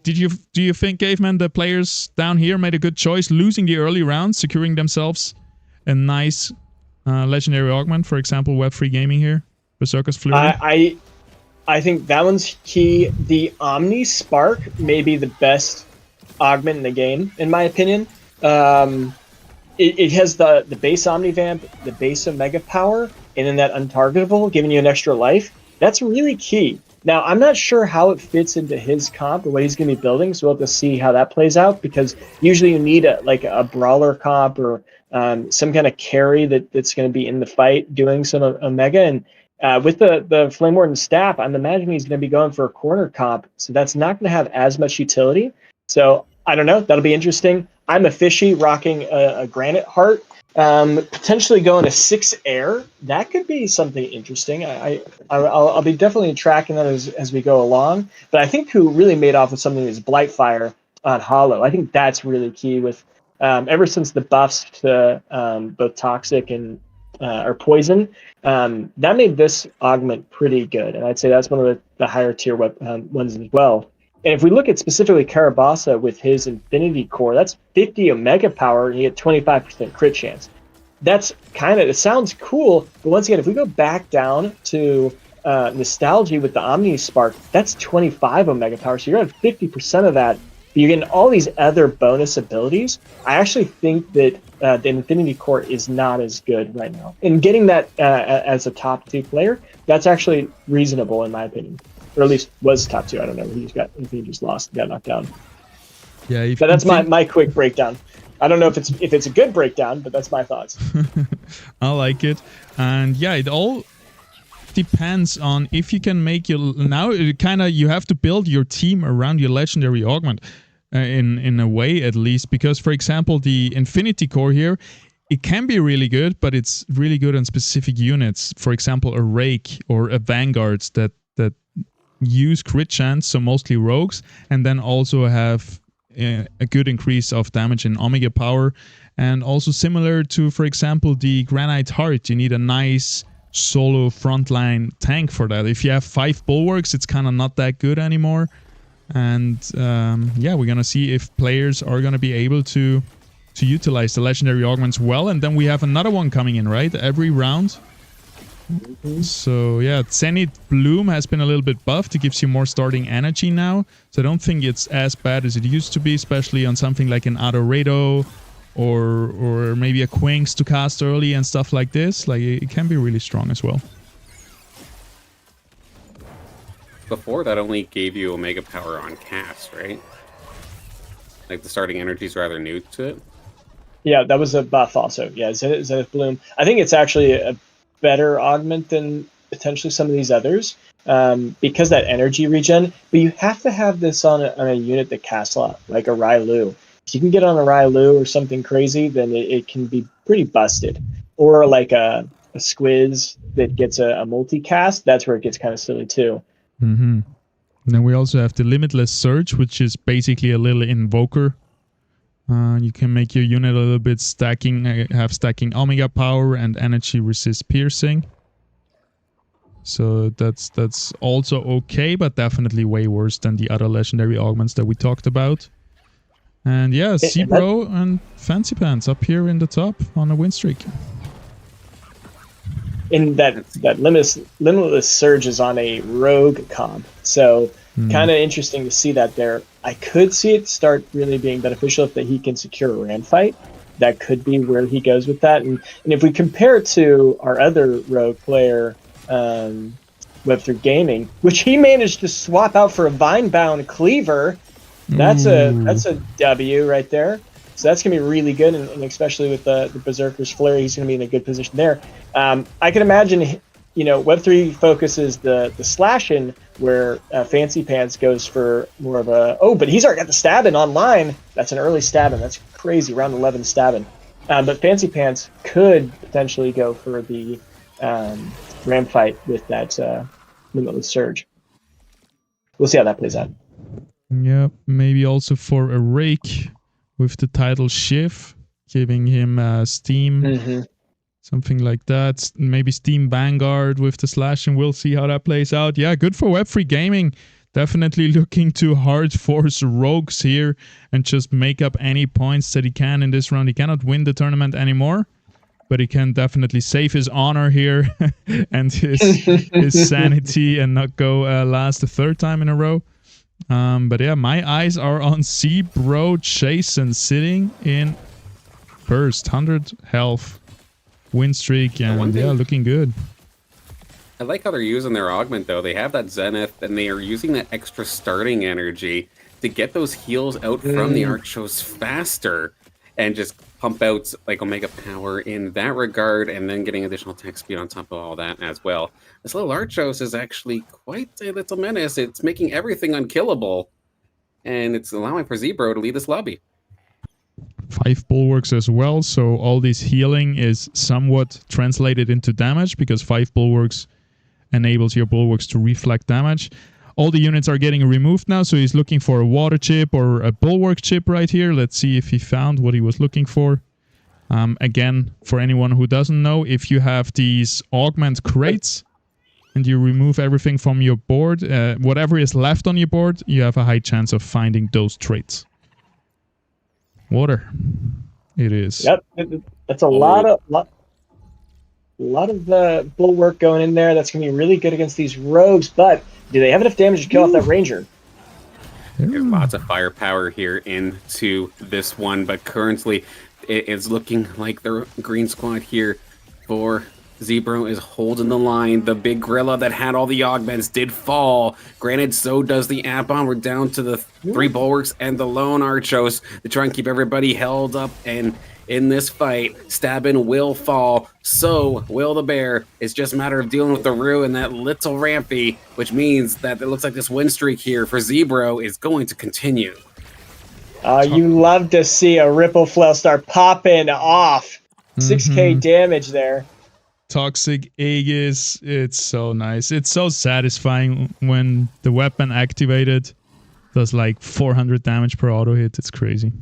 you think, Caveman, the players down here made a good choice, losing the early rounds, securing themselves a nice legendary augment, for example, Web3 Gaming here, Berserker's Flurry? I think that one's key. The Omni Spark may be the best augment in the game, in my opinion. It has the base Omni Vamp, the base Omega Power, and then that Untargetable, giving you an extra life. That's really key. Now, I'm not sure how it fits into his comp or what he's going to be building, so we'll have to see how that plays out, because usually you need a brawler comp or some kind of carry that's going to be in the fight doing some Omega. And with the Flame Warden staff, I'm imagining he's going to be going for a corner comp, so that's not going to have as much utility. So I don't know. That'll be interesting. I'm a Fishy rocking a Granite Heart. Potentially going to 6 air. That could be something interesting. I'll be definitely tracking that as we go along. But I think who really made off with something is Blightfire on Hollow. I think that's really key with ever since the buffs to both Toxic and or Poison. That made this augment pretty good, and I'd say that's one of the higher tier ones as well. And if we look at specifically Karabasa with his Infinity Core, that's 50 Omega Power, and you get 25% crit chance. That's it sounds cool, but once again, if we go back down to Nostalgia with the Omni Spark, that's 25 Omega Power, so you're at 50% of that. But you're getting all these other bonus abilities. I actually think that the Infinity Core is not as good right now. And getting that as a top 2 player, that's actually reasonable in my opinion. Or at least was top 2. I don't know. He just lost, got knocked down. Yeah, but that's my quick breakdown. I don't know if it's a good breakdown, but that's my thoughts. I like it, and yeah, it all depends on if you can make your you have to build your team around your legendary augment in a way, at least, because for example the Infinity Core here, it can be really good, but it's really good on specific units. For example, a Rake or a Vanguard that use crit chance, so mostly rogues, and then also have a good increase of damage in Omega Power. And also similar to, for example, the Granite Heart, you need a nice solo frontline tank for that. If you have 5 bulwarks, it's kind of not that good anymore. And yeah, we're gonna see if players are gonna be able to utilize the legendary augments well. And then we have another one coming in, right, every round. So yeah, Zenith Bloom has been a little bit buffed. It gives you more starting energy now. So I don't think it's as bad as it used to be, especially on something like an Adorado or maybe a Quinks to cast early and stuff like this. Like, it can be really strong as well. Before, that only gave you Omega Power on cast, right? Like, the starting energy is rather new to it. Yeah, that was a buff also. Yeah, Zenith Bloom. I think it's actually a better augment than potentially some of these others, because that energy regen. But you have to have this on a unit that casts a lot, like a Railu. If you can get on a Railu or something crazy, then it can be pretty busted. Or like a Squiz that gets a multicast. That's where it gets kind of silly too. Mm-hmm. And then we also have the Limitless Surge, which is basically a little invoker. You can make your unit a little bit stacking, have stacking Omega Power and energy resist piercing. So that's also okay, but definitely way worse than the other legendary augments that we talked about. And yeah, Zebro and Fancy Pants up here in the top on a win streak. In that limitless surge is on a rogue comp, so kind of interesting to see that there. I could see it start really being beneficial if that he can secure a ram fight. That could be where he goes with that. And if we compare it to our other rogue player, Web3 Gaming, which he managed to swap out for a vine-bound cleaver, that's a W right there. So that's gonna be really good, and especially with the Berserker's Flare, he's gonna be in a good position there. I can imagine, Web3 focuses the slashing, where Fancy Pants goes for more of a but he's already got the stabbing online. That's an early stabbing. That's crazy, round 11 stabbing. But Fancy Pants could potentially go for the ram fight with that limitless surge. We'll see how that plays out. Yeah, maybe also for a rake with the title Shiv, giving him Steam, something like that. Maybe Steam Vanguard with the slash, and we'll see how that plays out. Yeah, good for Web3 Gaming. Definitely looking to hard force rogues here and just make up any points that he can in this round. He cannot win the tournament anymore, but he can definitely save his honor here and his sanity and not go last the third time in a row. But yeah, my eyes are on Zebro Jason sitting in first, 100 health, win streak, and yeah, looking good. I like how they're using their augment, though. They have that Zenith, and they are using that extra starting energy to get those heals out from the Archos faster and just pump out like Omega Power in that regard, and then getting additional attack speed on top of all that as well. This little Archos is actually quite a little menace. It's making everything unkillable, and it's allowing for Zebro to lead this lobby. 5 bulwarks as well, so all this healing is somewhat translated into damage, because 5 bulwarks enables your bulwarks to reflect damage. All the units are getting removed now, so he's looking for a water chip or a bulwark chip right here. Let's see if he found what he was looking for. Again, for anyone who doesn't know, if you have these augment crates and you remove everything from your board, whatever is left on your board, you have a high chance of finding those traits. Water. It is. Yep, that's a lot of bulwark going in there. That's going to be really good against these rogues, but do they have enough damage to kill off that ranger? There's lots of firepower here into this one, but currently it is looking like the green squad here for Zebro is holding the line. The big gorilla that had all the augments did fall. Granted, so does the Abbon. We're down to the 3 bulwarks and the lone Archos to try and keep everybody held up, and in this fight, Stabbin will fall. So will the bear. It's just a matter of dealing with the Rue and that little Rampy, which means that it looks like this win streak here for Zebro is going to continue. You love to see a Ripple Flail start popping off. 6k damage there. Toxic Aegis, it's so nice. It's so satisfying when the weapon activated does like 400 damage per auto hit. It's crazy.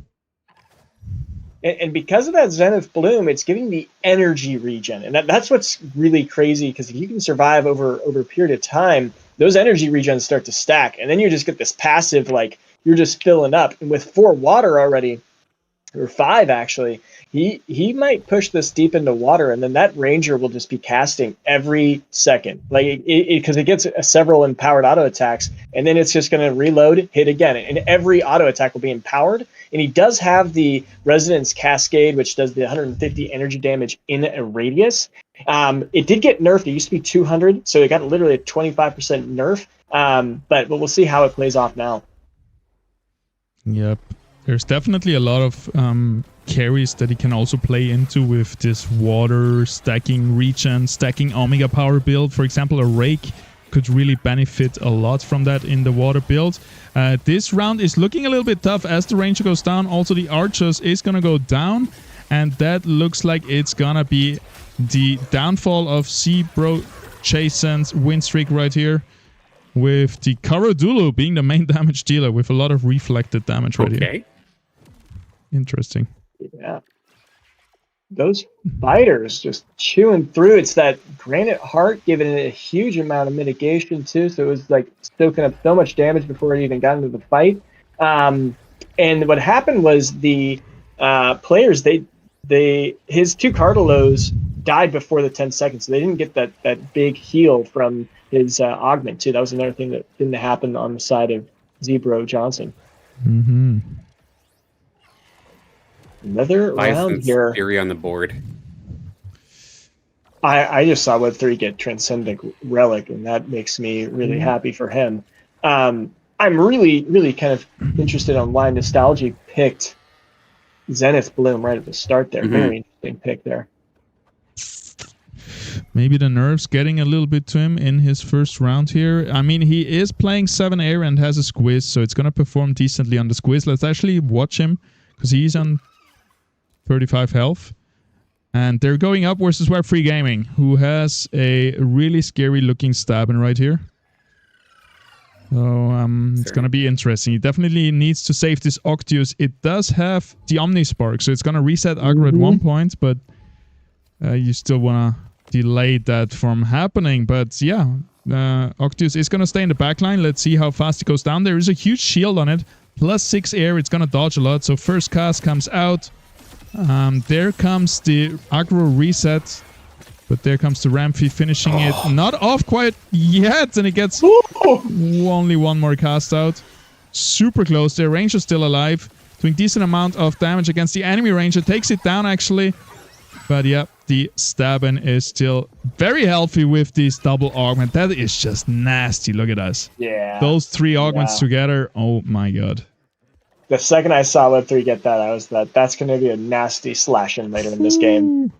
And because of that Zenith Bloom, it's giving the energy regen. And that's what's really crazy, because if you can survive over a period of time, those energy regens start to stack. And then you just get this passive, like, you're just filling up. And with 4 water already, or 5 actually, he might push this deep into water, and then that ranger will just be casting every second, like because it gets several empowered auto attacks, and then it's just going to reload, hit again, and every auto attack will be empowered. And he does have the Resonance Cascade, which does the 150 energy damage in a radius. It did get nerfed. It used to be 200, so it got literally a 25% nerf. But we'll see how it plays off now. Yep. There's definitely a lot of carries that he can also play into with this water stacking regen, stacking Omega Power build. For example, a Rake could really benefit a lot from that in the water build. This round is looking a little bit tough as the Ranger goes down. Also, the Archers is going to go down, and that looks like it's going to be the downfall of Zebro Jason's win streak right here, with the Karadulu being the main damage dealer with a lot of reflected damage right here. Interesting. Yeah. Those fighters just chewing through. It's that Granite Heart giving it a huge amount of mitigation too. So it was like soaking up so much damage before it even got into the fight. And what happened was the players, his 2 Cardinals died before the 10 seconds, so they didn't get that big heal from his augment too. That was another thing that didn't happen on the side of Zebro Johnson. Mm-hmm. Another round here. Fury on the board. I just saw Web3 get Transcendent Relic, and that makes me really happy for him. I'm really, really kind of interested on why Nostalgia picked Zenith Bloom right at the start there. Very interesting pick there. Maybe the nerves getting a little bit to him in his first round here. I mean, he is playing 7 air and has a squiz, so it's going to perform decently on the squiz. Let's actually watch him, because he's on 35 health. And they're going up versus Web3 Gaming, who has a really scary looking Stabin right here. So it's going to be interesting. He definitely needs to save this Octius. It does have the Omnispark, so it's going to reset aggro at 1 point, but you still want to delay that from happening. But yeah, Octius is going to stay in the backline. Let's see how fast it goes down. There is a huge shield on it. Plus 6 air. It's going to dodge a lot. So first cast comes out. There comes the aggro reset. But there comes the Rampy finishing it. Not off quite yet. And it gets only 1 more cast out. Super close. Their Ranger's still alive. Doing decent amount of damage against the enemy Ranger. Takes it down actually. But yeah, the Stabin is still very healthy with this double augment. That is just nasty. Look at us. Yeah. Those 3 augments together. Oh my god. The second I saw Web3 get that, I was that's going to be a nasty slashing later in this game.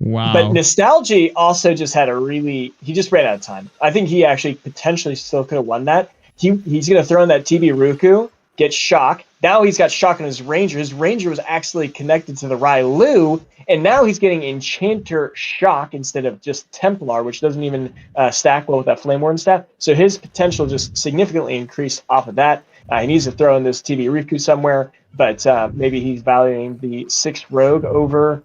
Wow. But Nostalgia also just had he just ran out of time. I think he actually potentially still could have won that. He's going to throw in that TB Ruku, get shock. Now he's got shock on his Ranger. His Ranger was actually connected to the Railu, and now he's getting Enchanter shock instead of just Templar, which doesn't even stack well with that Flame Warden staff. So his potential just significantly increased off of that. He needs to throw in this TB Riku somewhere, but maybe he's valuing the 6th Rogue over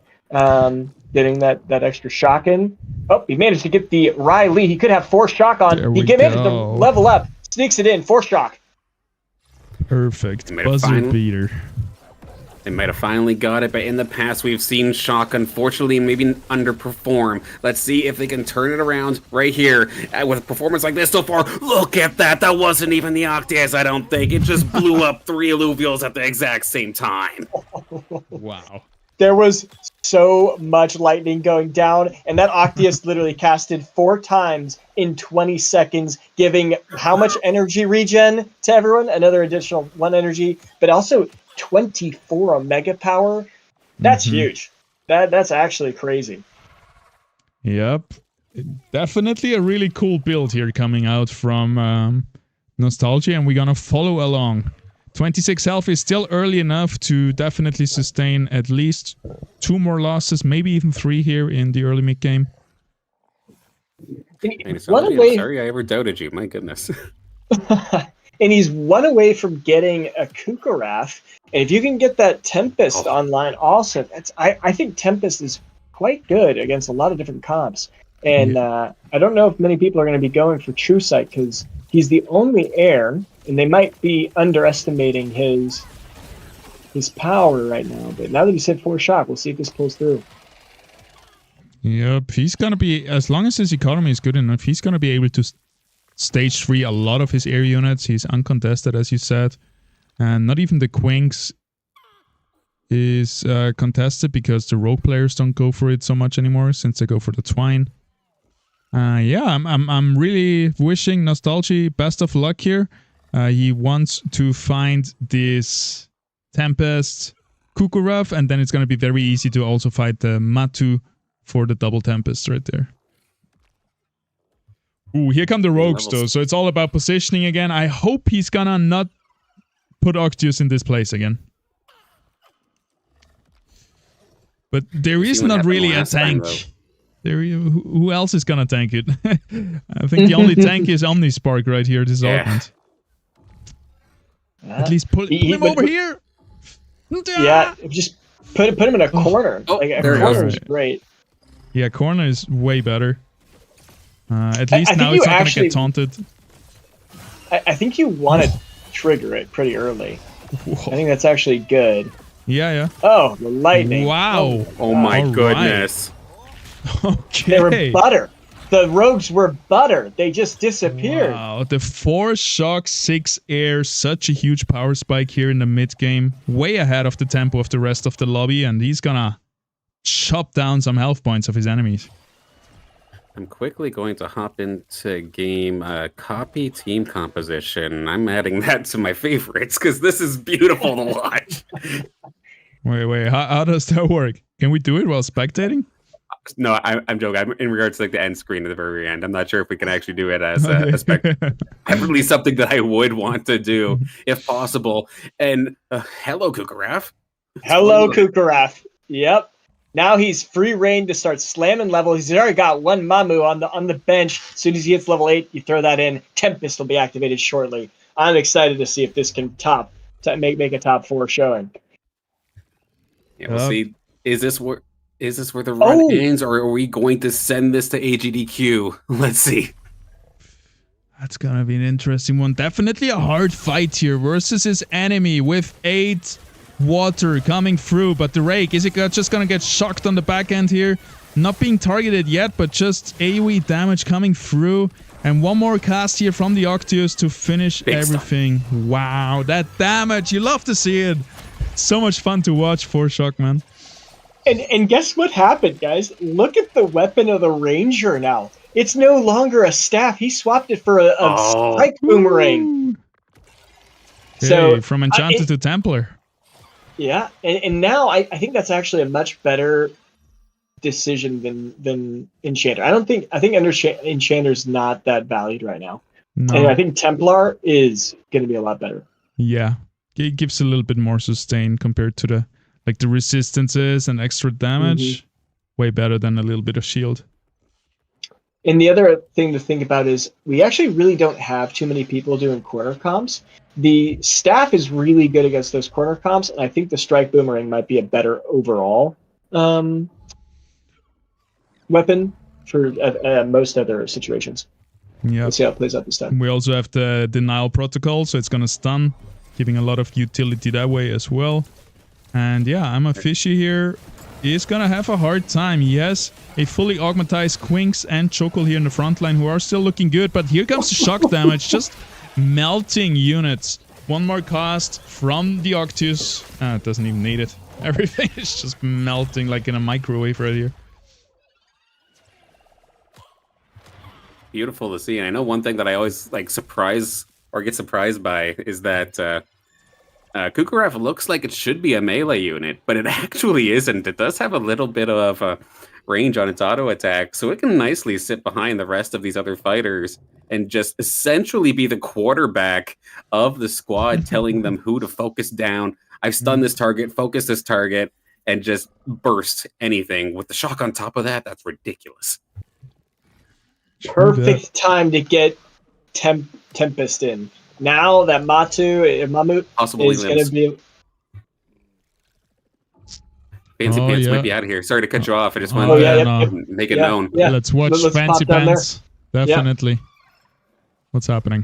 getting that extra shock in. Oh, he managed to get the Riley. He could have 4 shock on. He managed to level up, sneaks it in, 4 shock. Perfect. Buzzer beater. They might have finally got it, but in the past we've seen Shock, unfortunately, maybe underperform. Let's see if they can turn it around right here with a performance like this so far. Look at that. That wasn't even the Octias, I don't think. It just blew up 3 Illuvials at the exact same time. Wow. There was so much lightning going down, and that Octius literally casted 4 times in 20 seconds, giving how much energy regen to everyone? Another additional 1 energy, but also 24 Omega power. That's huge. That's actually crazy. Yep. Definitely a really cool build here coming out from Nostalgia, and we're gonna follow along. 26 health is still early enough to definitely sustain at least 2 more losses, maybe even 3 here in the early mid game. Sorry I ever doubted you. My goodness. And he's 1 away from getting a Kukaraf. And if you can get that Tempest online also, I think Tempest is quite good against a lot of different comps. And I don't know if many people are going to be going for True Sight because he's the only heir, and they might be underestimating his power right now. But now that he's hit 4 shock, we'll see if this pulls through. Yep, he's going to be, as long as his economy is good enough, he's going to be able to stage 3 a lot of his air units. He's uncontested, as you said. And not even the Quinks is contested because the rogue players don't go for it so much anymore since they go for the Twine. Yeah, I'm really wishing Nostalgia best of luck here. He wants to find this Tempest Kukurov, and then it's going to be very easy to also fight the Matu for the double Tempest right there. Ooh, here come the rogues though, so it's all about positioning again. I hope he's gonna not put Octius in this place again. But there is not really a tank. Who else is gonna tank it? I think the only tank is Omnispark right here, this augment. At least put him over here! Yeah, just put him in a corner. Like a corner is great. Yeah, corner is way better. At least now it's not going to get taunted. I think you want to trigger it pretty early. I think that's actually good. Yeah. Oh, the lightning. Wow. Oh my All right. goodness. Okay. They were butter. The rogues were butter. They just disappeared. Wow, the 4 shock, 6 air, such a huge power spike here in the mid game, way ahead of the tempo of the rest of the lobby, and he's gonna chop down some health points of his enemies. I'm quickly going to hop into game copy team composition. I'm adding that to my favorites because this is beautiful to watch. Wait, how does that work? Can we do it while spectating? No, I'm joking. I'm in regards to like the end screen at the very end. I'm not sure if we can actually do it as a really something that I would want to do if possible. And hello, Kukaraf. Hello, Kukaraf. Yep. Now he's free reign to start slamming level. He's already got one Mamu on the bench. As soon as he hits level 8, you throw that in. Tempest will be activated shortly. I'm excited to see if this can make a top 4 showing. Yeah, we'll see. Is this where the run ends, or are we going to send this to AGDQ? Let's see. That's gonna be an interesting one. Definitely a hard fight here versus his enemy with 8 water coming through, but the Rake, is it just gonna get shocked on the back end here? Not being targeted yet, but just AoE damage coming through. And one more cast here from the Octius to finish everything. Wow, that damage, you love to see it. So much fun to watch for Shock, man. And guess what happened, guys? Look at the weapon of the Ranger now. It's no longer a staff. He swapped it for a strike boomerang. Okay, So from Enchanted to Templar. Yeah, and now I think that's actually a much better decision than Enchanter. I think Enchanter's not that valued right now. No. And I think Templar is going to be a lot better. Yeah, it gives a little bit more sustain compared to the resistances and extra damage. Way better than a little bit of shield. And the other thing to think about is we actually really don't have too many people doing corner comps. The staff is really good against those corner comps, and I think the strike boomerang might be a better overall weapon for most other situations. Yeah. Let's see how it plays out this time. We also have the denial protocol, so it's gonna stun, giving a lot of utility that way as well. And yeah, I'm a fishy here. He's gonna have a hard time. He has a fully augmentized Quinks and Chokol here in the front line who are still looking good, but here comes the shock damage, just melting units. One more cast from the Octius. It doesn't even need it. Everything is just melting like in a microwave right here. Beautiful to see. And I know one thing that I always get surprised by is that Kukaraf looks like it should be a melee unit, but it actually isn't. It does have a little bit of range on its auto attack, so it can nicely sit behind the rest of these other fighters and just essentially be the quarterback of the squad, telling them who to focus down. I've stunned this target, focus this target, and just burst anything. With the shock on top of that, that's ridiculous. Perfect time to get Tempest in. Now that Mamut Possibly is going to be... Fancy Pants might be out of here. Sorry to cut you off. I just wanted to make it known. Yeah. Let's watch Fancy Pants. Definitely. What's happening?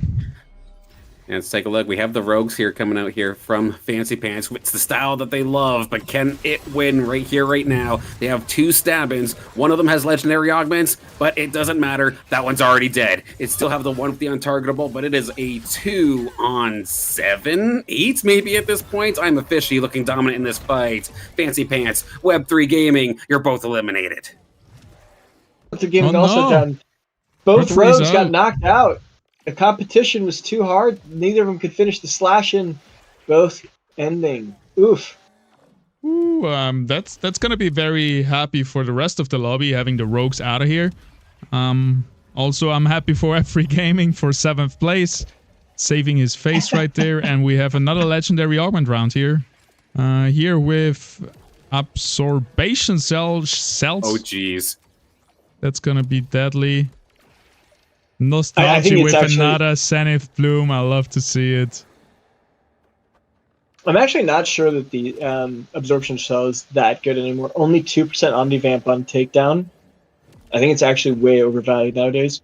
And let's take a look. We have the Rogues here coming out here from Fancy Pants. It's the style that they love, but can it win right here, right now? They have 2 stab-ins. One of them has legendary augments, but it doesn't matter. That one's already dead. It still have the one with the untargetable, but it is a 2 on 7, 8 maybe at this point. I'm officially looking dominant in this fight. Fancy Pants, Web3 Gaming, you're both eliminated. The game also done. Both Rogues got knocked out. The competition was too hard. Neither of them could finish the slash-in, both ending. Oof. Ooh, that's gonna be very happy for the rest of the lobby having the Rogues out of here. Also, I'm happy for F3 Gaming for 7th place, saving his face right there, and we have another legendary augment round here. Here with absorption cells. Oh, jeez. That's gonna be deadly. Nostalgia with another Zenith Bloom. I love to see it. I'm actually not sure that the absorption cell is that good anymore. Only 2% Omnivamp on takedown. I think it's actually way overvalued nowadays.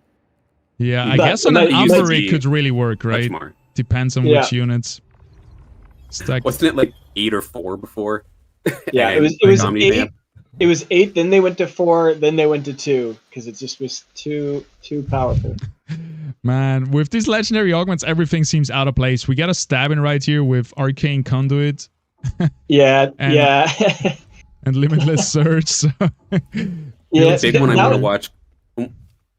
Yeah, I guess on an Armory could really work, right? Depends on which units. Stack. Wasn't it like 8 or 4 before? Yeah, And it was Omni-Man? 8. It was 8. Then they went to 4. Then they went to 2 because it just was too powerful. Man, with these legendary augments, everything seems out of place. We got a stabbing right here with Arcane Conduit Yeah, And- yeah, and Limitless Surge. So yeah. The big one I that want to was- watch.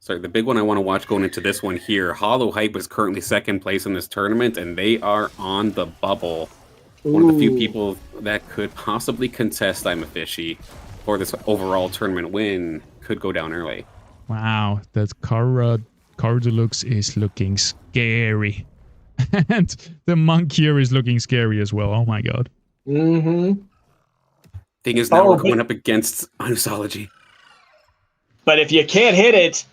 Sorry, the big one I want to watch going into this one here. Hollow Hype is currently second place in this tournament, and they are on the bubble. One of the few Ooh. people that could possibly contest I'm a Fishy for this overall tournament win could go down early. wow, that Car Deluxe is looking scary. And the monk here is looking scary as well. Oh my god. Mm-hmm. Thing is, now Oh, we're but- going up against Anusology. But if you can't hit it,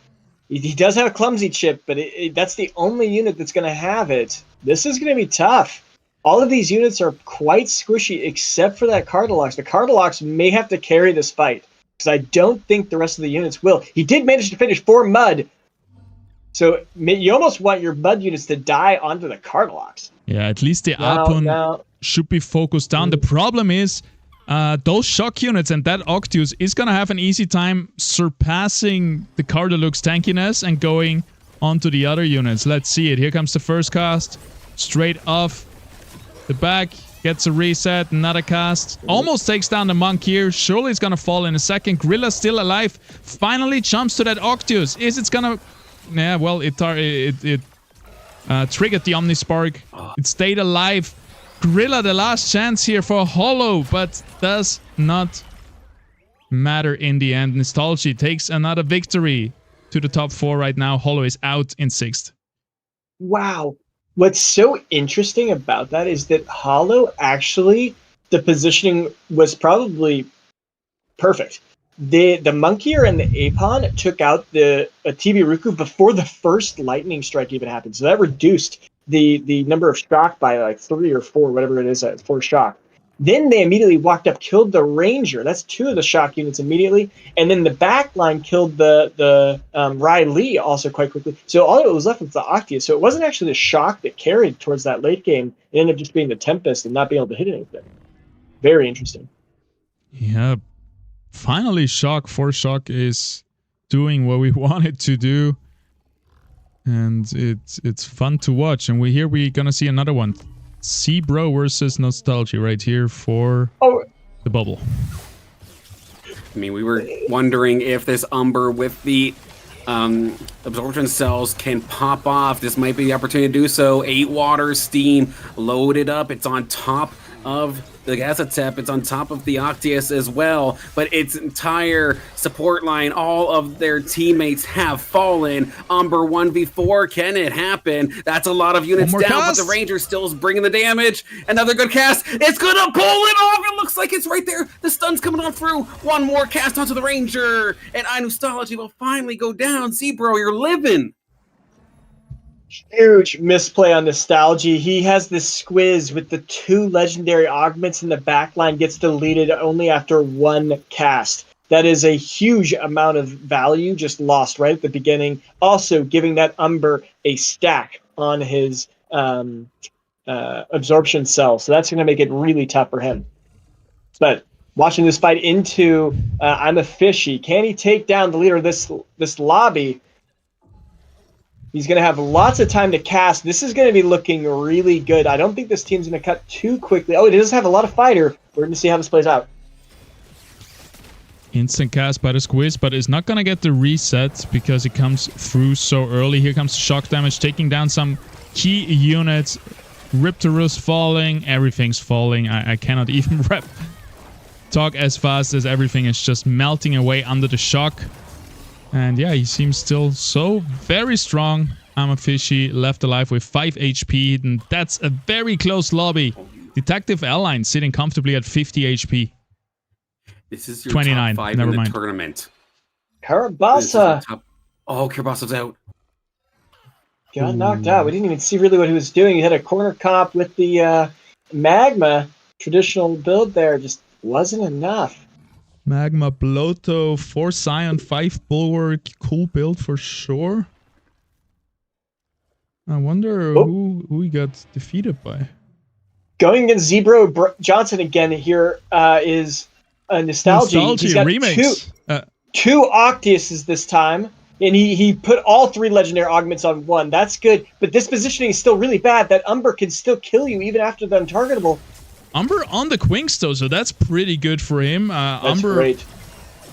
he does have a clumsy chip, but that's the only unit that's going to have it. This is going to be tough. All of these units are quite squishy, except for that Cardelox. The Cardelox may have to carry this fight, because I don't think the rest of the units will. He did manage to finish 4 Mud, so you almost want your Mud units to die onto the Cardelox. Yeah, at least the Now, Apun should be focused down. The problem is those shock units and that Octus is going to have an easy time surpassing the Cardeluxe tankiness and going onto the other units. Let's see it. Here comes the first cast. Straight off the back. Gets a reset. Another cast. Almost takes down the monk here. Surely it's going to fall in a second. Gorilla's still alive. Finally jumps to that Octus. Is it going to... Yeah, well, it triggered the Omnispark. It stayed alive. Gorilla, the last chance here for Hollow, but does not matter in the end. Nostalgia takes another victory to the top 4 right now. Hollow is out in 6th. Wow. What's so interesting about that is that Hollow actually, the positioning was probably perfect. The Monkeyer and the Apon took out the Tibiruku before the first lightning strike even happened. So that reduced the number of shock by like 3 or 4, whatever it is, 4 shock. Then they immediately walked up, killed the Ranger. That's 2 of the shock units immediately. And then the back line killed the Rai Lee also quite quickly. So all that was left was the Octia. So it wasn't actually the shock that carried towards that late game. It ended up just being the Tempest and not being able to hit anything. Very interesting. Yeah. Finally, Force Shock is doing what we want it to do. And it's fun to watch. And we're gonna see another one. Bro versus Nostalgia right here for the bubble. I mean, we were wondering if this Umber with the absorption cells can pop off. This might be the opportunity to do so. 8 water, steam, loaded up. It's on top of the Gazatep. It's on top of the Octius as well. But its entire support line, all of their teammates have fallen. Umber 1v4, can it happen? That's a lot of units One down, more but cast. the Ranger still is bringing the damage. Another good cast. It's gonna pull it off. It looks like it's right there. The stun's coming on through. One more cast onto the Ranger. And Nostalgia will finally go down. Bro, you're living. Huge misplay on Nostalgia. He has this squiz with the 2 legendary augments in the backline, gets deleted only after 1 cast. That is a huge amount of value just lost right at the beginning. Also giving that Umber a stack on his absorption cell. So that's going to make it really tough for him. But watching this fight into I'm a Fishy. Can he take down the leader of this lobby? He's going to have lots of time to cast. This is going to be looking really good. I don't think this team's going to cut too quickly. Oh, it does have a lot of fighter. We're going to see how this plays out. Instant cast by the squiz, but it's not gonna get the reset because it comes through so early. Here comes shock damage, taking down some key units. Riptorus falling, everything's falling. I cannot even talk as fast as everything is just melting away under the shock. And yeah, he seems still so very strong. I'm a Fishy, left alive with 5 HP, and that's a very close lobby. Detective Airline sitting comfortably at 50 HP. This is your 29, top 5 never in the mind. tournament. Karabasa Oh, Kirbasa's out. got knocked out. We didn't even see really what he was doing. He had a corner comp with the Magma traditional build there. Just wasn't enough. Magma Bloto, 4 Scion, 5 Bulwark. Cool build for sure. I wonder who he got defeated by. Going against Johnson again here is a nostalgia. He's got remix. two Octiuses this time, and he put all 3 legendary augments on 1. That's good, but this positioning is still really bad. That Umber can still kill you even after the untargetable. Umber on the Quinks though, so that's pretty good for him. That's Umber great.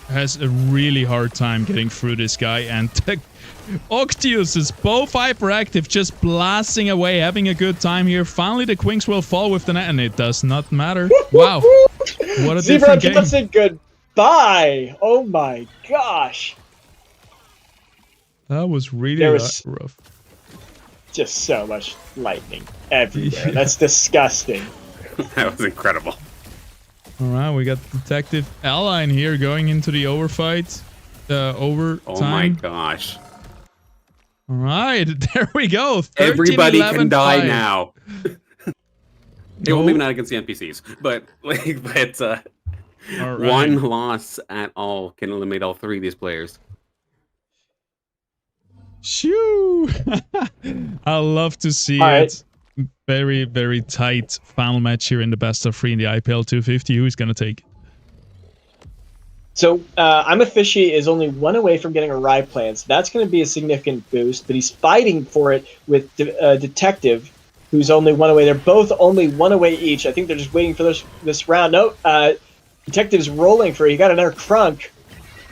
has a really hard time getting through this guy, and Octius is both hyperactive, just blasting away, having a good time here. Finally, the Quinks will fall with the net, and it does not matter. Wow, what a different game. Johnson, goodbye. Oh my gosh. That was really rough. Just so much lightning everywhere. That's disgusting. That was incredible. All right, we got Detective Align here going into the overfight. Overtime. Oh my gosh. All right, there we go. 13, Everybody 11, can die 5. now. Well, maybe not against the NPCs, but All right. one loss at all can eliminate all 3 of these players. Shoo! I love to see all it. Right. Very, very tight final match here in the best of 3 in the IPL 250. Who's going to take? So I'm a Fishy is only 1 away from getting a Rye Plant. So that's going to be a significant boost, but he's fighting for it with Detective, who's only 1 away. They're both only 1 away each. I think they're just waiting for this round. No, Detective's rolling for it. He got another Crunk.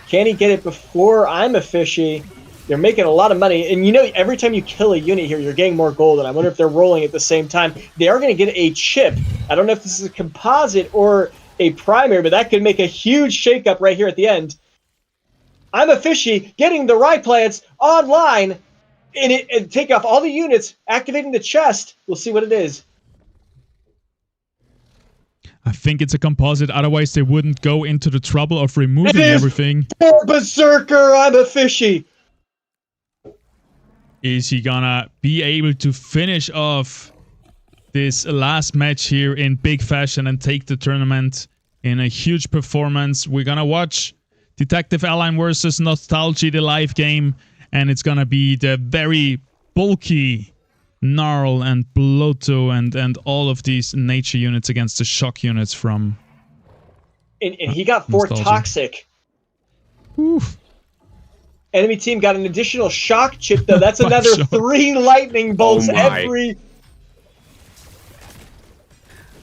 Can he get it before I'm a Fishy? They're making a lot of money, and you know, every time you kill a unit here, you're getting more gold, and I wonder if they're rolling at the same time. They are going to get a chip. I don't know if this is a composite or a primary, but that could make a huge shakeup right here at the end. I'm a Fishy getting the Rye Plants online, and take off all the units, activating the chest. We'll see what it is. I think it's a composite, otherwise they wouldn't go into the trouble of removing everything. For Berserker, I'm a Fishy. Is he gonna be able to finish off this last match here in big fashion and take the tournament in a huge performance? We're gonna watch Detective Align versus Nostalgia, the live game, and it's gonna be the very bulky Gnarl and Blotto and all of these nature units against the shock units from... And he got 4 Nostalgia. Toxic. Oof. Enemy team got an additional shock chip, though. That's another 3 lightning bolts every...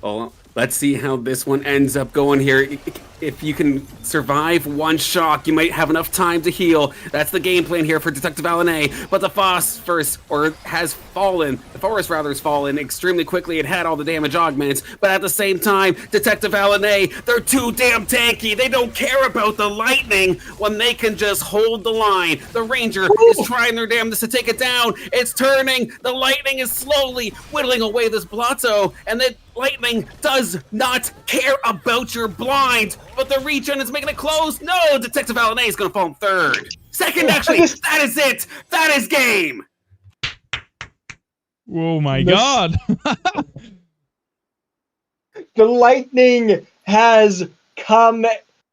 Well, let's see how this one ends up going here. If you can survive 1 shock, you might have enough time to heal. That's the game plan here for Detective Alan. But the Phosphorus, has fallen. The Forest, rather, has fallen extremely quickly. It had all the damage augments. But at the same time, Detective Alan, they're too damn tanky. They don't care about the lightning when they can just hold the line. The Ranger is trying their damnedest to take it down. It's turning. The lightning is slowly whittling away this Blotto. And the lightning does not care about your blind. But the regen is making it close. No, Detective Alan is going to fall in 3rd. 2nd, actually. That is it. That is game. Oh my god. The lightning has come,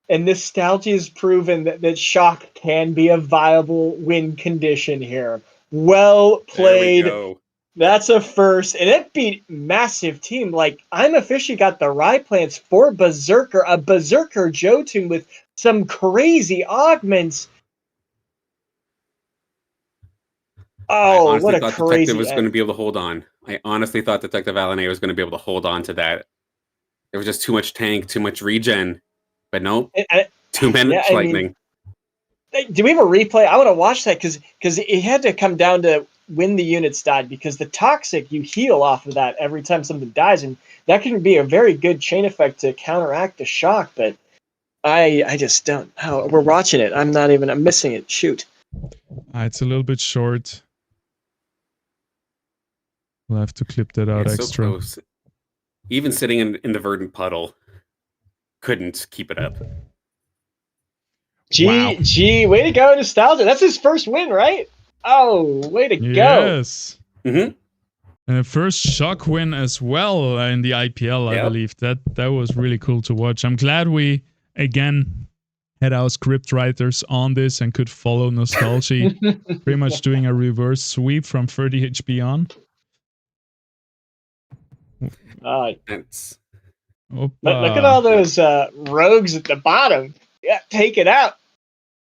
and Nostalgia has proven that shock can be a viable win condition here. Well played. There we go. That's a first, and it beat massive team. Like, I'm a Fishy got the Rye Plants for Berserker, a Berserker Jotun with some crazy augments. Oh, what a thought crazy Detective was going to be able to hold on. I honestly thought Detective Alan was going to be able to hold on to that. There was just too much tank, too much regen. But nope, 2 minutes lightning. Do we have a replay? I want to watch that because it had to come down to when the units died, because the Toxic, you heal off of that every time something dies, and that can be a very good chain effect to counteract the shock, but I just don't know. We're watching it. I'm missing it. Shoot. It's a little bit short. We'll have to clip that out extra. So close. Even sitting in the verdant puddle, couldn't keep it up. Gee, way to go, Nostalgia. That's his first win, right? Oh, way to go. Yes. Mm-hmm. And a first shock win as well in the IPL, I believe. That was really cool to watch. I'm glad we, again, had our script writers on this and could follow Nostalgia. Pretty much doing a reverse sweep from 30 HP on. That's Look at all those rogues at the bottom. Yeah, take it out.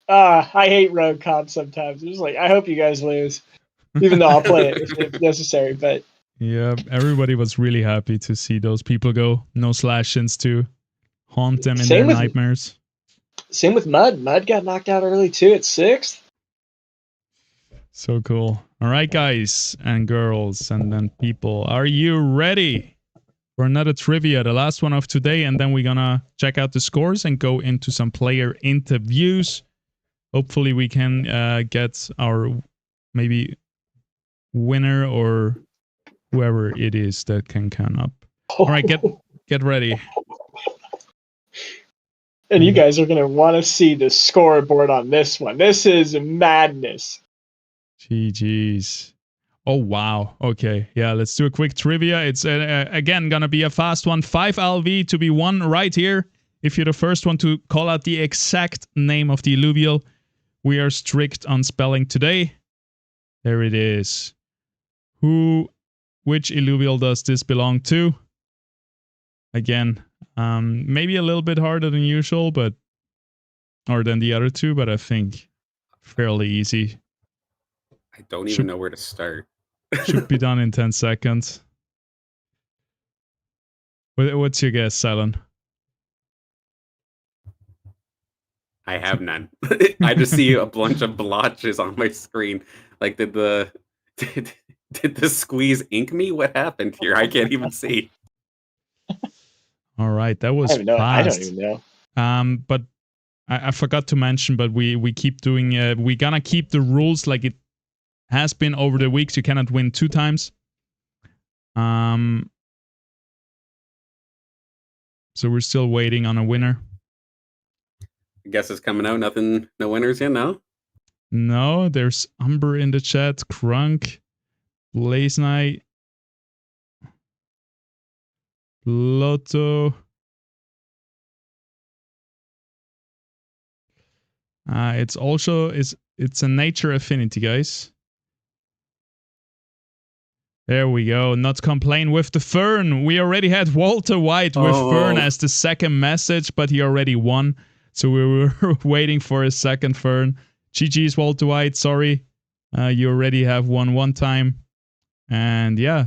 I hate rogue comp sometimes. It's like, I hope you guys lose, even though I'll play it if necessary. But Yeah, everybody was really happy to see those people go. No slash-ins to haunt them in Same their with- nightmares. same with Mud. Mud got knocked out early too at 6th. So cool. All right, guys and girls and then people, are you ready for another trivia, the last one of today? And then we're gonna check out the scores and go into some player interviews. Hopefully we can get our maybe winner or whoever it is that can come up. All right, get ready. And you guys are going to want to see the scoreboard on this one. This is madness. GG's. Oh, wow. Okay. Yeah, let's do a quick trivia. It's, again, going to be a fast one. 5 LV to be won right here. If you're the first one to call out the exact name of the Illuvial, we are strict on spelling today. There it is. Which Illuvial does this belong to? Again, maybe a little bit harder than usual, or than the other two, but I think fairly easy. I don't even know where to start. Should be done in 10 seconds. What's your guess, Silent? I have none. I just see a bunch of blotches on my screen. Like, did the squeeze ink me? What happened here? I can't even see. All right, that was I don't fast. even know. But I forgot to mention, but we keep doing. We're gonna keep the rules like it has been over the weeks. You cannot win 2 times. So we're still waiting on a winner. I guess it's coming out. Nothing, no winners yet. No. No, there's Umber in the chat. Crunk, Blaze Knight, Lotto. It's also it's a nature affinity, guys. There we go. Not complain with the Fern. We already had Walter White with Fern as the second message, but he already won. So we were waiting for a second Fern. GG's Walter White. Sorry, you already have won 1 time. And yeah,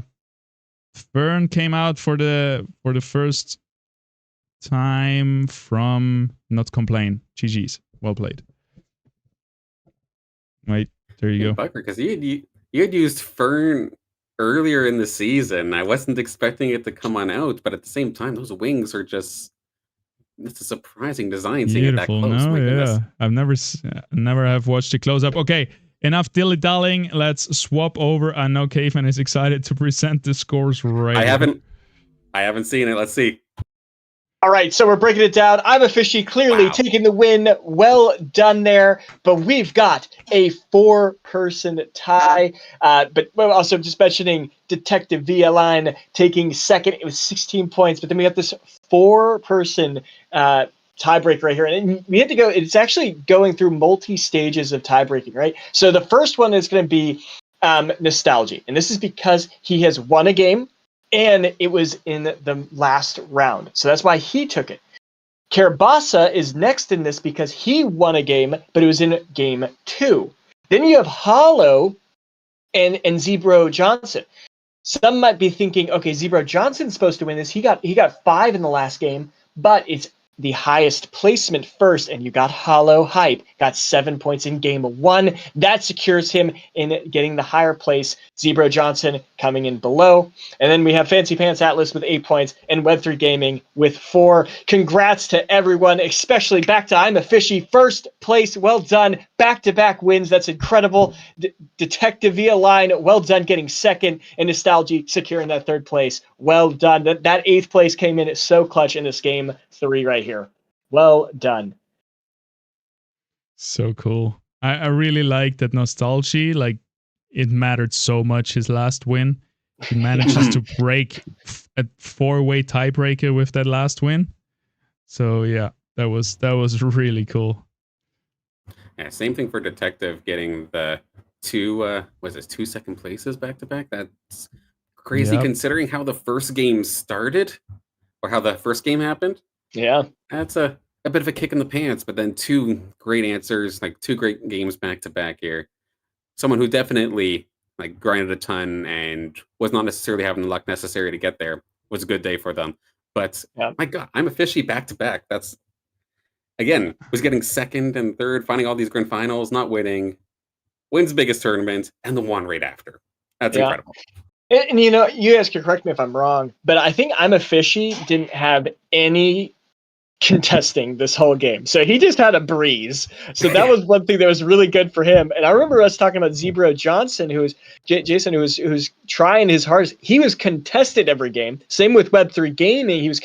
Fern came out for the first time from Not Complain. GG's. Well played. Wait, there you go. Because you had used Fern earlier in the season. I wasn't expecting it to come on out, but at the same time, those wings are just. It's a surprising design. Seeing it that Beautiful, close. no? My goodness. Yeah, I've never have watched the close up. Okay, enough dilly-dallying. Let's swap over. I know Caveman is excited to present the scores right I now. haven't seen it. Let's see. All right, so we're breaking it down. I'm officially clearly taking the win. Well done there. But we've got a 4-person tie. But we're also just mentioning Detective Via Line taking second. It was 16 points. But then we got this 4-person tiebreaker right here. And we had to go, it's actually going through multi-stages of tiebreaking, right? So the first one is going to be Nostalgia. And this is because he has won a game. And it was in the last round. So that's why he took it. Kerbasa is next in this because he won a game, but it was in game 2. Then you have Hollow and Zebro Johnson. Some might be thinking, okay, Zebro Johnson's supposed to win this. He got 5 in the last game, but it's the highest placement first, and you got Hollow Hype, got 7 points in game 1. That secures him in getting the higher place. Zebro Johnson coming in below. And then we have Fancy Pants Atlas with 8 points and Web3 Gaming with 4. Congrats to everyone, especially back to I'm a Fishy, first place. Well done. Back-to-back wins. That's incredible. Detective Via Line, well done getting second. And Nostalgia securing that 3rd place. Well done. That 8th place came in so clutch in this game 3 right here. Well done. So cool. I really like that Nostalgia. Like, it mattered so much his last win. He manages to break a 4-way tiebreaker with that last win. So yeah, that was really cool. Yeah, same thing for Detective getting the 2 2 second places back to back. That's crazy Yep. considering how the first game started or how the first game happened. Yeah. That's a bit of a kick in the pants, but then two great answers, like two great games back to back here. Someone who definitely like grinded a ton and was not necessarily having the luck necessary to get there. Was a good day for them. But Yeah. my God, I'm a fishy back to back. That's again, was getting second and third, finding all these grand finals, not winning, wins biggest tournament, and the one right after. That's Yeah. incredible. And you know, you guys can correct me if I'm wrong, but I think I'm a Fishy didn't have any contesting this whole game. So he just had a breeze. So that was one thing that was really good for him. And I remember us talking about Zebro Johnson, who was Jason, who's trying his hardest. He was contested every game. Same with Web3 Gaming. He was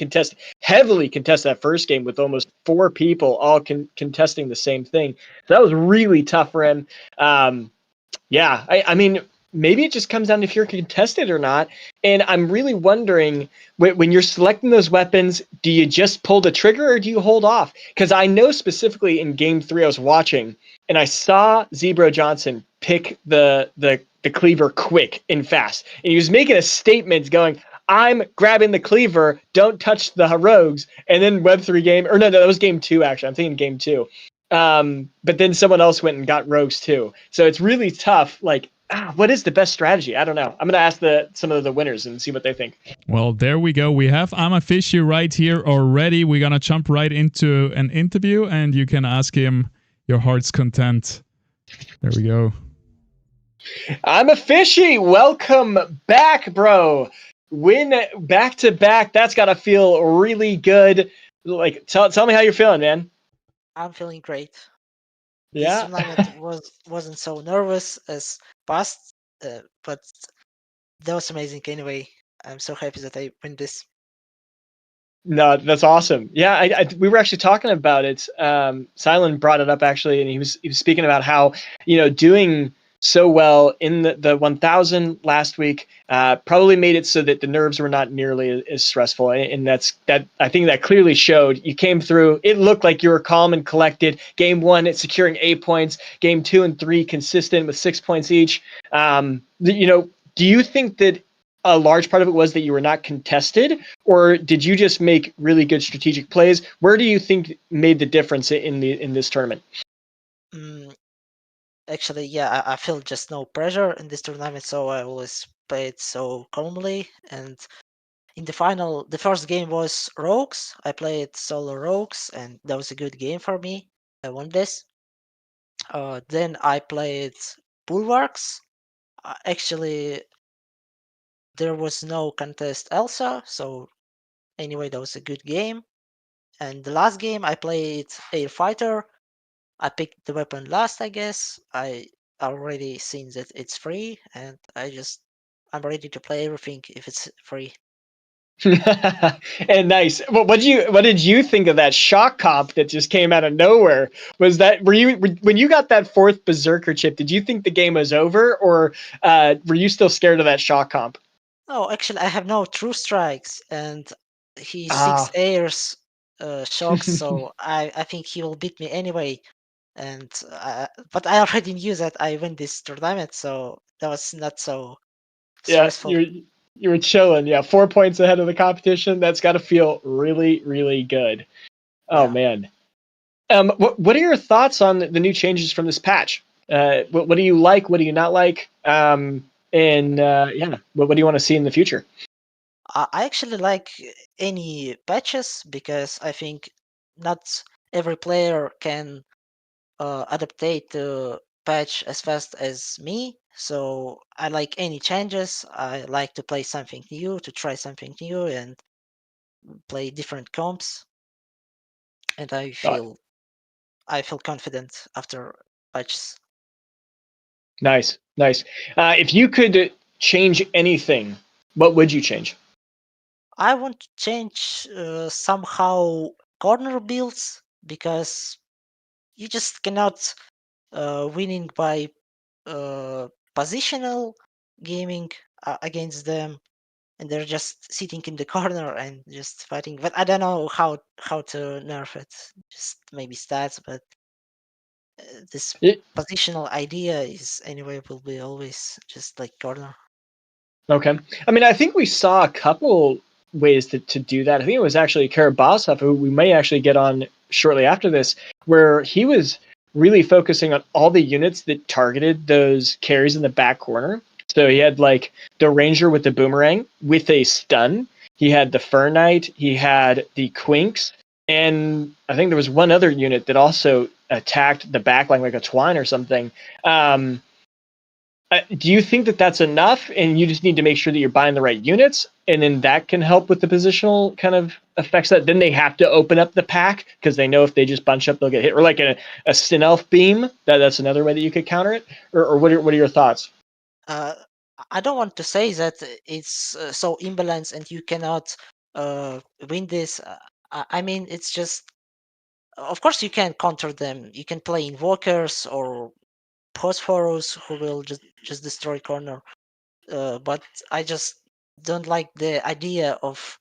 heavily contested that first game with almost 4 people all contesting the same thing. So that was really tough for him. Yeah, I mean, maybe it just comes down to if you're contested or not. And I'm really wondering when you're selecting those weapons, do you just pull the trigger or do you hold off? Because I know specifically in game 3 I was watching and I saw Zebro Johnson pick the cleaver quick and fast. And he was making a statement going, I'm grabbing the cleaver, don't touch the rogues. And then Web3 game, or no, that was game 2 actually. I'm thinking game 2. But then someone else went and got rogues too. So it's really tough. Like, what is the best strategy? I don't know. I'm going to ask some of the winners and see what they think. Well, there we go. We have I'm a Fishy right here already. We're going to jump right into an interview and you can ask him your heart's content. There we go. I'm a Fishy. Welcome back, bro. Win back to back. That's got to feel really good. Like, tell me how you're feeling, man. I'm feeling great. This Yeah. tournament wasn't so nervous as past, but that was amazing anyway. I'm so happy that I win this. No, that's awesome. Yeah, we were actually talking about it. Silent brought it up actually, and he was speaking about how doing so well in the 1000 last week probably made it so that the nerves were not nearly as stressful, and that I think that clearly showed. You came through. It looked like you were calm and collected. Game 1, it's securing 8 points. Game 2 and 3 consistent with 6 points each. Do you think that a large part of it was that you were not contested, or did you just make really good strategic plays? Where do you think made the difference in this tournament? Actually, yeah, I feel just no pressure in this tournament, so I always played so calmly. And in the final, the first game was Rogues. I played solo Rogues, and that was a good game for me. I won this. Then I played Bulwarks. Actually, there was no contest Elsa, so anyway, that was a good game. And the last game I played Air Fighter. I picked the weapon last, I guess. I already seen that it's free, and I'm ready to play everything if it's free. And nice. Well, what did you think of that shock comp that just came out of nowhere? Was that when you got that 4th Berserker chip? Did you think the game was over, or were you still scared of that shock comp? Oh, actually, I have no true strikes, and he 6 Ah. airs shocks, so I think he will beat me anyway. And but I already knew that I win this tournament, so that was not so Yeah, stressful. you were chilling. Yeah, 4 points ahead of the competition. That's got to feel really, really good. Oh Yeah. man. What are your thoughts on the new changes from this patch? What do you like? What do you not like? Yeah, what do you want to see in the future? I actually like any patches because I think not every player can adaptate to patch as fast as me. So I like any changes. I like to play something new, to try something new, and play different comps. And I feel confident after patches. Nice, nice. If you could change anything, what would you change? I want to change somehow corner builds because you just cannot winning by positional gaming against them, and they're just sitting in the corner and just fighting. But I don't know how to nerf it. Just maybe stats, but this Y- positional idea is anyway will be always just like corner. Okay. I mean, I think we saw a couple ways to do that. I think it was actually Karabasov, who we may actually get on shortly after this, where he was really focusing on all the units that targeted those carries in the back corner. So he had like the Ranger with the Boomerang with a stun. He had the Fur Knight. He had the Quinks. And I think there was one other unit that also attacked the back line like a Twine or something. Do you think that that's enough, and you just need to make sure that you're buying the right units, and then that can help with the positional kind of effects? That then they have to open up the pack because they know if they just bunch up, they'll get hit. Or like a Sinelf beam. That's another way that you could counter it. Or what are your thoughts? Uh, I don't want to say that it's so imbalanced and you cannot win this. I mean, it's just, of course, you can counter them. You can play invokers or phosphorus who will just destroy corner. But I just don't like the idea of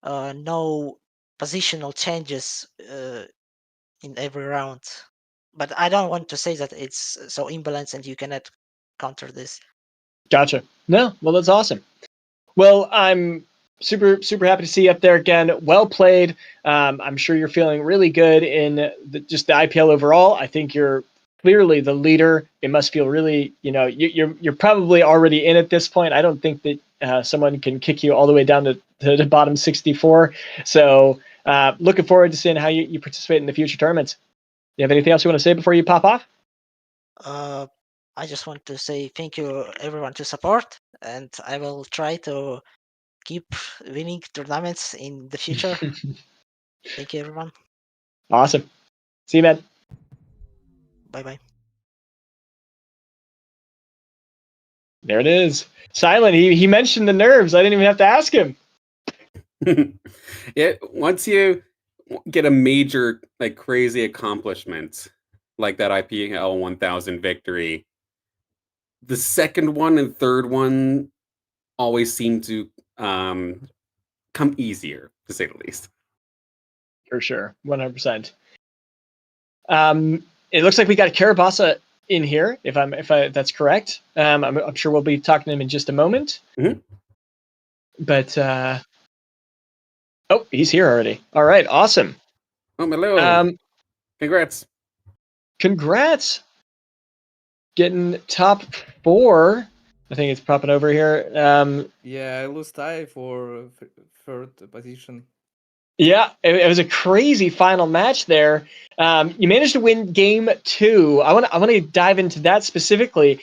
no positional changes in every round. But I don't want to say that it's so imbalanced and you cannot counter this. Gotcha. No, well, that's awesome. Well, I'm super happy to see you up there again. Well played. I'm sure you're feeling really good in just the IPL overall. I think you're clearly the leader. It must feel really, you're probably already in at this point. I don't think that someone can kick you all the way down to the bottom 64. So looking forward to seeing how you participate in the future tournaments. You have anything else you want to say before you pop off? I just want to say thank you everyone to support, and I will try to keep winning tournaments in the future. Thank you everyone. Awesome. See you, man. Bye bye. There it is. Silent. He mentioned the nerves. I didn't even have to ask him. Yeah, once you get a major, like, crazy accomplishment like that IPL 1000 victory, the second one and third one always seem to come easier, to say the least. For sure, 100%. It looks like we got Karabasa in here. If that's correct. I'm sure we'll be talking to him in just a moment. Mhm. But oh, he's here already. All right, awesome. Oh, hello. Congrats. Congrats, getting top 4. I think it's popping over here. Yeah, I lose tie for third position. Yeah, it was a crazy final match there. You managed to win game 2. I want to dive into that specifically.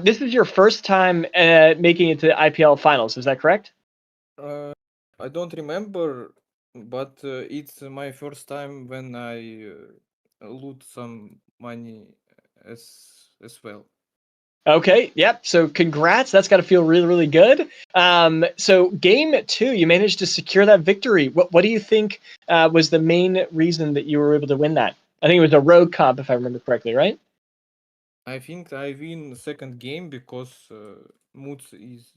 This is your first time making it to the IPL finals. Is that correct? I don't remember, but it's my first time when I loot some money as well. Okay, yep. So congrats. That's got to feel really good. So game 2, you managed to secure that victory. What do you think was the main reason that you were able to win that? I think it was a road comp, if I remember correctly, right? I think I win second game because Moods is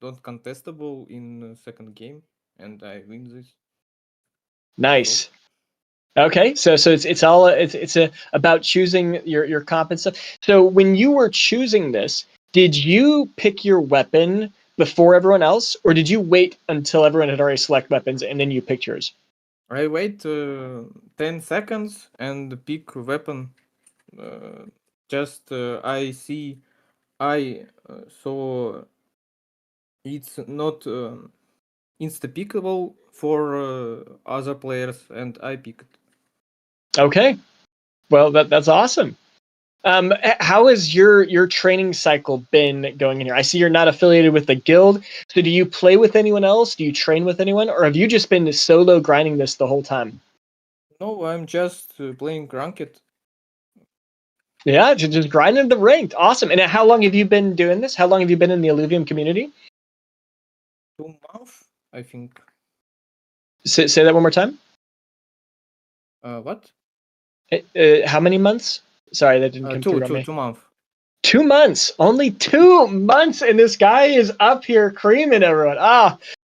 not contestable in second game, and I win this. Nice. Okay, so it's all about choosing your comp and stuff. So when you were choosing this, did you pick your weapon before everyone else, or did you wait until everyone had already select weapons and then you picked yours? I wait 10 seconds and pick weapon. Just I see so it's not insta-pickable for other players, and I picked. Okay, well that's awesome. How has your training cycle been going in here? I see you're not affiliated with the guild, so do you play with anyone else? Do you train with anyone, or have you just been solo grinding this the whole time? No, I'm just playing ranked. Yeah, just grinding the ranked. Awesome. And how long have you been doing this? How long have you been in the Illuvium community? 2 months, I think. Say that one more time. What? How many months? Sorry, that didn't come through on me. 2 months. 2 months. Only 2 months, and this guy is up here creaming everyone.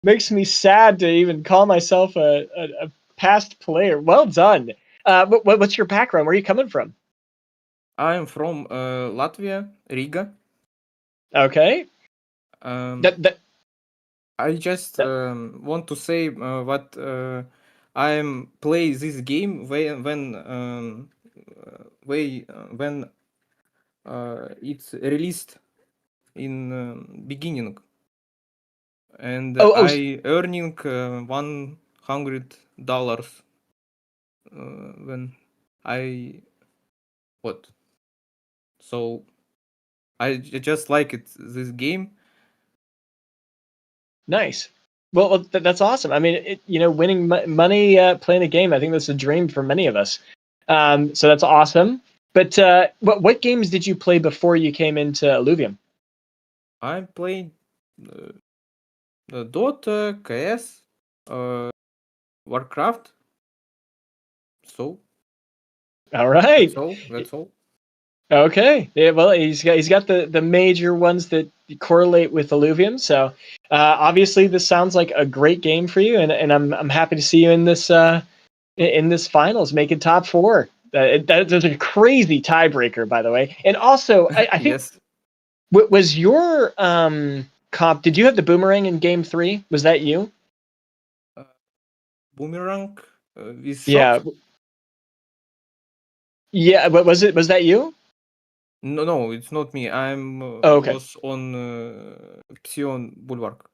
Makes me sad to even call myself a past player. Well done. What's your background? Where are you coming from? I'm from Latvia, Riga. Okay. That I just want to say what I play this game when it's released in beginning, and oh oh I earning $100 when I what. So just like it this game. nice. Well, that's awesome. I mean, winning money playing a game, I think that's a dream for many of us. So that's awesome. But what games did you play before you came into Illuvium? I played Dota, CS, Warcraft. So All right. That's all. Okay. Yeah, well, he's got the major ones that correlate with Illuvium. So obviously, this sounds like a great game for you, and I'm happy to see you in this finals, making top four. That's a crazy tiebreaker, by the way. And also, I think Yes. was your comp? Did you have the boomerang in game 3? Was that you? Boomerang with Yeah. shot? Yeah. But was that you? No, it's not me. I'm Oh, okay. was on Psion Bulwark.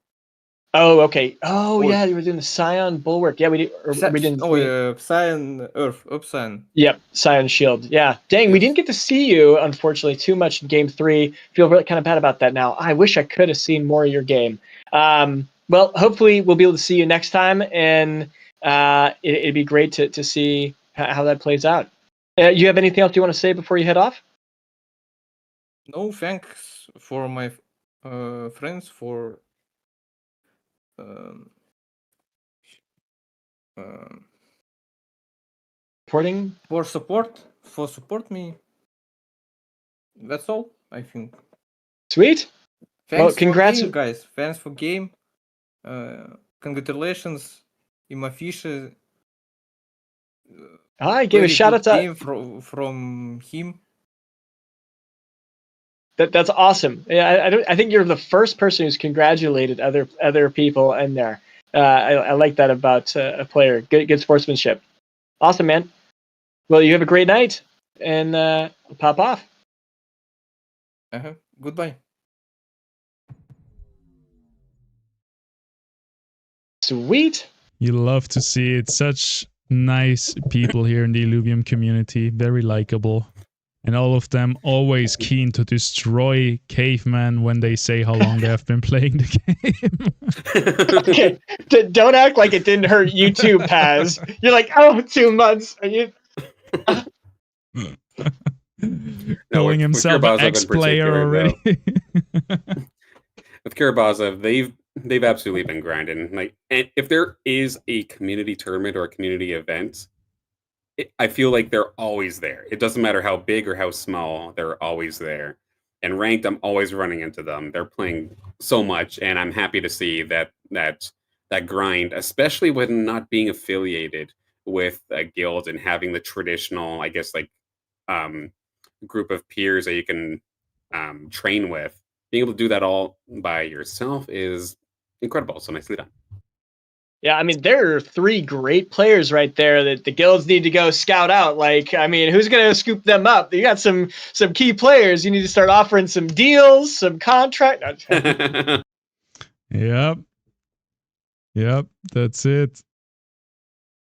Oh, okay. Oh, Or yeah. You were doing the Scion Bulwark. Yeah, we did. Or we didn't. Cyan Earth, Upsan. Yep, Scion Shield. Yeah. Dang, we Yes. didn't get to see you, unfortunately, too much in game 3. Feel really kind of bad about that now. I wish I could have seen more of your game. Well, hopefully we'll be able to see you next time, and it'd be great to see how that plays out. You have anything else you want to say before you head off? No, thanks for my friends for um, um, Reporting? for support me. That's all, I think. Sweet. Well, Thanks for congrats. game, guys. Thanks for game. Congratulations, Imafisha. I give a Very shout out good to game from him. that's awesome. Yeah, I think you're the first person who's congratulated other people in there. I like that about a player. Good sportsmanship. Awesome, man. Well, you have a great night, and pop off. Goodbye. Sweet. You love to see it. Such nice people here in the Illuvium community. Very likable. And all of them always keen to destroy cavemen when they say how long they have been playing the game. Okay, don't act like it didn't hurt you too, Paz. You're like, oh, 2 months. Are you? Calling himself an Kiribazov in ex-player particular, already. With Kiribazov, they've absolutely been grinding. Like, and if there is a community tournament or a community event, I feel like they're always there. It doesn't matter how big or how small, they're always there. And ranked, I'm always running into them. They're playing so much, and I'm happy to see that grind, especially when not being affiliated with a guild and having the traditional, I guess, like group of peers that you can train with. Being able to do that all by yourself is incredible. So nicely done. Yeah, I mean, there are 3 great players right there that the guilds need to go scout out. Like, I mean, who's going to scoop them up? You got some key players. You need to start offering some deals, some contract. Yep. That's it.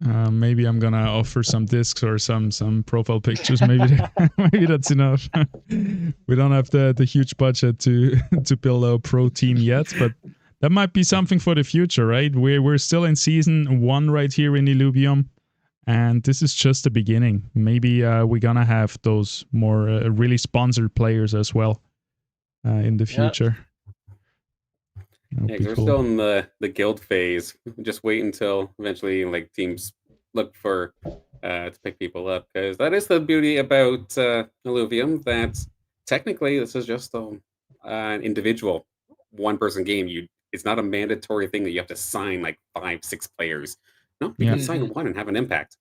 Maybe I'm gonna offer some discs or some profile pictures. Maybe maybe that's enough. We don't have the huge budget to build a pro team yet, but that might be something for the future, right? We're still in season 1 right here in Illuvium, and this is just the beginning. Maybe we're gonna have those more really sponsored players as well in the future. Yeah, we're still in the guild phase. Just wait until eventually like teams look for to pick people up, because that is the beauty about Illuvium, that technically this is just an individual 1-person game. It's not a mandatory thing that you have to sign like 5-6 players. No, you can sign one and have an impact.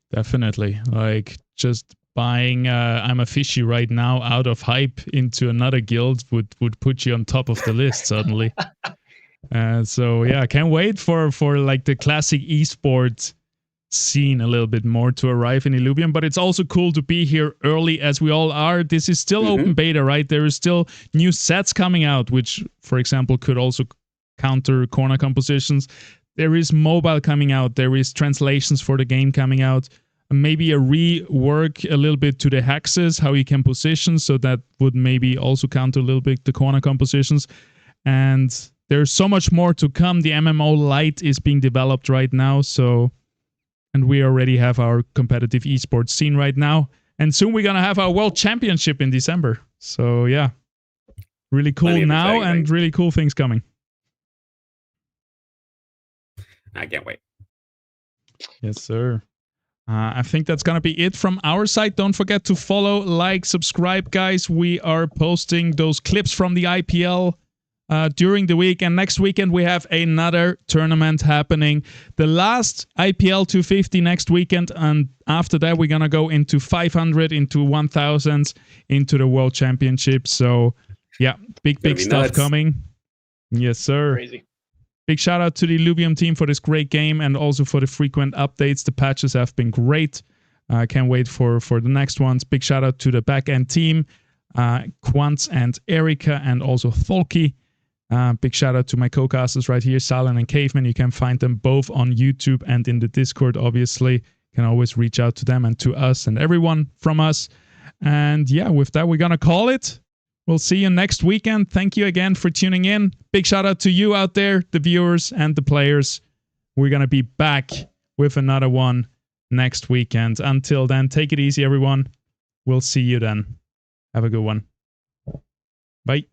Definitely. Like, just buying I'm a fishy right now out of hype into another guild would put you on top of the list suddenly. So yeah, I can't wait for like the classic esports scene a little bit more to arrive in Illuvium, but it's also cool to be here early as we all are. This is still open beta, right? There is still new sets coming out, which, for example, could also counter corner compositions. There is mobile coming out. There is translations for the game coming out. Maybe a rework a little bit to the hexes, how you can position, so that would maybe also counter a little bit the corner compositions. And there's so much more to come. The MMO Lite is being developed right now, and we already have our competitive esports scene right now. And soon we're going to have our World Championship in December. So yeah, really cool now and really cool things coming. I can't wait. Yes, sir. I think that's going to be it from our side. Don't forget to follow, like, subscribe, guys. We are posting those clips from the IPL during the week. And next weekend, we have another tournament happening. The last IPL 250 next weekend. And after that, we're going to go into 500, into 1000, into the World Championship. So, yeah, big stuff coming. Yes, sir. Crazy. Big shout out to the Illuvium team for this great game and also for the frequent updates. The patches have been great. I can't wait for the next ones. Big shout out to the backend team, Quantz and Erika, and also Tholki. Big shout out to my co-casters right here, Silent and Caveman. You can find them both on YouTube and in the Discord, obviously. You can always reach out to them and to us and everyone from us. And yeah, with that, we're going to call it. We'll see you next weekend. Thank you again for tuning in. Big shout out to you out there, the viewers and the players. We're going to be back with another one next weekend. Until then, take it easy, everyone. We'll see you then. Have a good one. Bye.